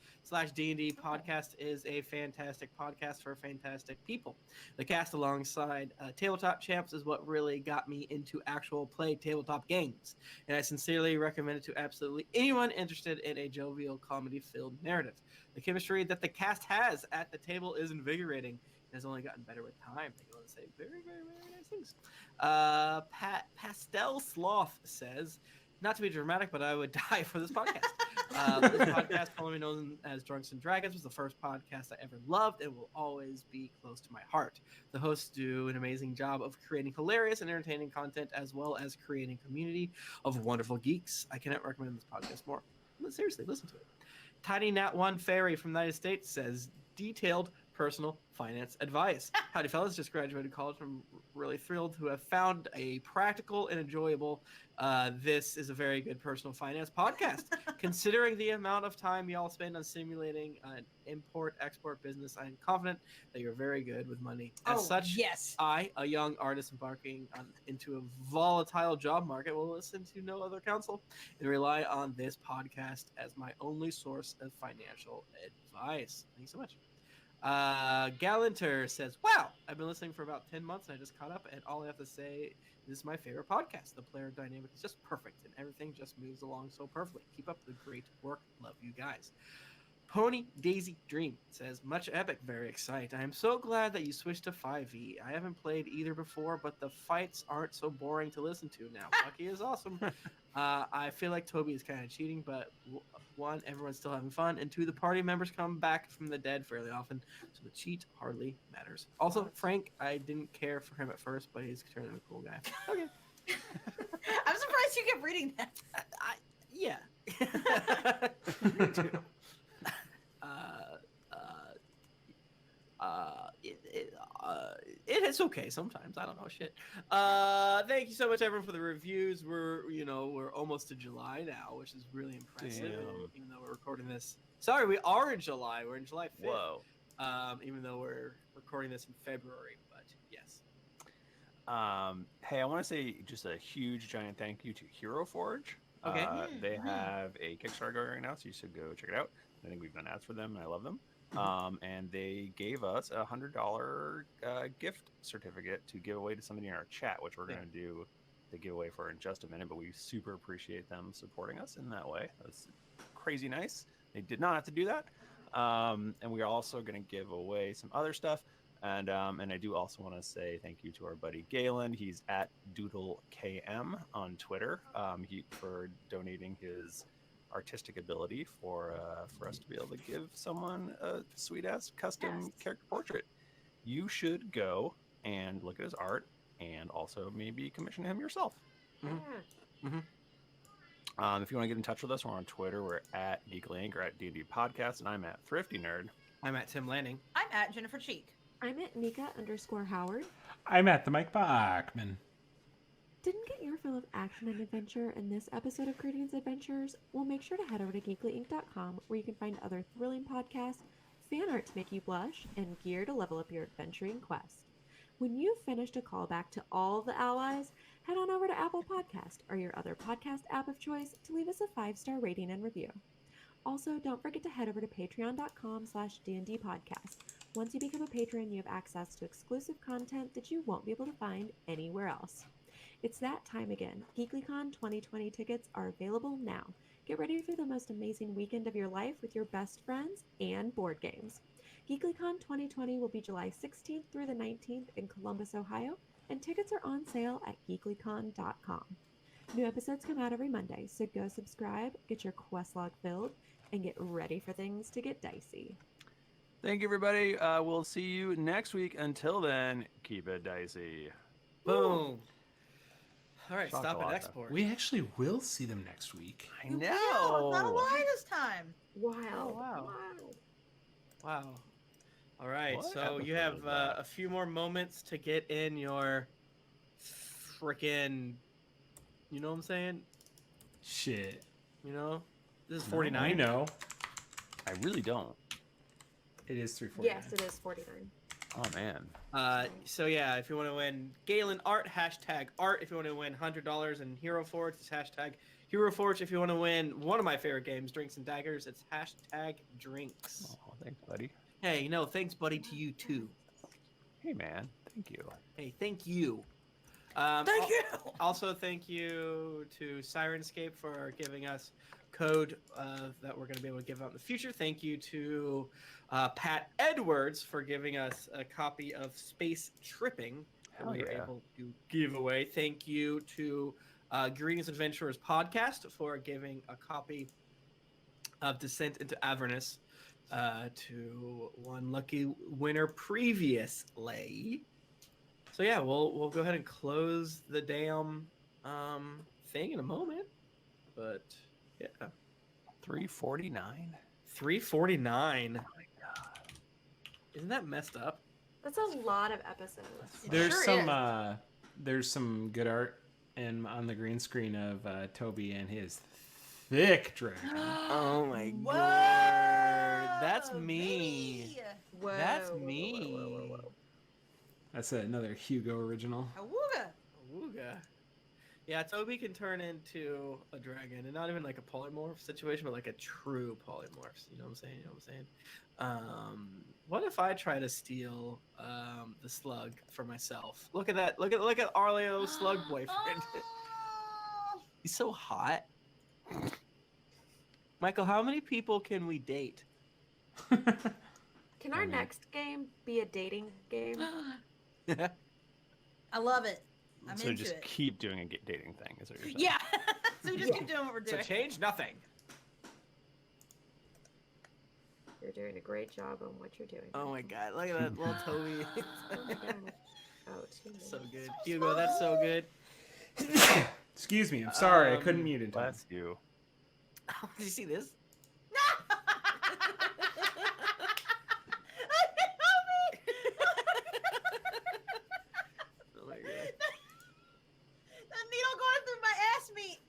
/ D&D podcast is a fantastic podcast for fantastic people. The cast alongside Tabletop Champs is what really got me into actual play tabletop games, and I sincerely recommend it to absolutely anyone interested in a jovial, comedy-filled narrative. The chemistry that the cast has at the table is invigorating and has only gotten better with time. They go on to say very, very, very nice things. Pastel Sloth says, not to be dramatic, but I would die for this podcast. This podcast, formerly known as Drunks and Dragons, was the first podcast I ever loved and will always be close to my heart. The hosts do an amazing job of creating hilarious and entertaining content, as well as creating a community of wonderful geeks. I cannot recommend this podcast more. But seriously, listen to it. Tiny Nat One Fairy from the United States says, detailed personal finance advice. Howdy fellas, just graduated college. I'm really thrilled to have found a practical and enjoyable, this is a very good personal finance podcast. Considering the amount of time y'all spend on simulating an import-export business, I'm confident that you're very good with money. As such, yes. I, a young artist embarking into a volatile job market, will listen to no other counsel and rely on this podcast as my only source of financial advice. Thanks so much. Gallanter says, wow, I've been listening for about 10 months and I just caught up, and all I have to say, this is my favorite podcast. The player dynamic is just perfect and everything just moves along so perfectly. Keep up the great work. Love you guys. Pony Daisy Dream says, much epic, very excited. I am so glad that you switched to 5e. I haven't played either before, but the fights aren't so boring to listen to now. Lucky is awesome. I feel like Toby is kind of cheating, but one, everyone's still having fun, and two, the party members come back from the dead fairly often, so the cheat hardly matters. Also, Frank, I didn't care for him at first, but he's turning into a cool guy. Okay. I'm surprised you kept reading that. Yeah. It's okay sometimes. I don't know shit. Thank you so much, everyone, for the reviews. We're almost to July now, which is really impressive. Even though we're recording this, sorry, we are in July. We're in July 5th. Whoa. Even though we're recording this in February, but yes. Hey, I want to say just a huge, giant thank you to Hero Forge. Okay. They have a Kickstarter going right now, so you should go check it out. I think we've done ads for them, and I love them. And they gave us a $100 gift certificate to give away to somebody in our chat, which we're going to do the giveaway for in just a minute. But we super appreciate them supporting us in that way. That's crazy nice. They did not have to do that. And we are also going to give away some other stuff. And I do also want to say thank you to our buddy Galen. He's at DoodleKM on Twitter. For donating his artistic ability for us to be able to give someone a sweet ass custom character portrait. You should go and look at his art and also maybe commission him yourself. If you want to get in touch with us, we're on Twitter. We're at GeeklyInc or at D&D Podcast, and I'm at Thrifty Nerd. I'm at Tim Lanning. I'm at Jennifer Cheek. I'm at Nika_Howard. I'm at the Mike Bachmann. Didn't get your fill of action and adventure in this episode of Greetings Adventures? Well, make sure to head over to GeeklyInc.com where you can find other thrilling podcasts, fan art to make you blush, and gear to level up your adventuring quest. When you've finished a callback to all the allies, head on over to Apple Podcast or your other podcast app of choice to leave us a 5-star rating and review. Also, don't forget to head over to patreon.com/D&D podcast. Once you become a patron, you have access to exclusive content that you won't be able to find anywhere else. It's that time again. GeeklyCon 2020 tickets are available now. Get ready for the most amazing weekend of your life with your best friends and board games. GeeklyCon 2020 will be July 16th through the 19th in Columbus, Ohio, and tickets are on sale at geeklycon.com. New episodes come out every Monday, so go subscribe, get your quest log filled, and get ready for things to get dicey. Thank you, everybody. We'll see you next week. Until then, keep it dicey. Boom. All right, Shocked stop a and lot, export. We actually will see them next week. I You will. It's not a lie this time. Wow. Oh, wow. Wow. All right, What so you have episode is that? a few more moments to get in your frickin', you know what I'm saying? Shit. You know? This is I 49. know. I really don't. It is 349. Yes, it is 49. Oh, man. So yeah, if you want to win Galen art, hashtag art. If you want to win $100 in Hero Forge, it's hashtag Hero Forge. If you want to win one of my favorite games, Drinks and Daggers, it's hashtag drinks. Oh, thanks, buddy. Hey, no, thanks, buddy, to you too. Hey, man. Thank you. Hey, thank you. Thank you. Also, thank you to Sirenscape for giving us code that we're going to be able to give out in the future. Thank you to Pat Edwards for giving us a copy of Space Tripping that Hell we were yeah. able to give away. Thank you to Greetings Adventurers Podcast for giving a copy of Descent into Avernus to one lucky winner previously. So yeah, we'll go ahead and close the damn thing in a moment. But yeah, 349? 349. Oh, my God. Isn't that messed up? That's a lot of episodes. There's sure some is. there's some good art on the green screen of Toby and his thick dragon. Oh my Whoa, that's me. baby. Whoa, That's whoa, whoa, me. whoa, whoa, whoa. That's another Hugo original. Awooga. Ooga. Yeah, Toby can turn into a dragon, and not even like a polymorph situation, but like a true polymorph. You know what I'm saying? You know what I'm saying? What if I try to steal the slug for myself? Look at that! Look at Arleo's slug boyfriend. Oh. He's so hot. Michael, how many people can we date? Can our next game be a dating game? I love it. I'm So into just it. keep doing a dating thing, is what you're saying. Yeah. So we just keep doing what we're So doing. change nothing. You're doing a great job on what you're doing. Oh my god, look at that little Toby. Oh my god. Oh, 2 minutes. So good. Hugo, that's so good. Excuse me, I'm sorry, I couldn't mute in time. Bless you. Did you see this? Oh my god. That needle going through my ass meat.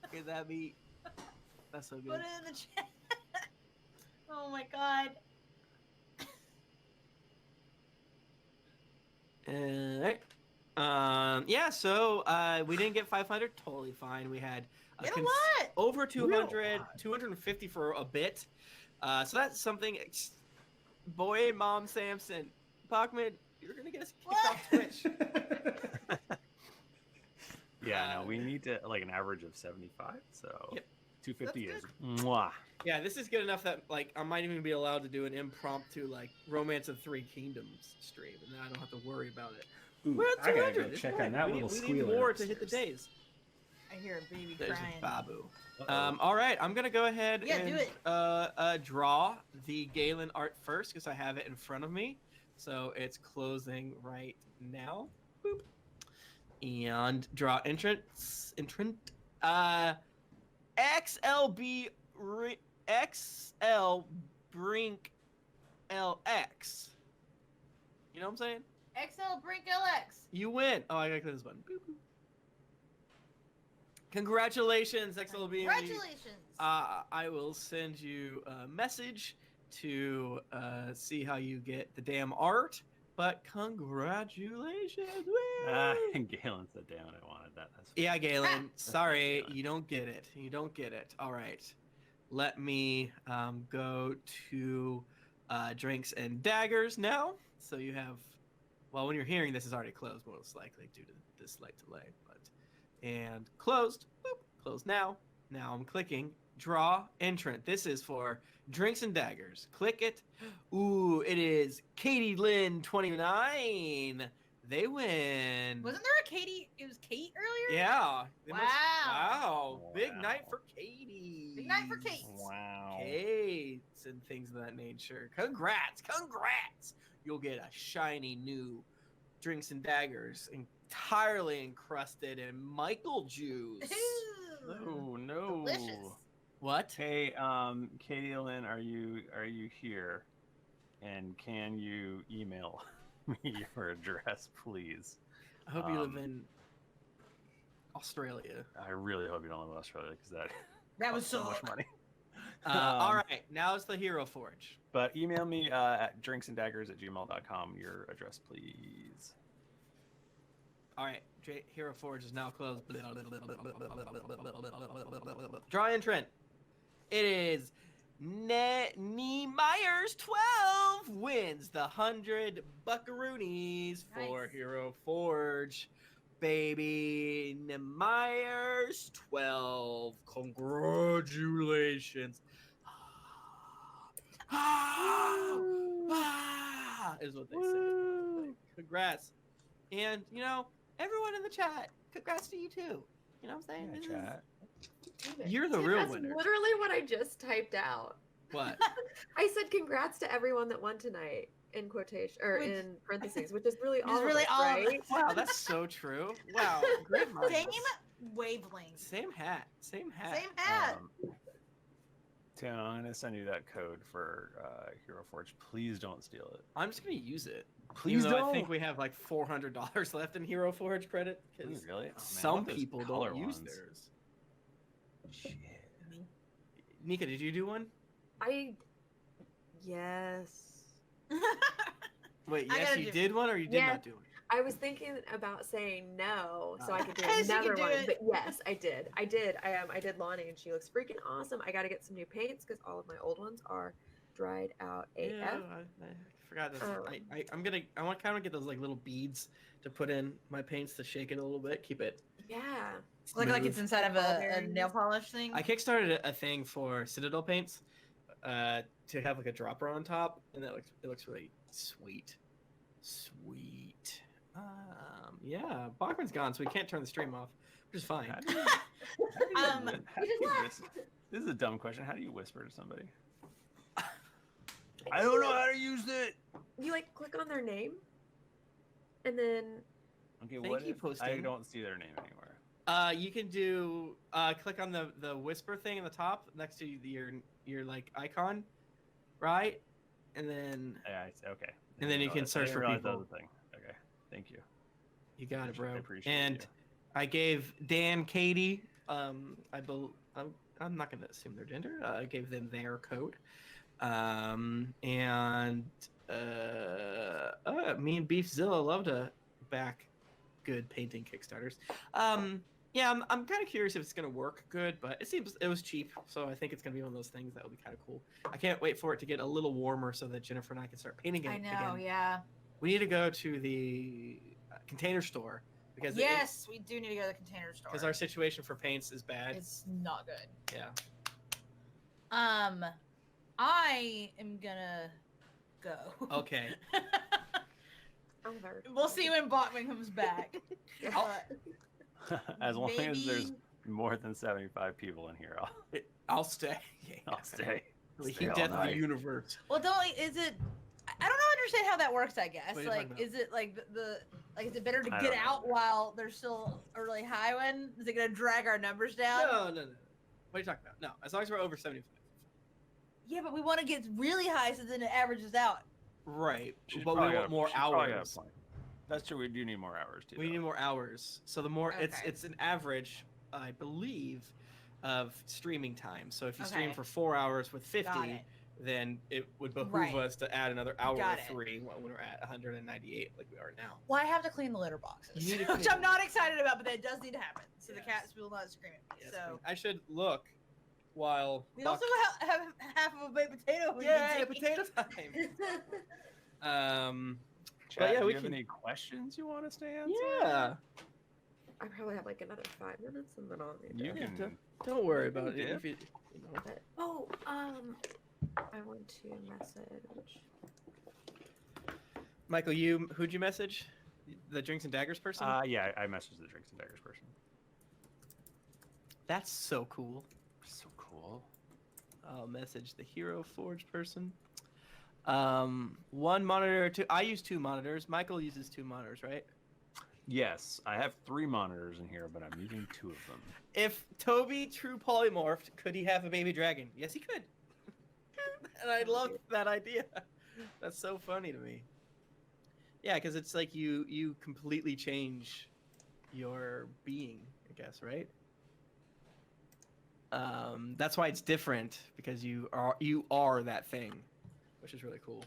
Look at that meat. That's so Put good. it in the chat. Oh my god. Alright. Yeah, so we didn't get 500, totally fine. We had Get a lot. over 200, 250 for a bit. So that's something. Boy, Mom Samson, Bachmann, you're gonna get us kicked off Twitch. Yeah, no, we need to like an average of 75. So Yep. 250 is That's mwah. Yeah, this is good enough that like I might even be allowed to do an impromptu like Romance of Three Kingdoms stream, and then I don't have to worry about it. Ooh, We're at I gotta 200. go It's check fine. on that we little need, we need squealer. more to hit the upstairs. days. I hear a baby There's crying. a babu. All right, I'm gonna go ahead Yeah, and do it. draw the Galen art first because I have it in front of me. So it's closing right now. Boop. And draw entrant. XL Brink LX. You know what I'm saying? XL Brink LX. You win. Oh, I gotta click this button. Boop, boop. Congratulations, XLB. Congratulations. I will send you a message to see how you get the damn art. But congratulations. Galen said, "Damn it, I wanted that." That's Yeah, Galen. Sorry, you don't get it. You don't get it. All right. Let me go to Drinks and Daggers now. So you have, well, when you're hearing this, is already closed, most likely due to this slight delay. And closed. Boop. Closed now. Now I'm clicking draw entrant. This is for Drinks and Daggers. Click it. Ooh, it is Katie Lynn 29. They win. Wasn't there a Katie? It was Kate earlier? Yeah. They Wow. Wow. Big Wow. night for Katie. Big night for Kate. wow. Kates and things of that nature. Congrats. Congrats. You'll get a shiny new Drinks and Daggers entirely encrusted in Michael juice. Oh no. Delicious. What? Hey, Katie Lynn, are you here? And can you email me your address, please? I hope you live in Australia. I really hope you don't live in Australia because That was costs so much money. All right, now it's the Hero Forge. But email me at drinksanddaggers@gmail.com your address, please. All right, Hero Forge is now closed. Draw entrant. It is Myers 12 wins the 100 buckaroonies for Nice. Hero Forge. Baby Myers 12. Congratulations. Is what they say. Congrats. And, you know, everyone in the chat, congrats to you too. You know what I'm saying? Yeah, This is- chat. You're the Dude, real that's winner. literally what I just typed out. What? I said congrats to everyone that won tonight in quotation or Which- in parentheses, which is really all really of us, all of right? us. Wow, that's so true. Wow, great minds. Same wavelength. Same hat. Same hat. Same hat. Tim, I'm gonna send you that code for Hero Forge. Please don't steal it. I'm just gonna use it. Please Even though don't. I think we have like $400 left in Hero Forge credit. Because Really? Oh, man, I some want those people color don't use ones. theirs. Shit. Nika, did you do one? Yes. Wait, I yes, gotta you do- did one, or you did Yeah. not do one? I was thinking about saying no, so I could do So you could another do one. it. But yes, I did. I did Lahni, and she looks freaking awesome. I got to get some new paints because all of my old ones are dried out AF. Yeah, I forgot this. I want kind of get those like little beads to put in my paints to shake it a little bit, keep it. Yeah. Like smooth. it's inside of a Strawberries. nail polish thing. I kickstarted a thing for Citadel paints to have like a dropper on top, and it looks really sweet. Sweet. Yeah, Bachmann's gone, so we can't turn the stream off, which is fine. How do you, how do you just whisper? This is a dumb question. How do you whisper to somebody? I don't know how to use it. You like click on their name, and then Okay, Thank what you, if I posting. don't see their name anywhere? You can do click on the whisper thing in the top next to your like icon, right? And then Yeah, okay. And then you can search for That was people. a thing. Okay, thank you. you got it, bro. I appreciate And you. I gave Dan, Katie, I'm not gonna assume their gender. I gave them their code, and me and Beefzilla love to back good painting Kickstarters. Yeah, I'm kind of curious if it's gonna work good, but it was cheap, so I think it's gonna be one of those things that will be kind of cool. I can't wait for it to get a little warmer so that Jennifer and I can start painting I it know, again. yeah. We need to go to the container store because Yes, we do need to go to the container store. because our situation for paints is bad. It's not good. Yeah. I am gonna go. Okay. over. We'll see when Bachmann comes back. As long as there's Maybe- more than 75 people in here, I'll stay. Yeah, I'll stay. Really, Stay all death of the night. universe. Well, is it? I don't understand how that works. I guess What are you like, talking about? is it like like is it better to I get don't know. out while there's still a really high one? Is it gonna drag our numbers down? No. What are you talking about? No, as long as we're over 75. Yeah, but we want to get really high so then it averages out. Right, She's but we probably want more she's probably got a hours. point. That's true. We do need more hours too. We need though. more hours. So the more Okay. it's an average, I believe, of streaming time. So if you stream Okay. for 4 hours with 50, Got it. then it would behoove Right. us to add another hour Got or it. 3 when we're at 198 like we are now. Well, I have to clean the litter boxes, You need to which clean- I'm not excited about, but that does need to happen. So the Yes. cats will not scream at me. Yes, so I should look while we Buck- also have half of a baked potato. we yeah, can take. potato time. Chat, But yeah, do we you have can- any questions you want us to answer? Yeah, I probably have like another 5 minutes and then I'll need to. You Yeah, can. don't worry about it. Yeah. If you know. But, I want to message. Michael, who'd you message? The Drinks and Daggers person? Yeah, I messaged the Drinks and Daggers person. That's so cool. So cool. I'll message the Hero Forge person. 1 monitor, 2. I use 2 monitors. Michael uses 2 monitors, right? Yes, I have 3 monitors in here, but I'm using 2 of them. If Toby true polymorphed, could he have a baby dragon? Yes, he could. And I love that idea. That's so funny to me. Yeah, because it's like you completely change your being, I guess, right? That's why it's different, because you are that thing, which is really cool.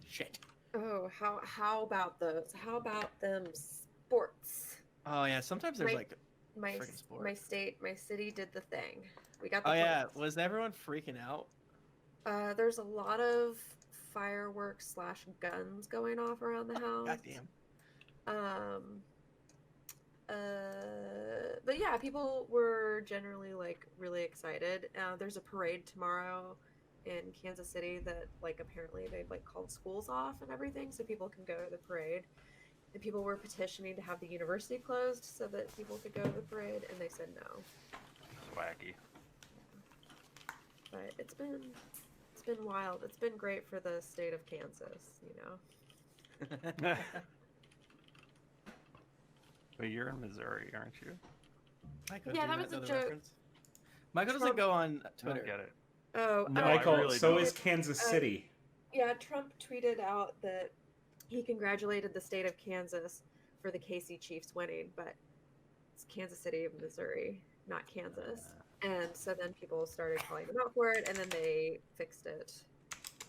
Shit. Oh, how about those? How about them sports? Oh yeah, sometimes there's Right. like. My Friggin' sport. my city did the thing. We got the Oh yeah, points. was everyone freaking out? There's a lot of fireworks / guns going off around the house. Goddamn. But yeah, people were generally like really excited. There's a parade tomorrow in Kansas City that like apparently they've like called schools off and everything so people can go to the parade. And people were petitioning to have the university closed so that people could go to the parade, and they said no. Wacky. But it's been wild. It's been great for the state of Kansas, you know. But you're in Missouri, aren't you? Michael, Yeah, do you that was a know the joke. reference? Michael doesn't Trump- go on I Twitter. don't get it. Oh, No, I Michael, really so don't. is Kansas City. Yeah, Trump tweeted out that he congratulated the state of Kansas for the KC Chiefs winning, but it's Kansas City of Missouri, not Kansas. And so then people started calling him out for it, and then they fixed it.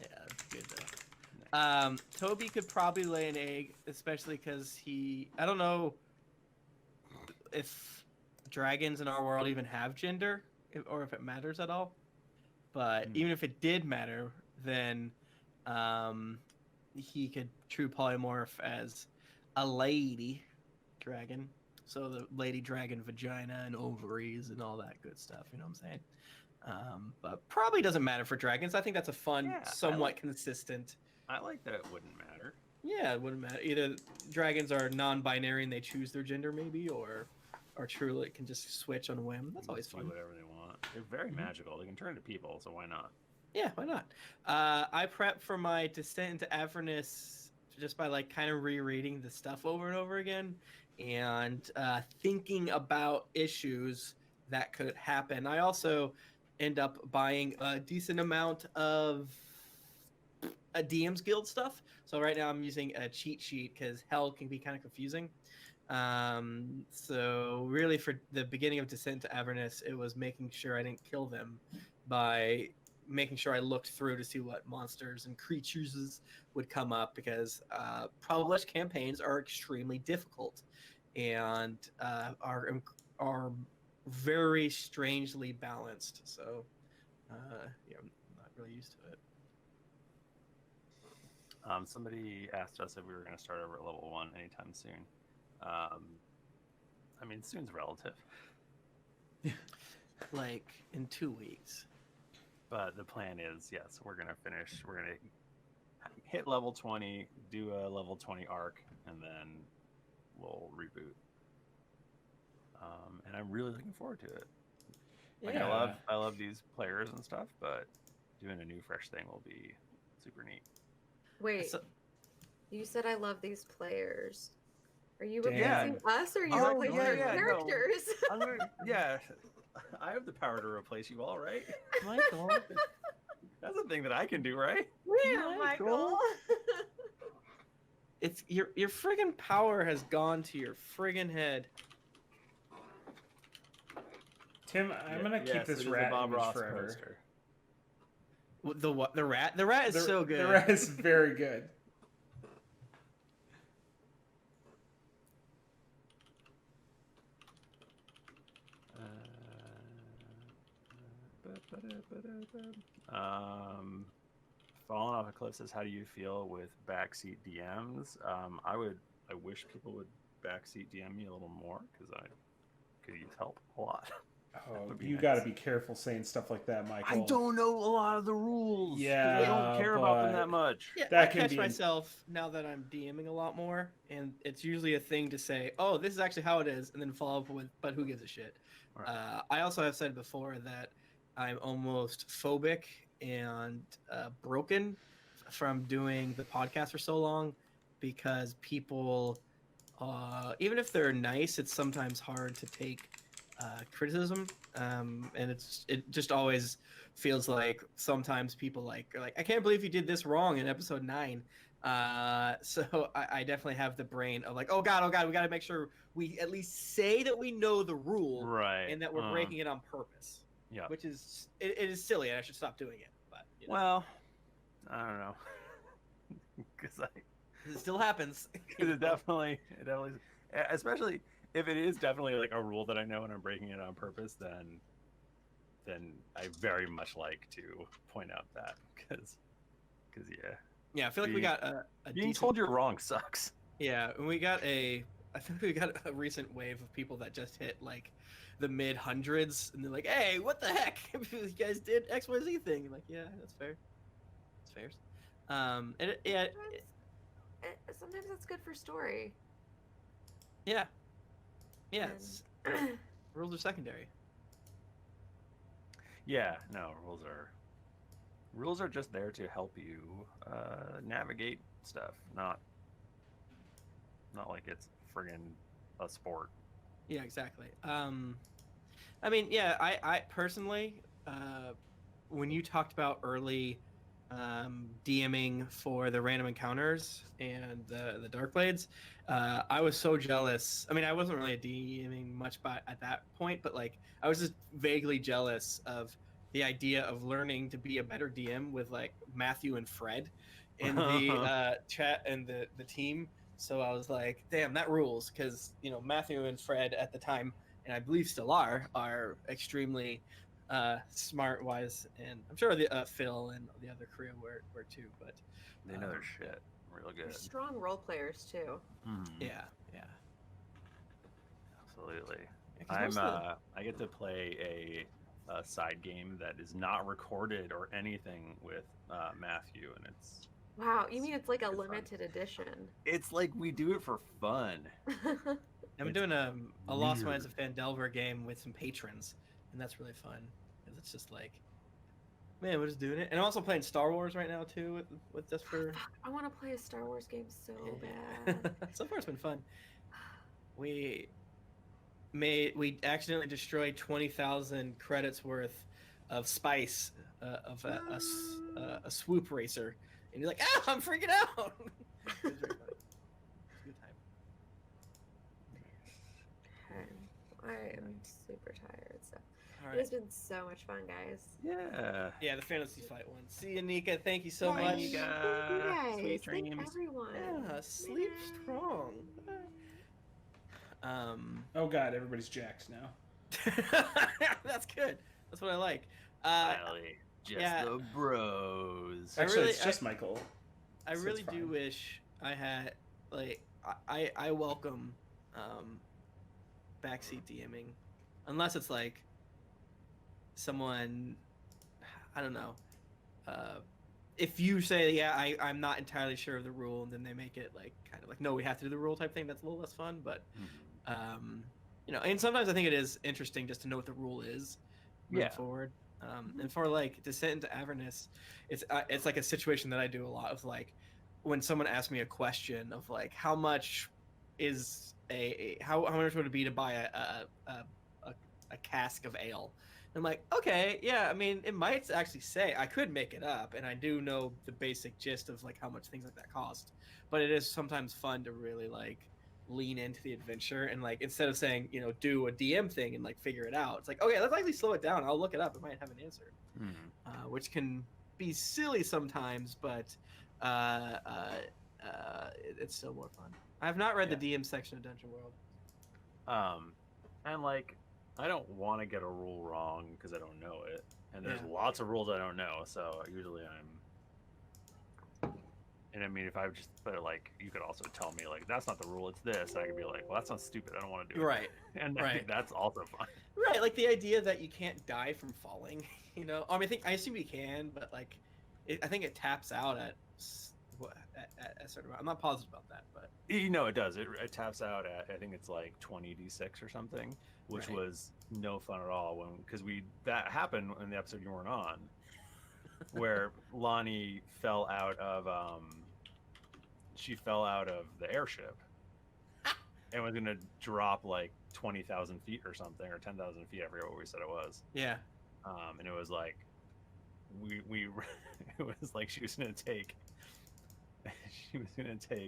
Yeah, it's good though. Toby could probably lay an egg, especially because I don't know if dragons in our world even have gender, or if it matters at all. But even if it did matter, then he could true polymorph as a lady dragon. So the lady dragon vagina and ovaries and all that good stuff, you know what I'm saying? But probably doesn't matter for dragons. I think that's a fun, Yeah, I somewhat like- consistent. I like that it wouldn't matter. Yeah, it wouldn't matter. Either dragons are non-binary and they choose their gender, maybe, or truly can just switch on a whim. That's always do fun. whatever they want. They're very magical. They can turn into people, so why not? Yeah, why not? I prep for my descent into Avernus just by like kind of rereading the stuff over and over again, and thinking about issues that could happen. I also end up buying a decent amount of a DM's Guild stuff. So right now I'm using a cheat sheet because hell can be kind of confusing. So really for the beginning of Descent to Avernus, it was making sure I didn't kill them by making sure I looked through to see what monsters and creatures would come up, because published campaigns are extremely difficult and are very strangely balanced. So yeah, I'm not really used to it. Somebody asked us if we were going to start over at level 1 anytime soon. I mean, soon's relative, Like in 2 weeks. but the plan is, yes, we're going to hit level 20, do a level 20 arc, and then we'll reboot. And I'm really looking forward to it. Like, Yeah. I love these players and stuff, but doing a new fresh thing will be super neat. Wait, So- you said I love these players. Are you Damn. replacing us, or are you Oh, replacing yeah, our yeah, no. characters? I'm gonna, yeah, I have the power to replace you all, right? Michael. That's a thing that I can do, right? Yeah, Michael. It's your friggin' power has gone to your friggin' head. Tim, I'm gonna keep Yes, it this is a rat Bob image Ross forever. poster. The what? The rat? The rat is so good. The rat is very good. Falling off a cliff says, "How do you feel with backseat DMs?" I wish people would backseat DM me a little more because I could use help a lot. Oh, would be you nice. got to be careful saying stuff like that, Michael. I don't know a lot of the rules. 'Cause Yeah, I don't care about them but- that much. Yeah, That I can catch be- myself now that I'm DMing a lot more, and it's usually a thing to say, "Oh, this is actually how it is," and then follow up with, "But who gives a shit?" Right. I also have said before that I'm almost phobic and broken from doing the podcast for so long because people, even if they're nice, it's sometimes hard to take criticism, and it just always feels like sometimes people are like, "I can't believe you did this wrong in episode 9." So I definitely have the brain of like, oh god, we got to make sure we at least say that we know the rule Right. and that we're breaking it on purpose. Yeah. Which is it is silly, and I should stop doing it. But you know, Well, I don't know. Because it still happens. it definitely, especially if it is definitely like a rule that I know and I'm breaking it on purpose, then I very much like to point out that because yeah, Yeah, I feel like we got a being decent... told you're wrong sucks. Yeah, and I think we got a recent wave of people that just hit like the mid hundreds, and they're like, "Hey, what the heck? You guys did XYZ thing." I'm like, yeah, that's fair. It's fair. Sometimes that's good for story. Yeah. And- Rules are secondary. Yeah, no, rules are just there to help you navigate stuff, not like it's friggin' a sport. Yeah, exactly. I mean, yeah, I personally, when you talked about early DMing for the random encounters and the Dark Blades, I was so jealous. I mean, I wasn't really DMing much at that point, but like I was just vaguely jealous of the idea of learning to be a better DM with like Matthew and Fred in the chat and the team. So I was like, damn, that rules, because Matthew and Fred at the time, and I believe still are extremely smart, wise, and I'm sure the Phil and the other crew were too. But They know their shit real They're good. strong role players too. Mhm. yeah. Absolutely. Yeah, 'cause most of the- I get to play a side game that is not recorded or anything with Matthew, and Wow, you mean it's like a It's fun. limited edition? it's like we do it for fun. I'm It's doing a Lost Minds weird. of Fandelver game with some patrons, and that's really fun. 'Cause it's just like, man, we're just doing it. And I'm also playing Star Wars right now too, with just for. I want to play a Star Wars game so Yeah. bad. So far, it's been fun. We accidentally destroyed 20,000 credits worth of spice of a swoop racer, and you're like, ah, I'm freaking out. It was very funny. It's a good time. Okay. I am super tired. So All it has right. been so much fun, guys. Yeah. Yeah, the fantasy fight one. See you, Nika. Thank you so Bye, much. Nika. Thank you guys. Sweet Thank dreams. everyone. Yeah, sleep strong. Oh god, everybody's jacked now. That's good. That's what I like. Finally, just yeah. the bros. I Actually, really- it's just Michael. I So really it's do fine. wish I had I welcome backseat DMing, unless it's like someone, I don't know, if you say, yeah, I'm not entirely sure of the rule, and then they make it like kind of like, no, we have to do the rule type thing, that's a little less fun. But and sometimes I think it is interesting just to know what the rule is moving Yeah. forward. And for like Descent into Avernus, it's like a situation that I do a lot of, like when someone asks me a question of like, how much is how much would it be to buy a cask of ale? And I'm like, okay, yeah. I mean, it might actually say I could make it up, and I do know the basic gist of like how much things like that cost. But it is sometimes fun to really like lean into the adventure and like instead of saying do a DM thing and like figure it out, it's like okay, let's actually slow it down. I'll look it up. It might have an answer, which can be silly sometimes, but it's still more fun. I have not read the DM section of Dungeon World. And like, I don't want to get a rule wrong because I don't know it, and there's lots of rules I don't know. So usually and I mean, if I just, but like, you could also tell me like that's not the rule, it's this. And I could be like, well, that sounds stupid. I don't want to do it. Right. And I think that's also fun. Right, like the idea that you can't die from falling. I mean, I assume you can, but like, I think it taps out at a certain amount. I'm not positive about that, but it does. It taps out at I think it's like 20d6 or something, which was no fun at all because that happened in the episode you weren't on, where Lahni fell out of the airship and was gonna drop like 20,000 feet or something, or 10,000 feet. I forget what we said it was. Yeah. And it was like we it was like she was gonna take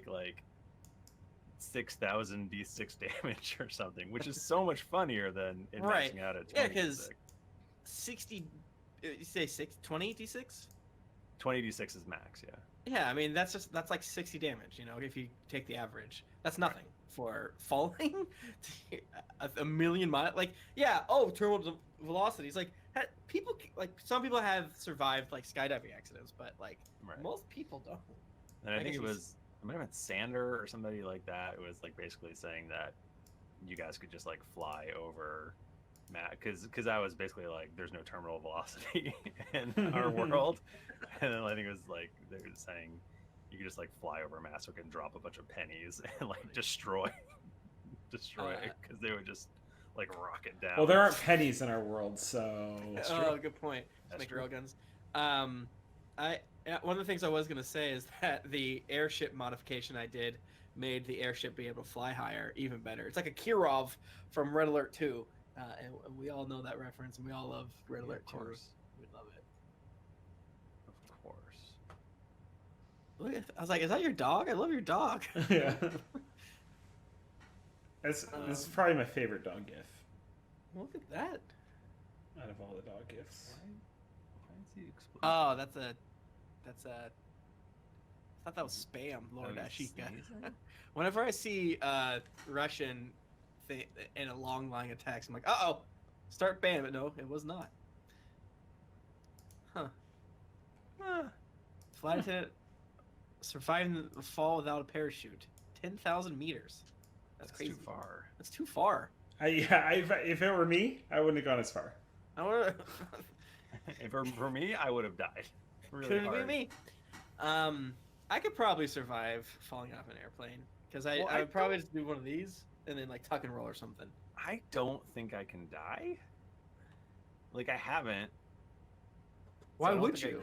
like 6,000 d6 damage or something, which is so much funnier than it maxing out at 20. Yeah, because 60. You say 20 d6? 20 d6 is max, yeah. Yeah, I mean that's like 60 damage. If you take the average, that's nothing for falling a million miles. Like, terminal velocities. Like people, like some people have survived like skydiving accidents, but like most people don't. And I think it might have been Sander or somebody like that. It was like basically saying that you guys could just like fly over Matt, because I was basically like, there's no terminal velocity in our world, and then I think it was like they were saying you could just like fly over Maswick and drop a bunch of pennies and like destroy it because they would just like rocket down. Well, there aren't pennies in our world, so. Good point. Make rail guns. One of the things I was gonna say is that the airship modification I did made the airship be able to fly higher even better. It's like a Kirov from Red Alert 2. And we all know that reference, and we all love Red Alert 2. We love it. Of course. Look, I was like, is that your dog? I love your dog. Yeah. This is probably my favorite dog gif. Look at that. Out of all the dog gifs. Why is he exploding? Oh, that's a... I thought that was spam, Lord Ashika. Whenever I see Russian... in a long line of text, I'm like, uh-oh, start ban, but no, it was not. Flight attendant surviving the fall without a parachute. 10,000 meters. That's crazy. Too far. That's too far. If it were me, I wouldn't have gone as far. I want If it were for me, I would have died. Really Couldn't hard. be me. I could probably survive falling off an airplane because I would probably just do one of these and then like tuck and roll or something. I don't think I can die. Like, I haven't. Why So would you?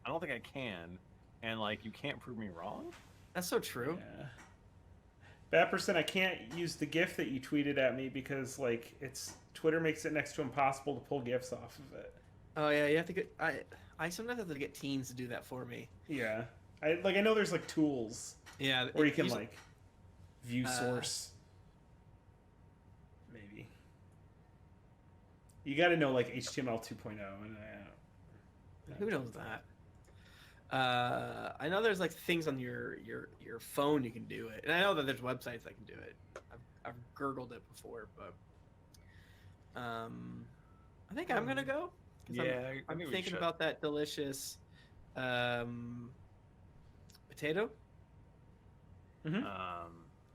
I don't think I can. And like, you can't prove me wrong. That's so true. Yeah. Bapperson, I can't use the GIF that you tweeted at me because like Twitter makes it next to impossible to pull GIFs off of it. Oh yeah, you have to get. I sometimes have to get teens to do that for me. Yeah, I know there's like tools. Yeah, where you can like view source. Maybe. You got to know like HTML 2.0 and who knows that? I know there's like things on your phone you can do it, and I know that there's websites that can do it. I've gurgled it before, but I think I'm gonna go. Yeah, I'm thinking about that delicious potato. Mm-hmm.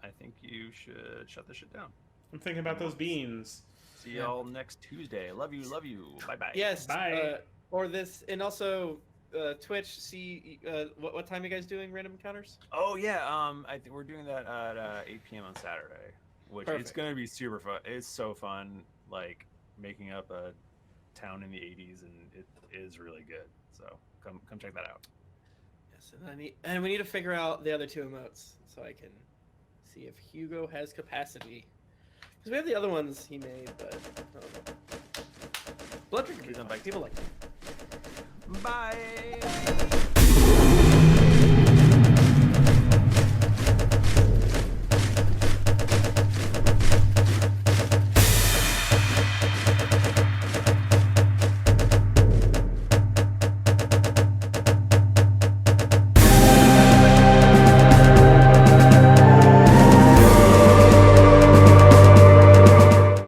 I think you should shut this shit down. I'm thinking about those beans. See y'all next Tuesday. Love you. Bye bye. Yes. Bye. Or this, and also Twitch. See what time you guys doing random encounters? Oh yeah. I think we're doing that at 8 p.m. on Saturday, which it's gonna be super fun. It's so fun, like making up a town in the 80s, and it is really good. So come check that out. Yes, and we need to figure out the other two emotes so I can See if Hugo has capacity. Because we have the other ones he made, but blood drinking people like. Bye.